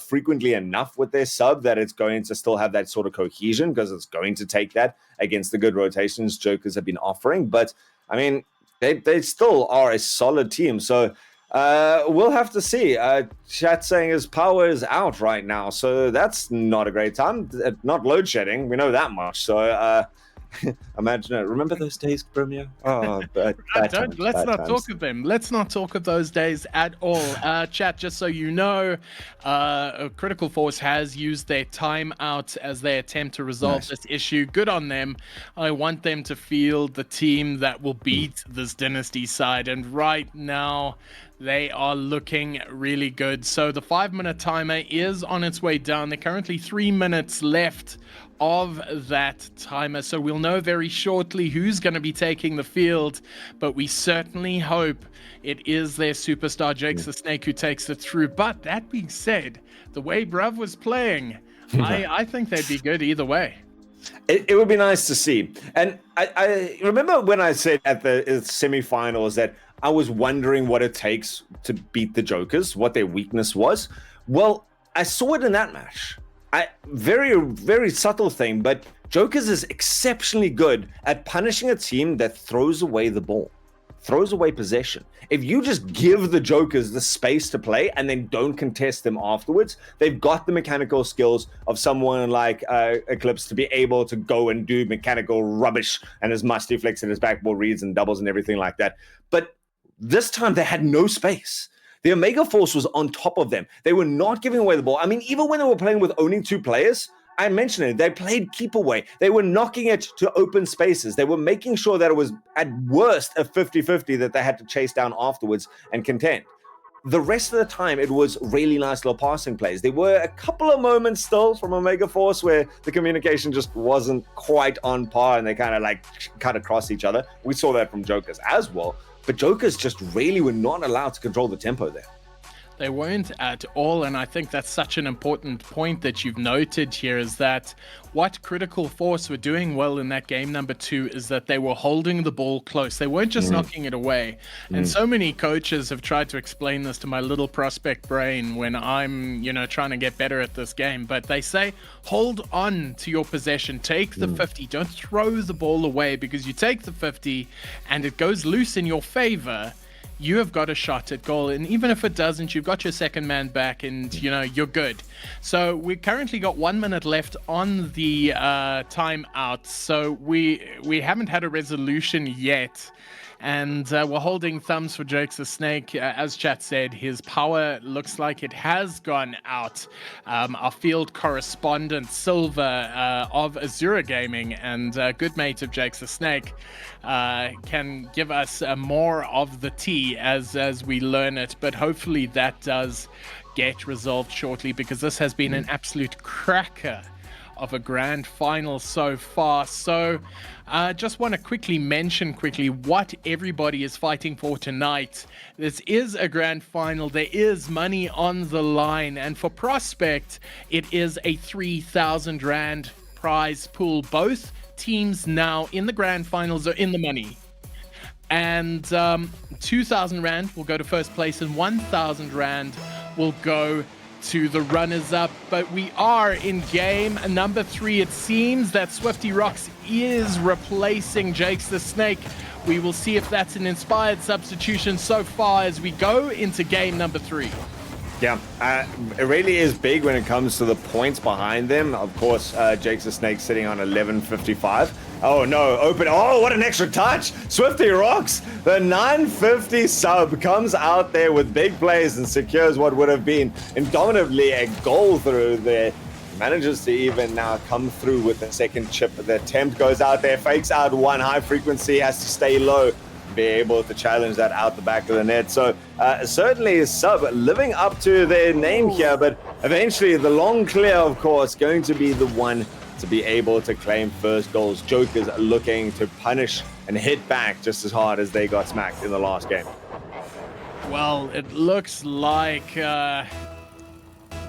[SPEAKER 6] frequently enough with their sub that it's going to still have that sort of cohesion, because it's going to take that against the good rotations Jokers have been offering. But I mean, they still are a solid team. So we'll have to see. Chat saying his power is out right now, so that's not a great time. Not load shedding, we know that much. So imagine it. Remember those days, Bromeo? Oh,
[SPEAKER 1] Let's not talk of them. Let's not talk of those days at all. Chat, just so you know, Critical Force has used their timeout as they attempt to resolve this issue. Good on them. I want them to field the team that will beat this Dynasty side, and right now they are looking really good. So the 5-minute timer is on its way down. There are currently 3 minutes left of that timer, so we'll know very shortly who's going to be taking the field, but we certainly hope it is their superstar Jakes the Snake who takes it through. But that being said, the way Bruv was playing, I think they'd be good either way.
[SPEAKER 6] It would be nice to see. And I remember when I said at the semifinals that I was wondering what it takes to beat the Jokers, what their weakness was. Well, I saw it in that match. Very, very subtle thing, but Jokers is exceptionally good at punishing a team that throws away the ball, throws away possession. If you just give the Jokers the space to play and then don't contest them afterwards, they've got the mechanical skills of someone like Eclipse to be able to go and do mechanical rubbish and his musty flicks and his backball reads and doubles and everything like that. But this time they had no space. The Omega Force was on top of them. They were not giving away the ball. I mean, even when they were playing with only 2 players, I mentioned it, they played keep away. They were knocking it to open spaces. They were making sure that it was at worst a 50-50 that they had to chase down afterwards and contend. The rest of the time, it was really nice little passing plays. There were a couple of moments still from Omega Force where the communication just wasn't quite on par and they kind of like cut across each other. We saw that from Jokers as well. But Jokers just really were not allowed to control the tempo there.
[SPEAKER 1] They weren't at all, and I think that's such an important point that you've noted here, is that what Critical Force were doing well in that game number 2 is that they were holding the ball close. They weren't just knocking it away. And so many coaches have tried to explain this to my little prospect brain when I'm, trying to get better at this game. But they say, hold on to your possession, take the 50, don't throw the ball away, because you take the 50 and it goes loose in your favor, you have got a shot at goal. And even if it doesn't, you've got your second man back and, you're good. So we currently got 1 minute left on the timeout. So we haven't had a resolution yet. And we're holding thumbs for Jakes the Snake. As chat said, his power looks like it has gone out. Our field correspondent, Silver of Azura Gaming and good mate of Jakes the Snake, can give us more of the tea as we learn it. But hopefully that does get resolved shortly, because this has been an absolute cracker of a grand final so far. So just want to quickly mention what everybody is fighting for tonight. This is a grand final. There is money on the line, and for Prospect it is a 3,000 Rand prize pool. Both teams now in the grand finals are in the money, and 2,000 Rand will go to first place and 1,000 Rand will go to the runners-up. But we are in game number 3. It seems that Swifty Rocks is replacing Jakes the Snake. We will see if that's an inspired substitution so far as we go into game number 3.
[SPEAKER 6] Yeah, it really is big when it comes to the points behind them. Of course, Jakes the Snake sitting on 1155. Oh no, open. Oh, what an extra touch. Swifty Rocks, the 950 sub comes out there with big plays and secures what would have been indomitably a goal through there. Manages to even now come through with the second chip. The attempt goes out there, fakes out one. High frequency has to stay low, be able to challenge that out the back of the net. So certainly Sub living up to their name here, but eventually the long clear, of course, going to be the one to be able to claim first goals. Jokers looking to punish and hit back just as hard as they got smacked in the last game.
[SPEAKER 1] Well, it looks like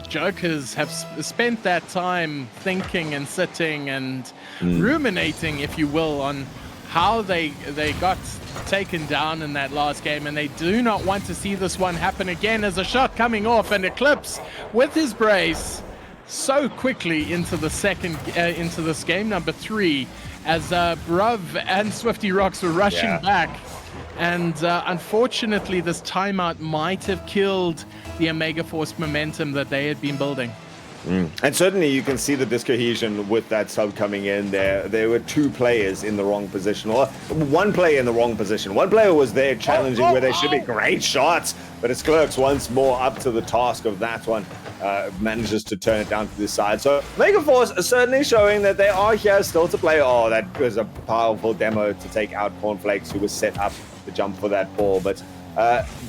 [SPEAKER 1] Jokers have spent that time thinking and sitting and ruminating, if you will, on how they got taken down in that last game, and they do not want to see this one happen again. As a shot coming off, and Eclipse with his brace so quickly into the second into this game number 3, as Bruv and Swifty Rocks were rushing back. And unfortunately, this timeout might have killed the Omega Force momentum that they had been building.
[SPEAKER 6] And certainly you can see the discohesion with that sub coming in there. There were 2 players in the wrong position, or 1 player in the wrrong position. 1 player was there challenging where they should be. Great shots, but it's Clerks once more up to the task of that one. Manages to turn it down to the side. So Omega Force is certainly showing that they are here still to play. Oh, that was a powerful demo to take out Cornflakes, who was set up to jump for that ball. But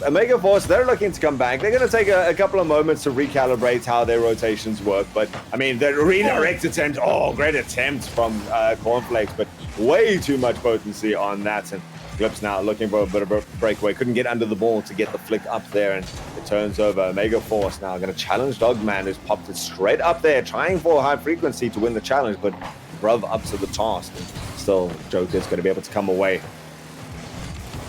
[SPEAKER 6] Omega Force, they're looking to come back. They're going to take a couple of moments to recalibrate how their rotations work. But, I mean, the redirect attempt, great attempt from Cornflakes, but way too much potency on that. And Eclipse now looking for a bit of a breakaway. Couldn't get under the ball to get the flick up there, and it turns over. Omega Force now going to challenge Dogman, who's popped it straight up there, trying for high frequency to win the challenge, but Bruv up to the task. And still, Joker's going to be able to come away.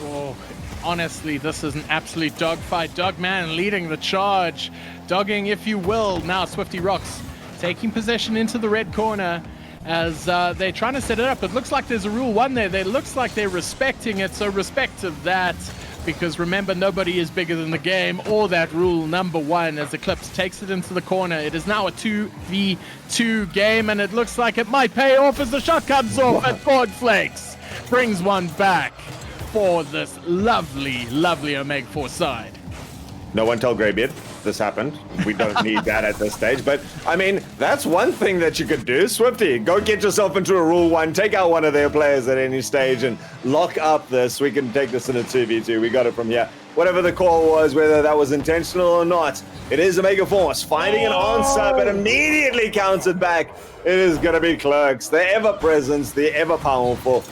[SPEAKER 1] Oh, honestly, this is an absolute dogfight. Dogman leading the charge, dogging, if you will. Now Swifty Rocks taking possession into the red corner as they're trying to set it up. It looks like there's a rule 1 there. It looks like they're respecting it, so respect to that, because remember, nobody is bigger than the game or that rule number 1. As Eclipse takes it into the corner, it is now a 2v2 game, and it looks like it might pay off as the shot comes off, and Cornflakes brings one back for this lovely, lovely Omega Force side.
[SPEAKER 6] No one tell Greybeard this happened. We don't need that at this stage. But, I mean, that's one thing that you could do. Swifty, go get yourself into a Rule 1. Take out one of their players at any stage and lock up this. We can take this in a 2v2. We got it from here. Whatever the call was, whether that was intentional or not, it is Omega Force finding an answer, but immediately countered back. It is going to be Clerks. The ever-present, the ever-powerful.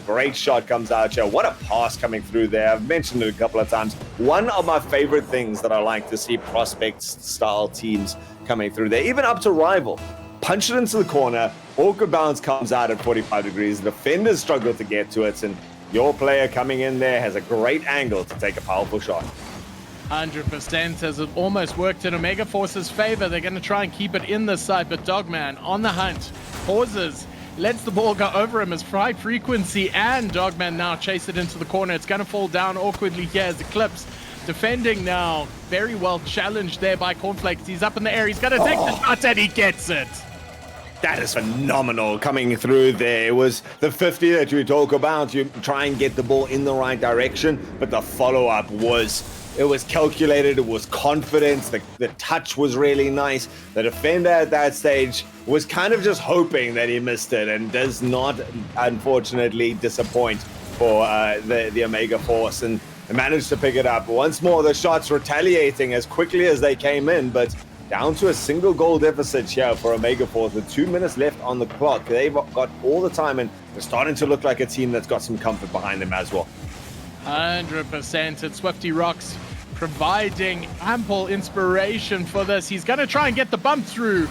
[SPEAKER 6] Great shot comes out here. What a pass coming through there. I've mentioned it a couple of times. One of my favorite things that I like to see prospect-style teams coming through there, even up to Rival. Punch it into the corner. Awkward bounce comes out at 45 degrees. The defenders struggle to get to it, and your player coming in there has a great angle to take a powerful shot.
[SPEAKER 1] 100%, as it almost worked in Omega Force's favor. They're going to try and keep it in this side, but Dogman on the hunt, pauses, lets the ball go over him as High Frequency and Dogman now chase it into the corner. It's going to fall down awkwardly here as Eclipse defending now. Very well challenged there by Cornflakes. He's up in the air. He's going to take the shot and he gets it.
[SPEAKER 6] That is phenomenal coming through there. It was the 50 that you talk about. You try and get the ball in the right direction, but the follow-up was calculated, it was confident, the touch was really nice. The defender at that stage was kind of just hoping that he missed it, and does not, unfortunately, disappoint for the Omega Force, and managed to pick it up. Once more, the shots retaliating as quickly as they came in, but down to a single goal deficit here for Omega Force with 2 minutes left on the clock. They've got all the time, and they're starting to look like a team that's got some comfort behind them as well.
[SPEAKER 1] 100%. It's Swifty Rocks providing ample inspiration for this. He's going to try and get the bump through,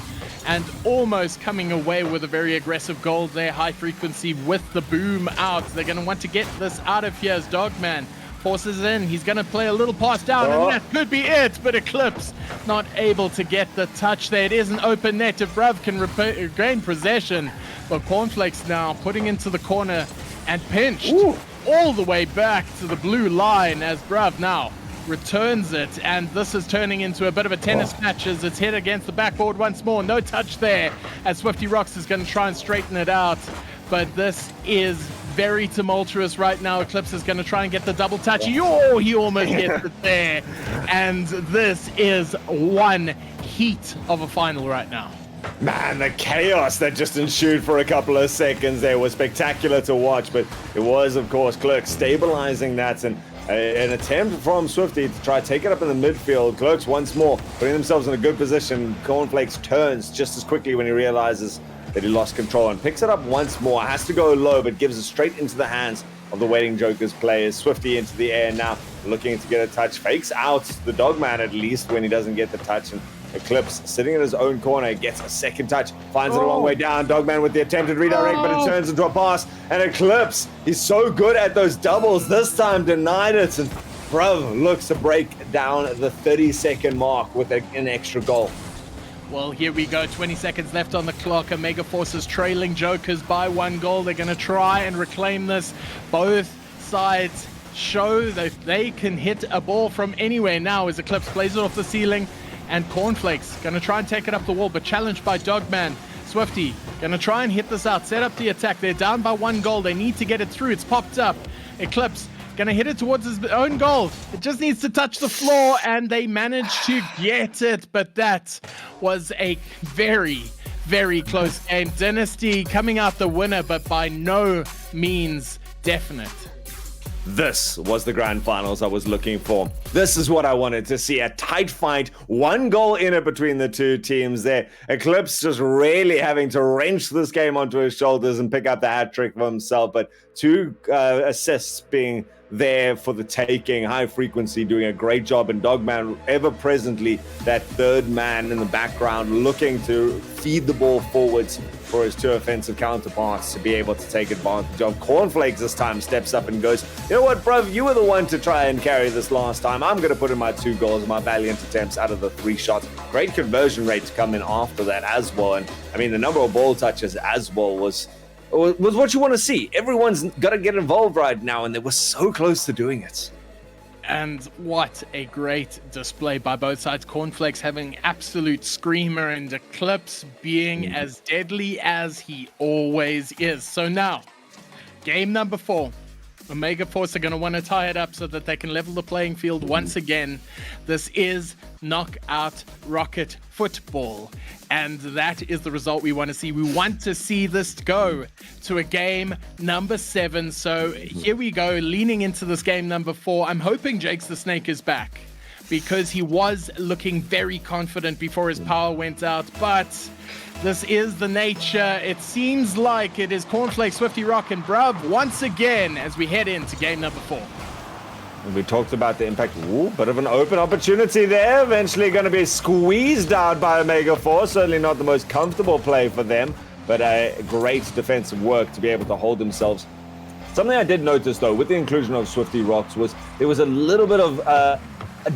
[SPEAKER 1] and almost coming away with a very aggressive goal there. High Frequency with the boom out. They're going to want to get this out of here as Dogman forces in. He's going to play a little pass down, and that could be it, but Eclipse not able to get the touch there. It is an open net if Bruv can regain possession, but Cornflakes now putting into the corner and pinched all the way back to the blue line as Bruv now returns it, and this is turning into a bit of a tennis match as it's hit against the backboard once more. No touch there as Swifty Rocks is going to try and straighten it out, but this is very tumultuous right now. Eclipse is going to try and get the double touch. He almost gets it there, and this is one heat of a final right now.
[SPEAKER 6] Man, the chaos that just ensued for a couple of seconds there was spectacular to watch, but it was, of course, Clerks stabilizing that, and an attempt from Swifty to try to take it up in the midfield. Clerks once more putting themselves in a good position. Cornflakes turns just as quickly when he realizes that he lost control and picks it up once more. Has to go low, but gives it straight into the hands of the waiting Joker's players. Swifty into the air now, looking to get a touch. Fakes out the Dogman at least when he doesn't get the touch, and Eclipse sitting in his own corner gets a second touch, finds it a long way down. Dogman with the attempted redirect, but it turns into a pass, and Eclipse, he's so good at those doubles, this time denied it, and Bruv looks to break down the 30-second mark with an extra goal.
[SPEAKER 1] Well, here we go. 20 seconds left on the clock. Omega Forces trailing Jokers by 1 goal. They're going to try and reclaim this. Both sides show that they can hit a ball from anywhere now as Eclipse plays it off the ceiling. And Cornflakes going to try and take it up the wall, but challenged by Dogman. Swifty going to try and hit this out, set up the attack. They're down by 1 goal. They need to get it through. It's popped up. Eclipse going to hit it towards his own goal. It just needs to touch the floor, and they managed to get it. But that was a very, very close game. Dynasty coming out the winner, but by no means definite.
[SPEAKER 6] This was the grand finals I was looking for. This is what I wanted to see. A tight fight, 1 goal in it between the two teams there. Eclipse just really having to wrench this game onto his shoulders and pick up the hat trick for himself. But 2 assists being there for the taking. High Frequency doing a great job, and Dogman ever presently that third man in the background looking to feed the ball forwards for his 2 offensive counterparts to be able to take advantage of. Cornflakes this time steps up and goes, you know what, bruv, you were the one to try and carry this last time. I'm going to put in my 2 goals, my valiant attempts out of the 3 shots. Great conversion rate to come in after that as well. And I mean, the number of ball touches as well was what you want to see. Everyone's got to get involved right now, and they were so close to doing it.
[SPEAKER 1] And what a great display by both sides. Cornflakes having absolute screamer, and Eclipse being as deadly as he always is. So now, game number 4. Omega Force are going to want to tie it up so that they can level the playing field once again. This is knockout rocket football, and that is the result we want to see. We want to see this go to a game number 7. So here we go, leaning into this game number 4. I'm hoping Jakes the Snake is back, because he was looking very confident before his power went out, but this is the nature. It seems like it is Cornflakes, Swifty Rock, and Bruv once again as we head into game number 4.
[SPEAKER 6] We talked about the impact. Ooh, bit of an open opportunity there. Eventually going to be squeezed out by Omega Force. Certainly not the most comfortable play for them, but a great defensive work to be able to hold themselves. Something I did notice, though, with the inclusion of Swifty Rocks was there was a little bit of a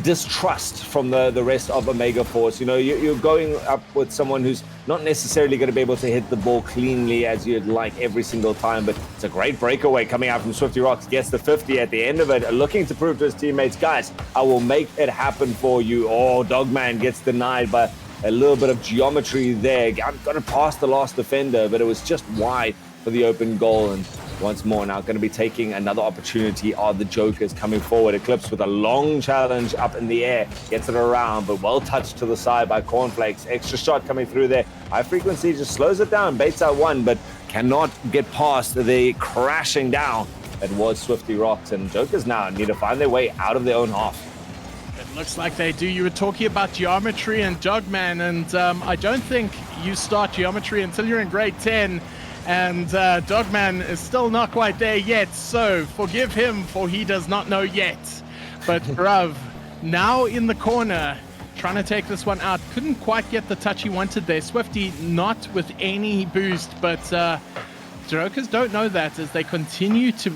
[SPEAKER 6] distrust from the rest of Omega Force. You know, you're going up with someone who's not necessarily going to be able to hit the ball cleanly as you'd like every single time, but it's a great breakaway coming out from Swifty Rocks. Gets the 50 at the end of it, looking to prove to his teammates, guys, I will make it happen for you. Oh, Dogman gets denied by a little bit of geometry there. Got it past the last defender, but it was just wide for the open goal. And once more now going to be taking another opportunity are the Jokers coming forward. Eclipse with a long challenge up in the air, gets it around, but well touched to the side by Cornflakes. Extra shot coming through there. High Frequency just slows it down, baits out one, but cannot get past the crashing down that was Swifty Rocks. And Jokers now need to find their way out of their own half.
[SPEAKER 1] It looks like they do. You were talking about geometry and Dogman, and I don't think you start geometry until you're in grade 10. And Dogman is still not quite there yet, so forgive him, for he does not know yet. But Bruv, now in the corner, trying to take this one out. Couldn't quite get the touch he wanted there. Swifty not with any boost, but Jokers don't know that as they continue to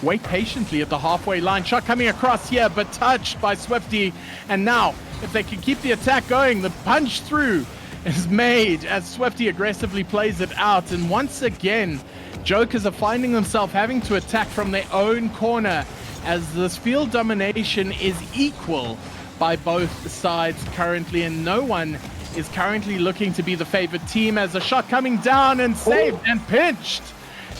[SPEAKER 1] wait patiently at the halfway line. Shot coming across here, but touched by Swifty. And now, if they can keep the attack going, the punch through is made as Swifty aggressively plays it out. And once again, Jokers are finding themselves having to attack from their own corner as this field domination is equal by both sides currently, and no one is currently looking to be the favored team as a shot coming down and saved and pinched.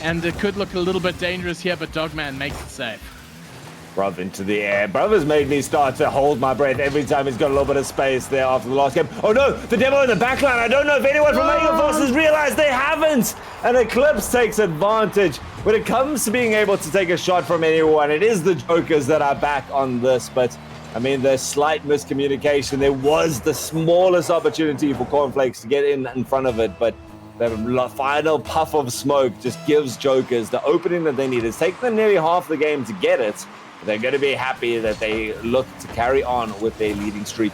[SPEAKER 1] And it could look a little bit dangerous here, but Dogman makes the save.
[SPEAKER 6] Bruv into the air. Bruv has made me start to hold my breath every time he's got a little bit of space there after the last game. Oh no, the demo in the backline. I don't know if anyone from Megaforce has realized they haven't. And Eclipse takes advantage. When it comes to being able to take a shot from anyone, it is the Jokers that are back on this. But I mean, there's slight miscommunication. There was the smallest opportunity for Cornflakes to get in front of it, but the final puff of smoke just gives Jokers the opening that they need. It's taken them nearly half the game to get it. They're going to be happy that they look to carry on with their leading streak.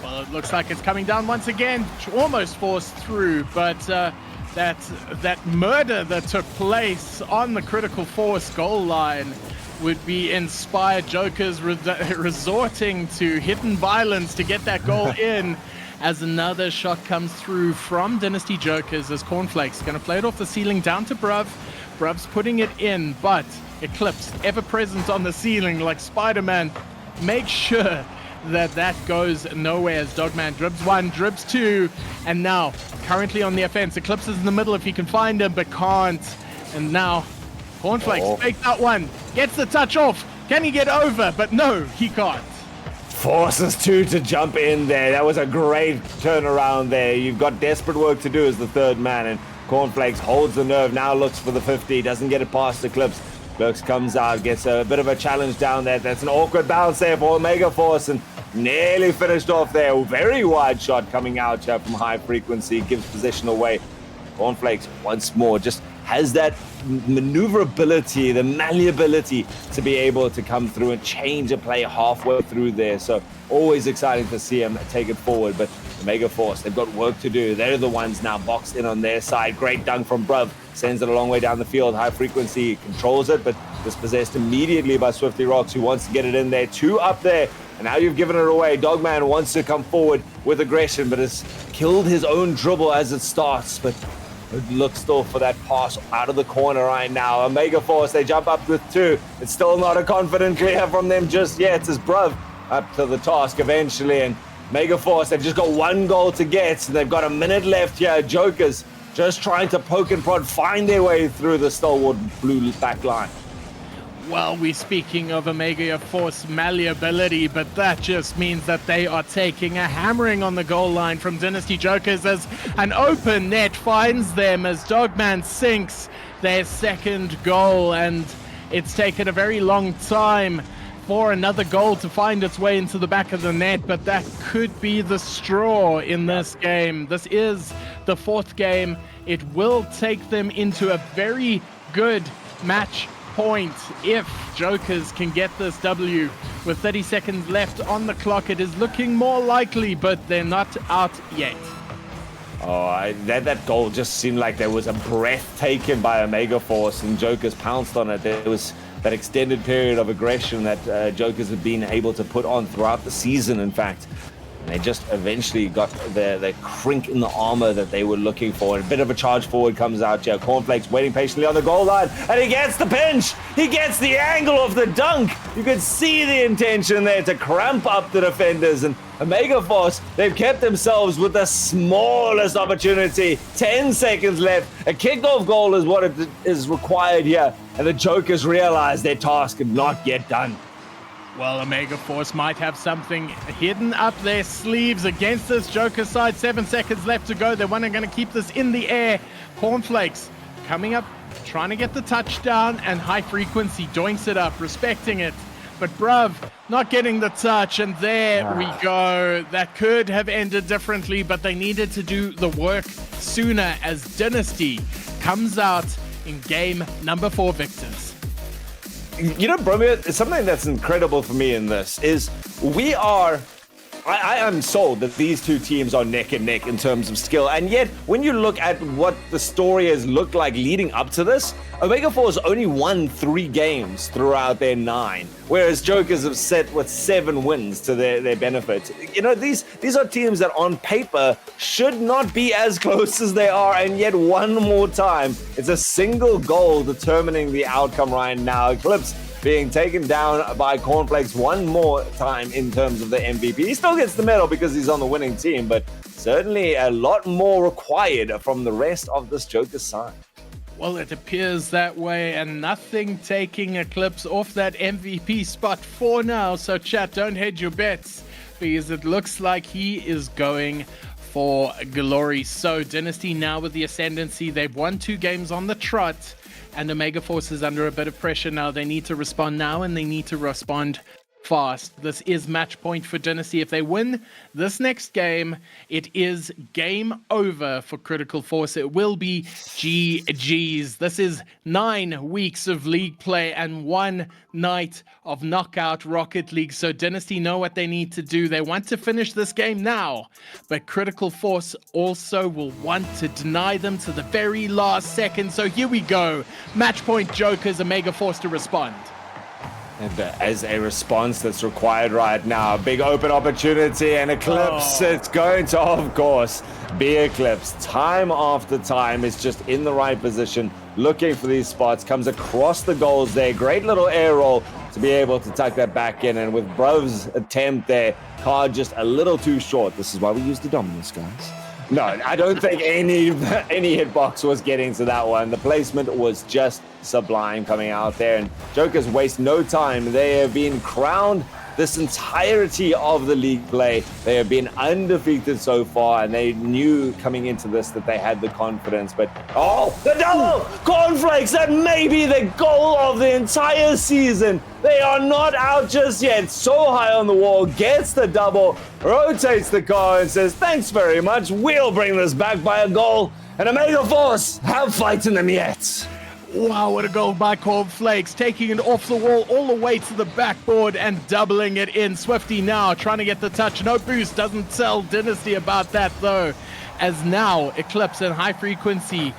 [SPEAKER 1] Well, it looks like it's coming down once again, almost forced through, but that murder that took place on the critical force goal line would be inspired Jokers resorting to hidden violence to get that goal in, as another shot comes through from Dynasty Jokers as Cornflakes going to play it off the ceiling down to Bruv. Bruv's putting it in, but Eclipse, ever present on the ceiling like Spider-Man, make sure that goes nowhere as Dogman dribs one, dribs two, and now currently on the offense. Eclipse is in the middle if he can find him, but can't. And now Cornflakes fakes that one, gets the touch off. Can he get over? But no, he can't.
[SPEAKER 6] Forces two to jump in there. That was a great turnaround there. You've got desperate work to do as the third man, and Cornflakes holds the nerve, now looks for the 50, doesn't get it past Eclipse. Eclipse comes out, gets a bit of a challenge down there. That's an awkward bounce there for Omega Force, and nearly finished off there. Very wide shot coming out here from high frequency, gives position away. Cornflakes once more just has that maneuverability, the malleability to be able to come through and change a play halfway through there. So always exciting to see him take it forward. But Omega Force, they've got work to do. They're the ones now boxed in on their side. Great dunk from Bruv, sends it a long way down the field. High frequency controls it, but dispossessed immediately by Swifty Rocks, who wants to get it in there. Two up there, and now you've given it away. Dogman wants to come forward with aggression, but has killed his own dribble as it starts. But it looks still for that pass out of the corner right now. Omega Force, they jump up with two. It's still not a confident clear from them just yet. It's Bruv up to the task eventually, and Omega Force, they've just got one goal to get, and they've got a minute left here. Jokers just trying to poke and prod, find their way through the stalwart blue back line.
[SPEAKER 1] Well, we're speaking of Omega Force malleability, but that just means that they are taking a hammering on the goal line from Dynasty Jokers as an open net finds them as Dogman sinks their second goal, and it's taken a very long time for another goal to find its way into the back of the net, but that could be the straw in this game. This is the fourth game. It will take them into a very good match point if Jokers can get this W. With 30 seconds left on the clock, it is looking more likely, but they're not out yet.
[SPEAKER 6] Oh, that goal just seemed like there was a breath taken by Omega Force, and Jokers pounced on it. There was that extended period of aggression that Jokers have been able to put on throughout the season, in fact. And they just eventually got the crink in the armor that they were looking for. And a bit of a charge forward comes out here. Cornflakes waiting patiently on the goal line, and he gets the pinch. He gets the angle of the dunk. You could see the intention there to cramp up the defenders. And Omega Force, they've kept themselves with the smallest opportunity. 10 seconds left. A kickoff goal is what is required here. And the Jokers realize their task is not yet done.
[SPEAKER 1] Well, Omega Force might have something hidden up their sleeves against this Joker side. 7 seconds left to go. They're going to keep this in the air. Cornflakes coming up, trying to get the touchdown, and high frequency doinks it up, respecting it. But Bruv not getting the touch, and there we go. That could have ended differently, but they needed to do the work sooner as Dynasty comes out in game number 4 victors.
[SPEAKER 6] You know, Bromeo, something that's incredible for me in this is I am sold that these two teams are neck and neck in terms of skill, and yet when you look at what the story has looked like leading up to this, Omega Force only won 3 games throughout their 9, whereas Jokers have set with 7 wins to their benefit. You know, these are teams that on paper should not be as close as they are, and yet one more time, it's a single goal determining the outcome right now. Eclipse being taken down by Cornflakes one more time in terms of the MVP. He still gets the medal because he's on the winning team, but certainly a lot more required from the rest of this Joker side.
[SPEAKER 1] Well, it appears that way, and nothing taking Eclipse off that MVP spot for now. So, chat, don't hedge your bets, because it looks like he is going for glory. So, Dynasty now with the ascendancy. They've won 2 games on the trot, and Omega Force is under a bit of pressure now. They need to respond now, and they need to respond fast. This is match point for Dynasty. If they win this next game, it is game over for Critical Force. It will be GG's. This is 9 weeks of league play and 1 night of knockout Rocket League. So Dynasty know what they need to do. They want to finish this game now, but Critical Force also will want to deny them to the very last second. So here we go. Match point Jokers, Omega Force to respond.
[SPEAKER 6] And as a response that's required right now, big open opportunity and Eclipse, it's going to, of course, be Eclipse. Time after time is just in the right position, looking for these spots, comes across the goals there. Great little air roll to be able to tuck that back in. And with Brov's attempt there, card just a little too short. This is why we use the Dominus, guys. No, I don't think any hitbox was getting to that one. The placement was just sublime coming out there, and Jokers waste no time. They have been crowned this entirety of the league play. They have been undefeated so far, and they knew coming into this that they had the confidence. But the double cornflakes, that may be the goal of the entire season. They are not out just yet. So high on the wall, gets the double, rotates the car and says, thanks very much, we'll bring this back by a goal. And Omega Force have fight in them yet.
[SPEAKER 1] Wow, what a goal by Cornflakes, taking it off the wall all the way to the backboard and doubling it in. Swifty now trying to get the touch. No boost, doesn't tell Dynasty about that though, as now Eclipse and High Frequency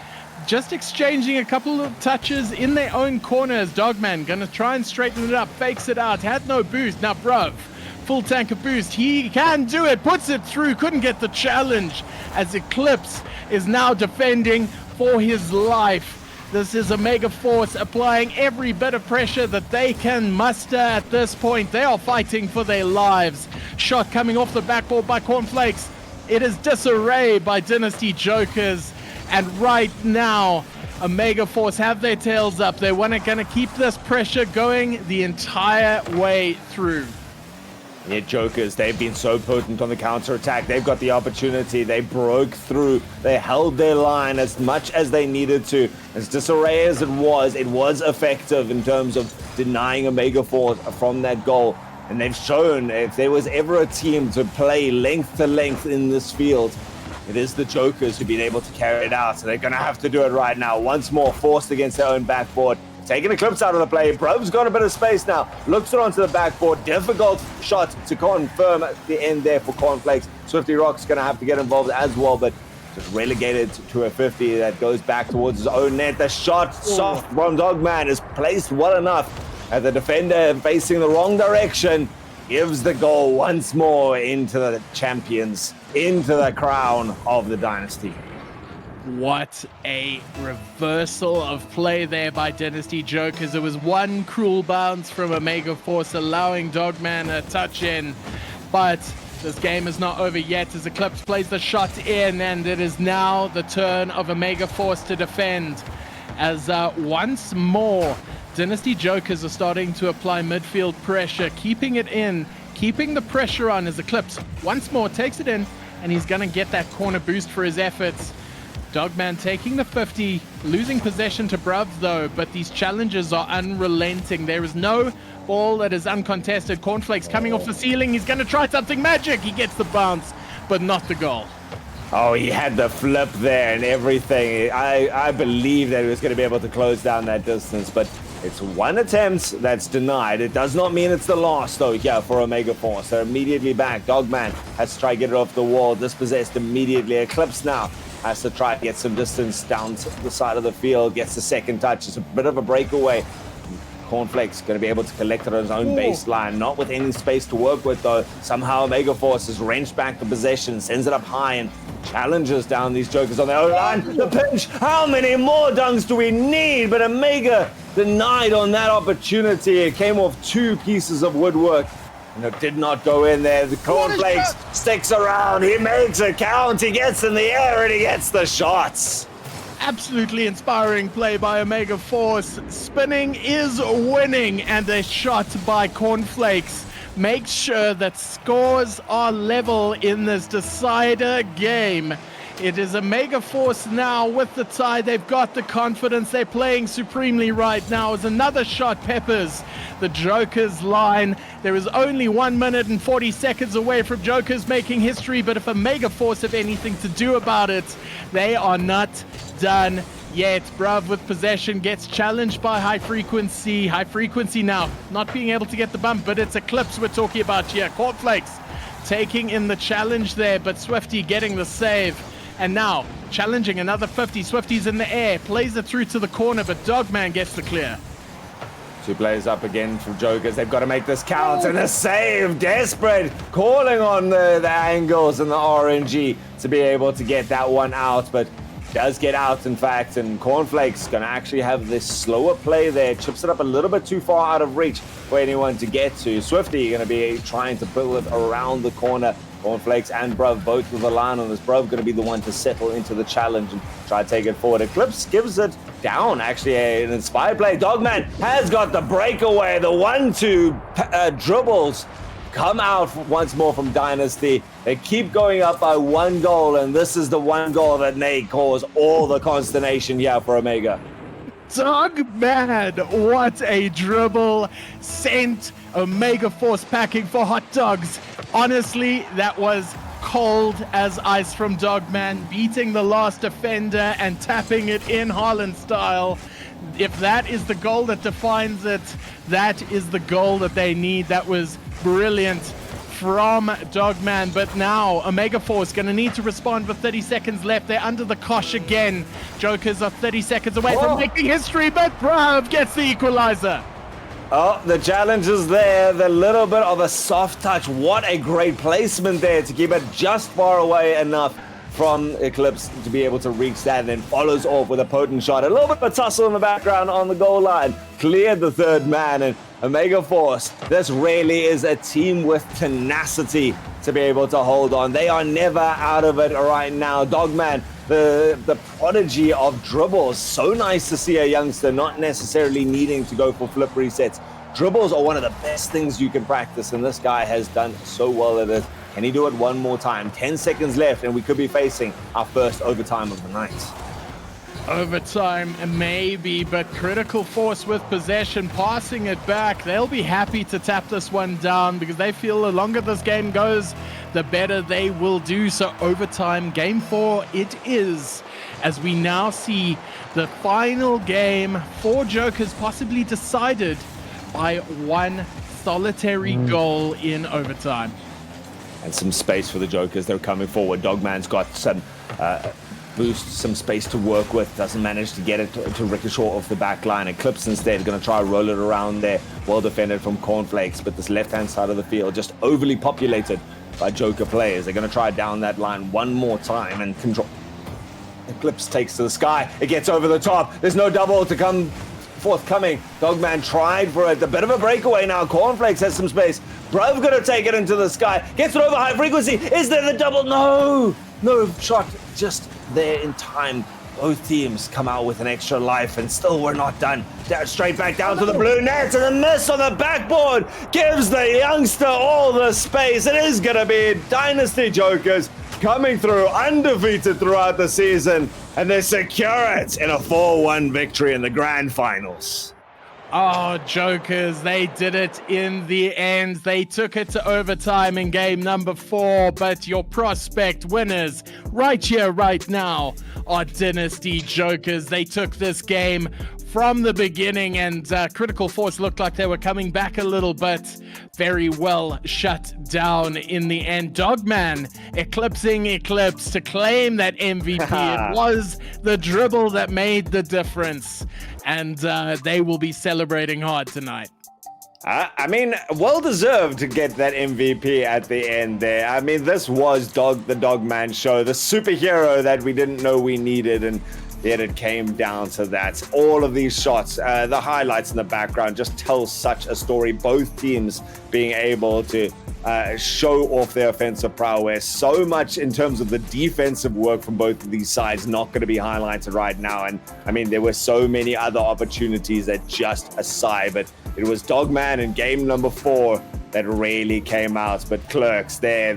[SPEAKER 1] just exchanging a couple of touches in their own corners. Dogman gonna try and straighten it up, fakes it out, had no boost. Now Bruv, full tank of boost, he can do it, puts it through, couldn't get the challenge, as Eclipse is now defending for his life. This is Omega Force applying every bit of pressure that they can muster at this point. They are fighting for their lives. Shot coming off the backboard by Cornflakes. It is disarray by Dynasty Jokers. And right now, Omega Force have their tails up. They want to keep this pressure going the entire way through.
[SPEAKER 6] Yeah, Jokers, they've been so potent on the counter-attack. They've got the opportunity. They broke through. They held their line as much as they needed to. As disarray as it was effective in terms of denying Omega Force from that goal. And they've shown if there was ever a team to play length to length in this field, it is the Jokers who've been able to carry it out. So they're going to have to do it right now. Once more, forced against their own backboard. Taking Eclipse out of the play. Brov's got a bit of space now. Looks it onto the backboard. Difficult shot to confirm at the end there for Cornflakes. Swifty Rock's going to have to get involved as well, but just relegated to a 50 that goes back towards his own net. The shot soft from Dogman is placed well enough as the defender facing the wrong direction gives the goal once more into the champions, into the crown of the dynasty.
[SPEAKER 1] What a reversal of play there by Dynasty Jokers. It was one cruel bounce from Omega Force, allowing Dogman a touch in. But this game is not over yet as Eclipse plays the shot in, and it is now the turn of Omega Force to defend. As once more, Dynasty Jokers are starting to apply midfield pressure, keeping it in, keeping the pressure on as Eclipse once more takes it in, and he's going to get that corner boost for his efforts. Dogman taking the 50, losing possession to Bruv though, but these challenges are unrelenting. There is no ball that is uncontested. Cornflakes coming off the ceiling. He's going to try something magic. He gets the bounce, but not the goal.
[SPEAKER 6] Oh, he had the flip there and everything. I believe that he was going to be able to close down that distance, but it's one attempt that's denied. It does not mean it's the last, though, here for Omega Force. They're immediately back. Dogman has to try to get it off the wall. Dispossessed immediately. Eclipse now has to try to get some distance down to the side of the field. Gets the second touch. It's a bit of a breakaway. Cornflakes going to be able to collect it on his own baseline. Not with any space to work with, though. Somehow Omega Force has wrenched back the possession, sends it up high, and challenges down these Jokers on their own line. The pinch. How many more dunks do we need? But Omega denied on that opportunity. It came off 2 pieces of woodwork, and it did not go in there. The Cornflakes sticks around. He makes it count. He gets in the air, and he gets the shots.
[SPEAKER 1] Absolutely inspiring play by Omega Force. Spinning is winning, and a shot by Cornflakes makes sure that scores are level in this decider game. It is Omega Force now with the tie. They've got the confidence. They're playing supremely right now. As another shot peppers the Joker's line. There is only 1 minute and 40 seconds away from Joker's making history, but if Omega Force have anything to do about it, they are not done yet. Bruv with possession gets challenged by High Frequency. High Frequency now not being able to get the bump, but it's Eclipse we're talking about here. Cornflakes taking in the challenge there, but Swifty getting the save. And now challenging another 50. Swifty's in the air, plays it through to the corner, but Dogman gets the clear.
[SPEAKER 6] 2 players up again for Jokers. They've got to make this count, and a save. Desperate, calling on the angles and the RNG to be able to get that one out, but does get out, in fact, and Cornflakes going to actually have this slower play there. Chips it up a little bit too far out of reach for anyone to get to. Swifty going to be trying to build it around the corner. Cornflakes and Bruv both with a line on this. Bruv going to be the one to settle into the challenge and try to take it forward. Eclipse gives it down. Actually, an inspired play. Dogman has got the breakaway. The 1-2 dribbles come out once more from Dynasty. They keep going up by 1 goal, and this is the 1 goal that may cause all the consternation here for Omega.
[SPEAKER 1] Dogman, what a dribble. Sent Omega Force packing for hot dogs. Honestly, that was cold as ice from Dogman, beating the last defender and tapping it in Haaland style. If that is the goal that defines it, that is the goal that they need. That was brilliant from Dogman, but now Omega Force going to need to respond with 30 seconds left. They're under the cosh again. Jokers are 30 seconds away from making history, but Bruv gets the equalizer.
[SPEAKER 6] Oh, the challenge is there. The little bit of a soft touch. What a great placement there to keep it just far away enough from Eclipse to be able to reach that, and then follows off with a potent shot. A little bit of a tussle in the background on the goal line. Cleared the third man, and Omega Force, this really is a team with tenacity to be able to hold on. They are never out of it right now. Dogman, the prodigy of dribbles. So nice to see a youngster not necessarily needing to go for flip resets. Dribbles are one of the best things you can practice, and this guy has done so well at it. Can he do it one more time? 10 seconds left, and we could be facing our first overtime of the night.
[SPEAKER 1] Overtime, maybe, but Critical Force with possession, passing it back. They'll be happy to tap this one down because they feel the longer this game goes, the better they will do. So overtime, game 4 it is, as we now see the final game for Jokers possibly decided by 1 solitary goal in overtime.
[SPEAKER 6] And some space for the Jokers. They're coming forward. Dogman's got some boost, some space to work with. Doesn't manage to get it to ricochet off the back line. Eclipse instead going to try to roll it around there. Well defended from Cornflakes, but this left-hand side of the field just overly populated by Joker players. They're going to try down that line one more time and control. Eclipse takes to the sky. It gets over the top. There's no double to come forthcoming. Dogman tried for it. A bit of a breakaway now. Cornflakes has some space. Bruv gonna take it into the sky. Gets it over High Frequency. Is there the double? No! No shot just there in time. Both teams come out with an extra life, and still we're not done. Straight back down to the blue net, and a miss on the backboard gives the youngster all the space. It is gonna be Dynasty Jokers coming through undefeated throughout the season, and they secure it in a 4-1 victory in the grand finals.
[SPEAKER 1] Oh, Jokers, they did it in the end. They took it to overtime in game number 4, but your prospect winners right here, right now are Dynasty Jokers. They took this game from the beginning, and Critical Force looked like they were coming back a little, but very well shut down in the end. Dogman eclipsing Eclipse to claim that MVP. It was the dribble that made the difference, and they will be celebrating hard tonight.
[SPEAKER 6] I mean, well deserved to get that MVP at the end there. I mean, this was the Dogman show, the superhero that we didn't know we needed, and yet it came down to that. All of these shots, the highlights in the background just tell such a story. Both teams being able to show off their offensive prowess. So much in terms of the defensive work from both of these sides not going to be highlighted right now. And I mean, there were so many other opportunities that just aside, but it was Dogman in game number 4 that really came out. But Clerks there,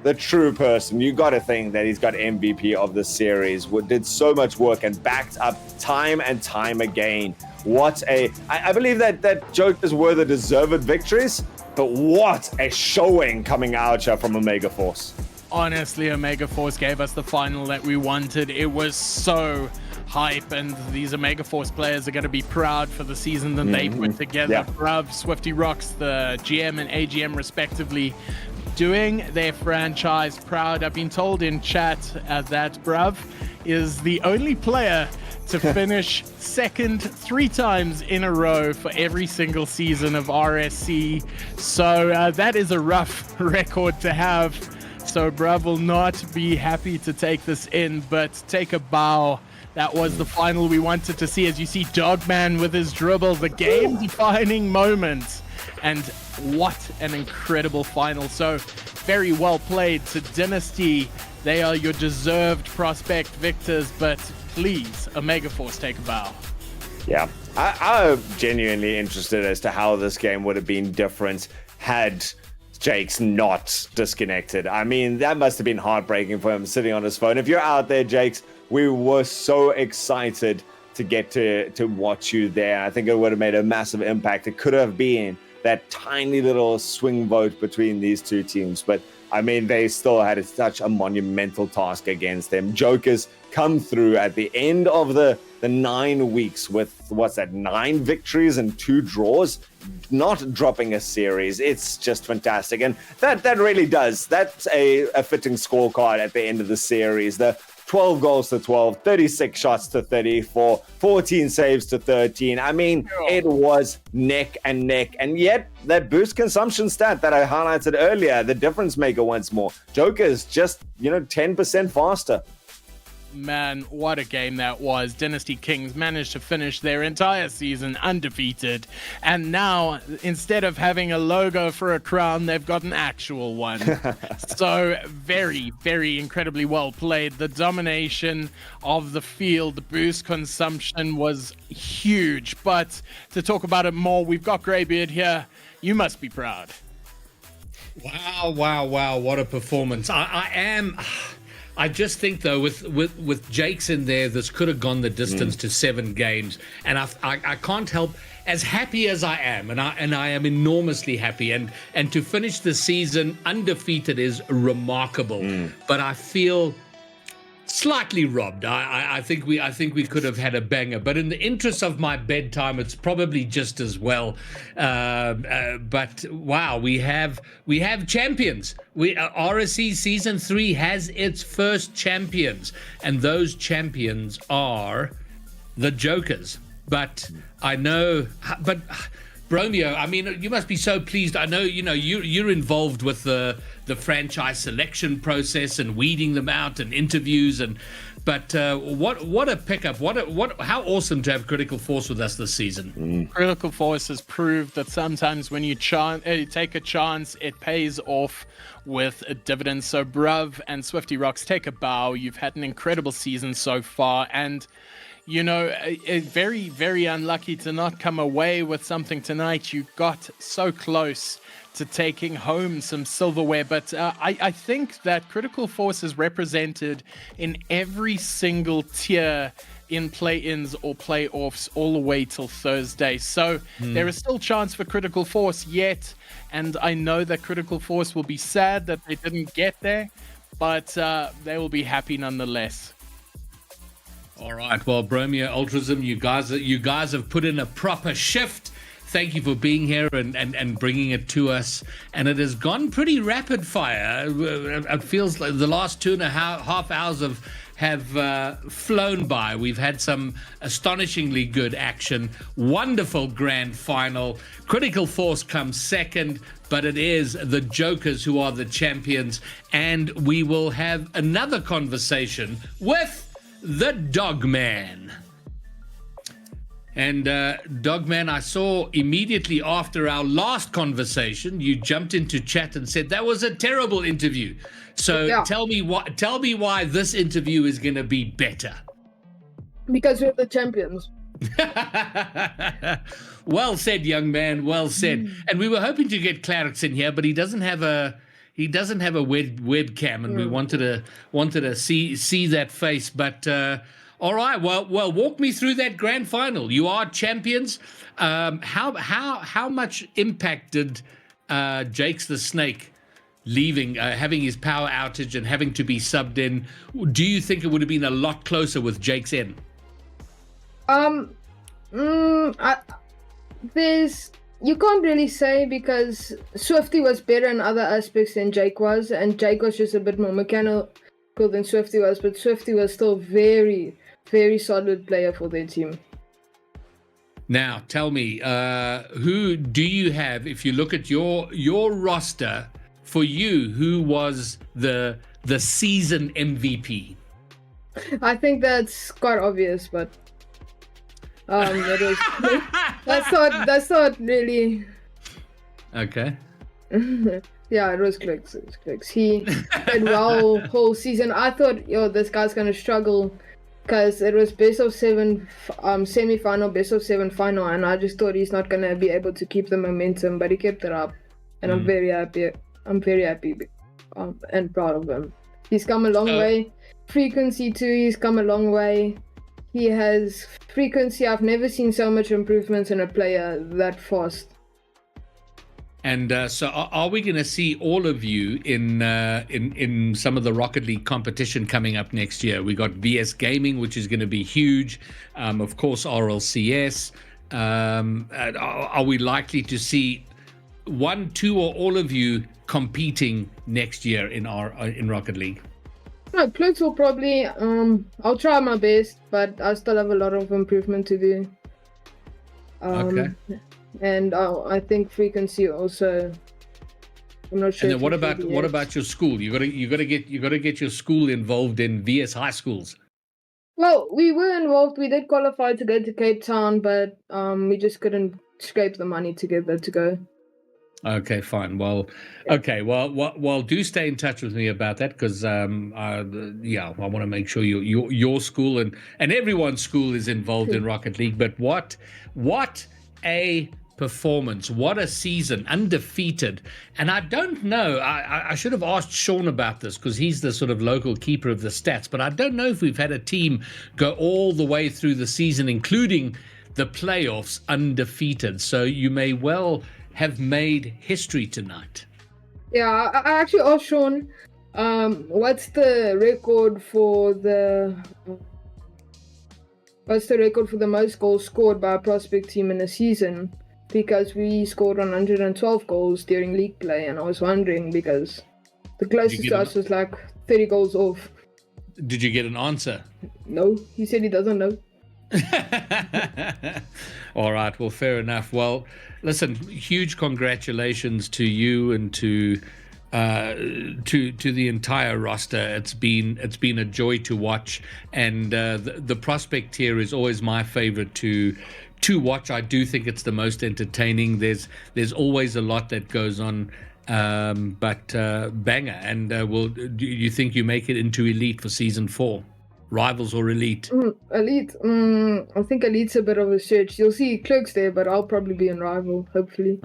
[SPEAKER 6] the true person, you got to think that he's got MVP of the series. Did so much work and backed up time and time again. I believe that Jokers were the deserved victories, but what a showing coming out here from Omega Force.
[SPEAKER 1] Honestly, Omega Force gave us the final that we wanted. It was so hype, and these Omega Force players are going to be proud for the season that they put together.
[SPEAKER 6] Yeah.
[SPEAKER 1] Bruv, Swifty Rocks, the GM and AGM respectively, doing their franchise proud. I've been told in chat that Bruv is the only player to finish second 3 times in a row for every single season of RSC. So that is a rough record to have. So Bruv will not be happy to take this in, but take a bow. That was the final we wanted to see. As you see Dogman with his dribble, the game-defining moment. And what an incredible final. So very well played to Dynasty. They are your deserved prospect victors, but please, Omega Force, take a bow.
[SPEAKER 6] Yeah, I'm genuinely interested as to how this game would have been different had Jake's not disconnected. I mean, that must have been heartbreaking for him sitting on his phone. If you're out there, Jakes, we were so excited to get to watch you there. I think it would have made a massive impact. It could have been that tiny little swing vote between these two teams, but I mean, they still had such a monumental task against them. Jokers come through at the end of the 9 weeks with, 9 victories and 2 draws, not dropping a series. It's just fantastic. And that really does. That's a fitting scorecard at the end of the series. The 12 goals to 12, 36 shots to 34, 14 saves to 13. I mean, it was neck and neck. And yet, that boost consumption stat that I highlighted earlier, the difference maker once more. Joker's just, 10% faster.
[SPEAKER 1] Man, what a game that was. Dynasty Kings managed to finish their entire season undefeated. And now, instead of having a logo for a crown, they've got an actual one. So, very, very incredibly well played. The domination of the field, the boost consumption was huge. But to talk about it more, we've got Greybeard here. You must be proud.
[SPEAKER 2] Wow. What a performance. I just think, though, with Jake's in there, this could have gone the distance to 7 games. And I can't help, as happy as I am, and I am enormously happy. And to finish the season undefeated is remarkable. But I feel slightly robbed. I think we could have had a banger, but in the interest of my bedtime, it's probably just as well. But wow, we have champions. RSC season 3 has its first champions, and those champions are the Jokers. But I know, but Bromeo, I mean, you must be so pleased. I know, you're involved with the franchise selection process and weeding them out and interviews, but what a pickup! How awesome to have Critical Force with us this season.
[SPEAKER 1] Critical Force has proved that sometimes when you take a chance, it pays off with a dividend. So Bruv and Swifty Rocks, take a bow. You've had an incredible season so far, and very, very unlucky to not come away with something tonight. You got so close to taking home some silverware, but I think that Critical Force is represented in every single tier in play-ins or playoffs all the way till Thursday. So there is still chance for Critical Force yet, and I know that Critical Force will be sad that they didn't get there, but they will be happy nonetheless.
[SPEAKER 2] All right, well, Bromeo, Ultrazim, you guys have put in a proper shift. Thank you for being here and bringing it to us. And it has gone pretty rapid fire. It feels like the last 2.5 hours have flown by. We've had some astonishingly good action. Wonderful grand final. Critical Force comes second, but it is the Jokers who are the champions. And we will have another conversation with the Dogman. And Dogman, I saw immediately after our last conversation, you jumped into chat and said that was a terrible interview. So
[SPEAKER 7] Yeah.
[SPEAKER 2] tell me why this interview is going to be better.
[SPEAKER 7] Because we're the champions.
[SPEAKER 2] Well said, young man. Well said. And we were hoping to get Clarkson here, but he doesn't have a webcam, and we wanted to see that face. But all right, well, walk me through that grand final. You are champions. How much impact did Jakes the Snake leaving, having his power outage and having to be subbed in? Do you think it would have been a lot closer with Jakes in?
[SPEAKER 7] You can't really say, because Swifty was better in other aspects than Jake was, and Jake was just a bit more mechanical than Swifty was, but Swifty was still very, very solid player for their team.
[SPEAKER 2] Now, tell me, who do you have, if you look at your roster, for you, who was the season MVP?
[SPEAKER 7] I think that's quite obvious, but that was, that's not really.
[SPEAKER 2] Okay.
[SPEAKER 7] Yeah, it was Clicks. It was Clicks. He played well whole season. I thought, this guy's gonna struggle, because it was best of 7 semi-final, best of 7 final, and I just thought he's not gonna be able to keep the momentum, but he kept it up, and I'm very happy. I'm very happy and proud of him. He's come a long way. Frequency too, he's come a long way. He has frequency. I've never seen so much improvements in a player that fast.
[SPEAKER 2] And so are we going to see all of you in some of the Rocket League competition coming up next year? We got VS Gaming, which is going to be huge. Of course, RLCS. Are we likely to see 1, 2, or all of you competing next year in Rocket League?
[SPEAKER 7] No, Clicks will probably. I'll try my best, but I still have a lot of improvement to do.
[SPEAKER 2] Okay.
[SPEAKER 7] And I think Frequency also. I'm not sure.
[SPEAKER 2] And then what about your school? You gotta get your school involved in VS high schools.
[SPEAKER 7] Well, we were involved. We did qualify to go to Cape Town, but we just couldn't scrape the money together to go.
[SPEAKER 2] Okay, fine. Well, okay. Well, do stay in touch with me about that, because I want to make sure your school and everyone's school is involved in Rocket League. But what a performance! What a season, undefeated. And I don't know. I should have asked Sean about this, because he's the sort of local keeper of the stats. But I don't know if we've had a team go all the way through the season, including the playoffs, undefeated. So you may well have made history tonight.
[SPEAKER 7] Yeah, I actually asked Sean, what's the record for the most goals scored by a prospect team in a season? Because we scored 112 goals during league play, and I was wondering, because the closest to us was like 30 goals off.
[SPEAKER 2] Did you get an answer?
[SPEAKER 7] No, he said he doesn't know.
[SPEAKER 2] All right, well, fair enough. Well, listen, huge congratulations to you and to the entire roster. It's been a joy to watch, and the prospect tier is always my favorite to watch. I do think it's the most entertaining. There's always a lot that goes on, but banger. And do you think you make it into Elite for season 4? Rivals or Elite?
[SPEAKER 7] Elite. I think Elite's a bit of a stretch. You'll see Clerks there, but I'll probably be in Rival, hopefully.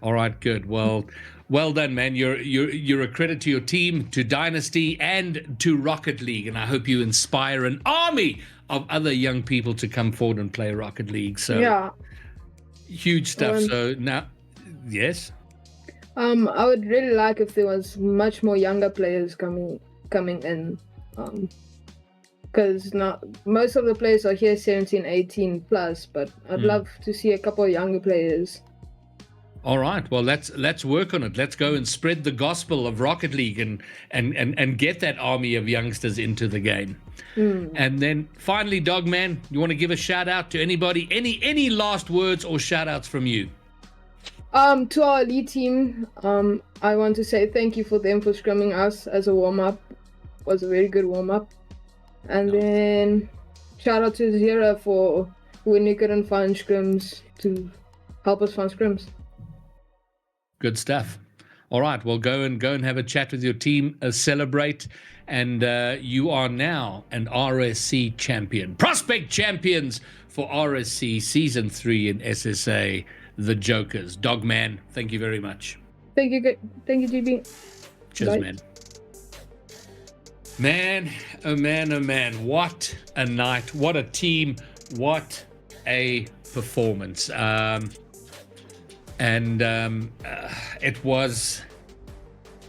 [SPEAKER 2] All right, good. Well done, man. You're a credit to your team, to Dynasty, and to Rocket League. And I hope you inspire an army of other young people to come forward and play Rocket League. So
[SPEAKER 7] yeah,
[SPEAKER 2] huge stuff. So now, yes.
[SPEAKER 7] I would really like if there was much more younger players coming in. Because most of the players are here 17, 18 plus, but I'd love to see a couple of younger players.
[SPEAKER 2] All right. Well, let's work on it. Let's go and spread the gospel of Rocket League and get that army of youngsters into the game. And then finally, Dogman, you want to give a shout out to anybody? Any last words or shout outs from you?
[SPEAKER 7] To our elite team, I want to say thank you for them for scrumming us as a warm-up. It was a very good warm-up. And then shout out to Zira for when you couldn't find scrims to help us find scrims.
[SPEAKER 2] Good stuff. All right. Well, go and have a chat with your team, celebrate. And you are now an RSC champion. Prospect champions for RSC Season 3 in SSA, the Jokers. Dogman, thank you very much.
[SPEAKER 7] Thank you, GB.
[SPEAKER 2] Cheers,
[SPEAKER 7] Bye.
[SPEAKER 2] man. Man, oh man, oh man. What a night. What a team. What a performance. It was...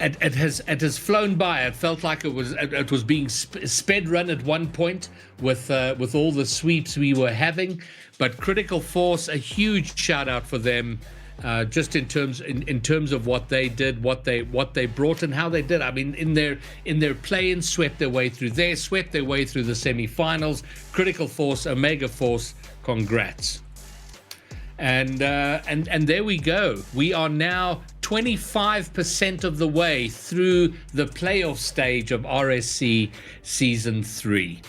[SPEAKER 2] It has flown by. It felt like it was being sped run at one point with all the sweeps we were having. But Critical Force, a huge shout out for them, just in terms of what they did, what they brought, and how they did. I mean, in their play-in, swept their way through the semi-finals. Critical Force, Omega Force, congrats. And there we go. We are now 25% of the way through the playoff stage of RSC Season 3.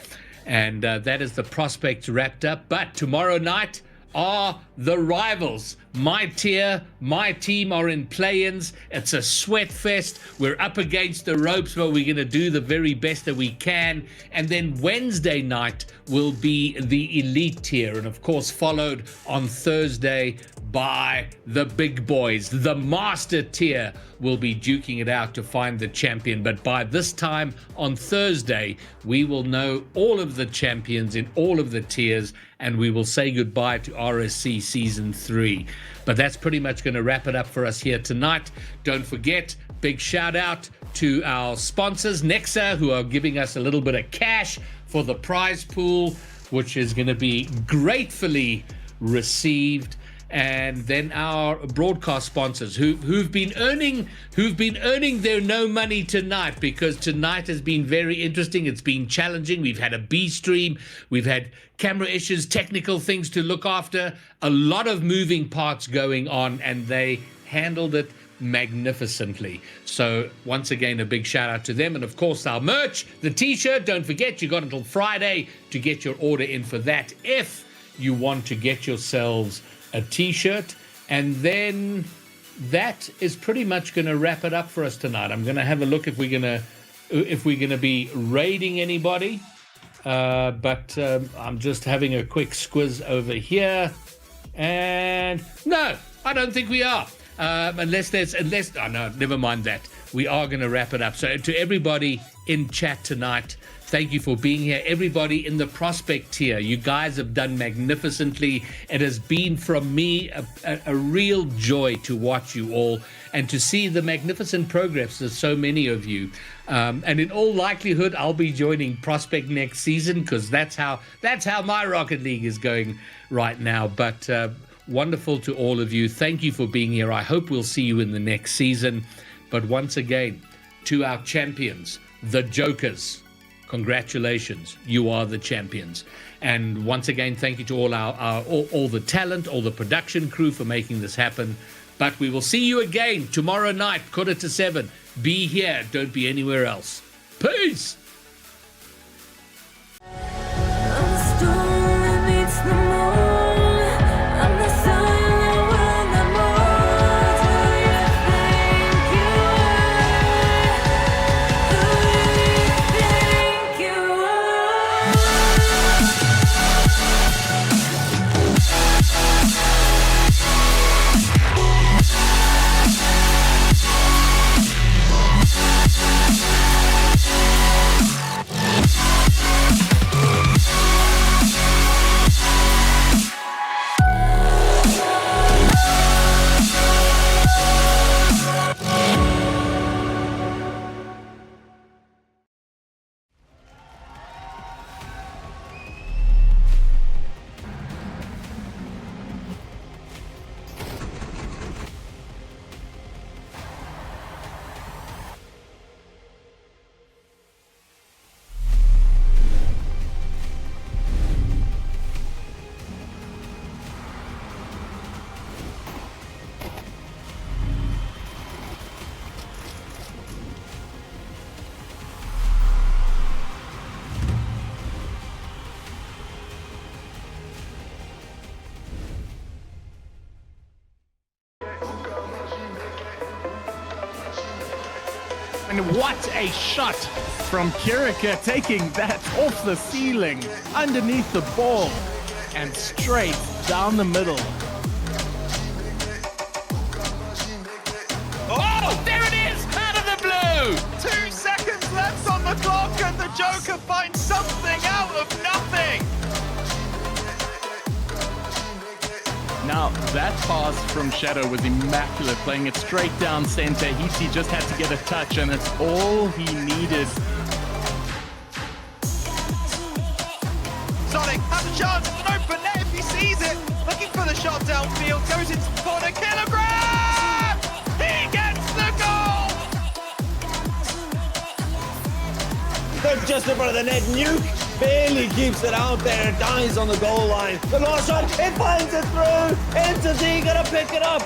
[SPEAKER 2] And that is the prospects wrapped up. But tomorrow night are the rivals. My tier, my team are in play-ins. It's a sweat fest. We're up against the ropes, but we're going to do the very best that we can. And then Wednesday night will be the elite tier. And of course, followed on Thursday by the big boys. The master tier will be duking it out to find the champion. But by this time on Thursday, we will know all of the champions in all of the tiers, and we will say goodbye to RSC Season 3. But that's pretty much going to wrap it up for us here tonight. Don't forget, big shout out to our sponsors, Nexa, who are giving us a little bit of cash for the prize pool, which is going to be gratefully received. And then our broadcast sponsors who've been earning their no money tonight, because tonight has been very interesting. It's been challenging. We've had a B stream, we've had camera issues, technical things to look after, a lot of moving parts going on, and they handled it magnificently. So once again, a big shout out to them. And of course, our merch, the t-shirt, don't forget, you got until Friday to get your order in for that if you want to get yourselves a t-shirt. And then that is pretty much going to wrap it up for us tonight. I'm going to have a look if we're going to be raiding anybody, but I'm just having a quick squiz over here, and no, I don't think we are, unless oh no, never mind that. We are going to wrap it up. So to everybody in chat tonight, thank you for being here. Everybody in the prospect tier, you guys have done magnificently. It has been, from me, a real joy to watch you all and to see the magnificent progress of so many of you. And in all likelihood, I'll be joining Prospect next season, because that's how my Rocket League is going right now. But wonderful to all of you. Thank you for being here. I hope we'll see you in the next season. But once again, to our champions, the Jokers, congratulations, you are the champions. And once again, thank you to all the talent, all the production crew for making this happen. But we will see you again tomorrow night, 7:15. Be here, don't be anywhere else. Peace.
[SPEAKER 1] And what a shot from Kirika, taking that off the ceiling, underneath the ball, and straight down the middle.
[SPEAKER 2] Oh, there it is, out of the blue.
[SPEAKER 3] 2 seconds left on the clock and the Joker finds something out of nothing.
[SPEAKER 1] Now, that pass from Shadow was immaculate, playing it straight down center. Heatsy just had to get a touch, and it's all he needed.
[SPEAKER 3] Sonic has a chance, it's an open net if he sees it. Looking for the shot downfield, goes into the corner, Kilogram! He gets the goal!
[SPEAKER 6] They're just in front of the net. Nuke barely keeps it out there. Dies on the goal line. The last shot, it finds it through. Entity gonna pick it up.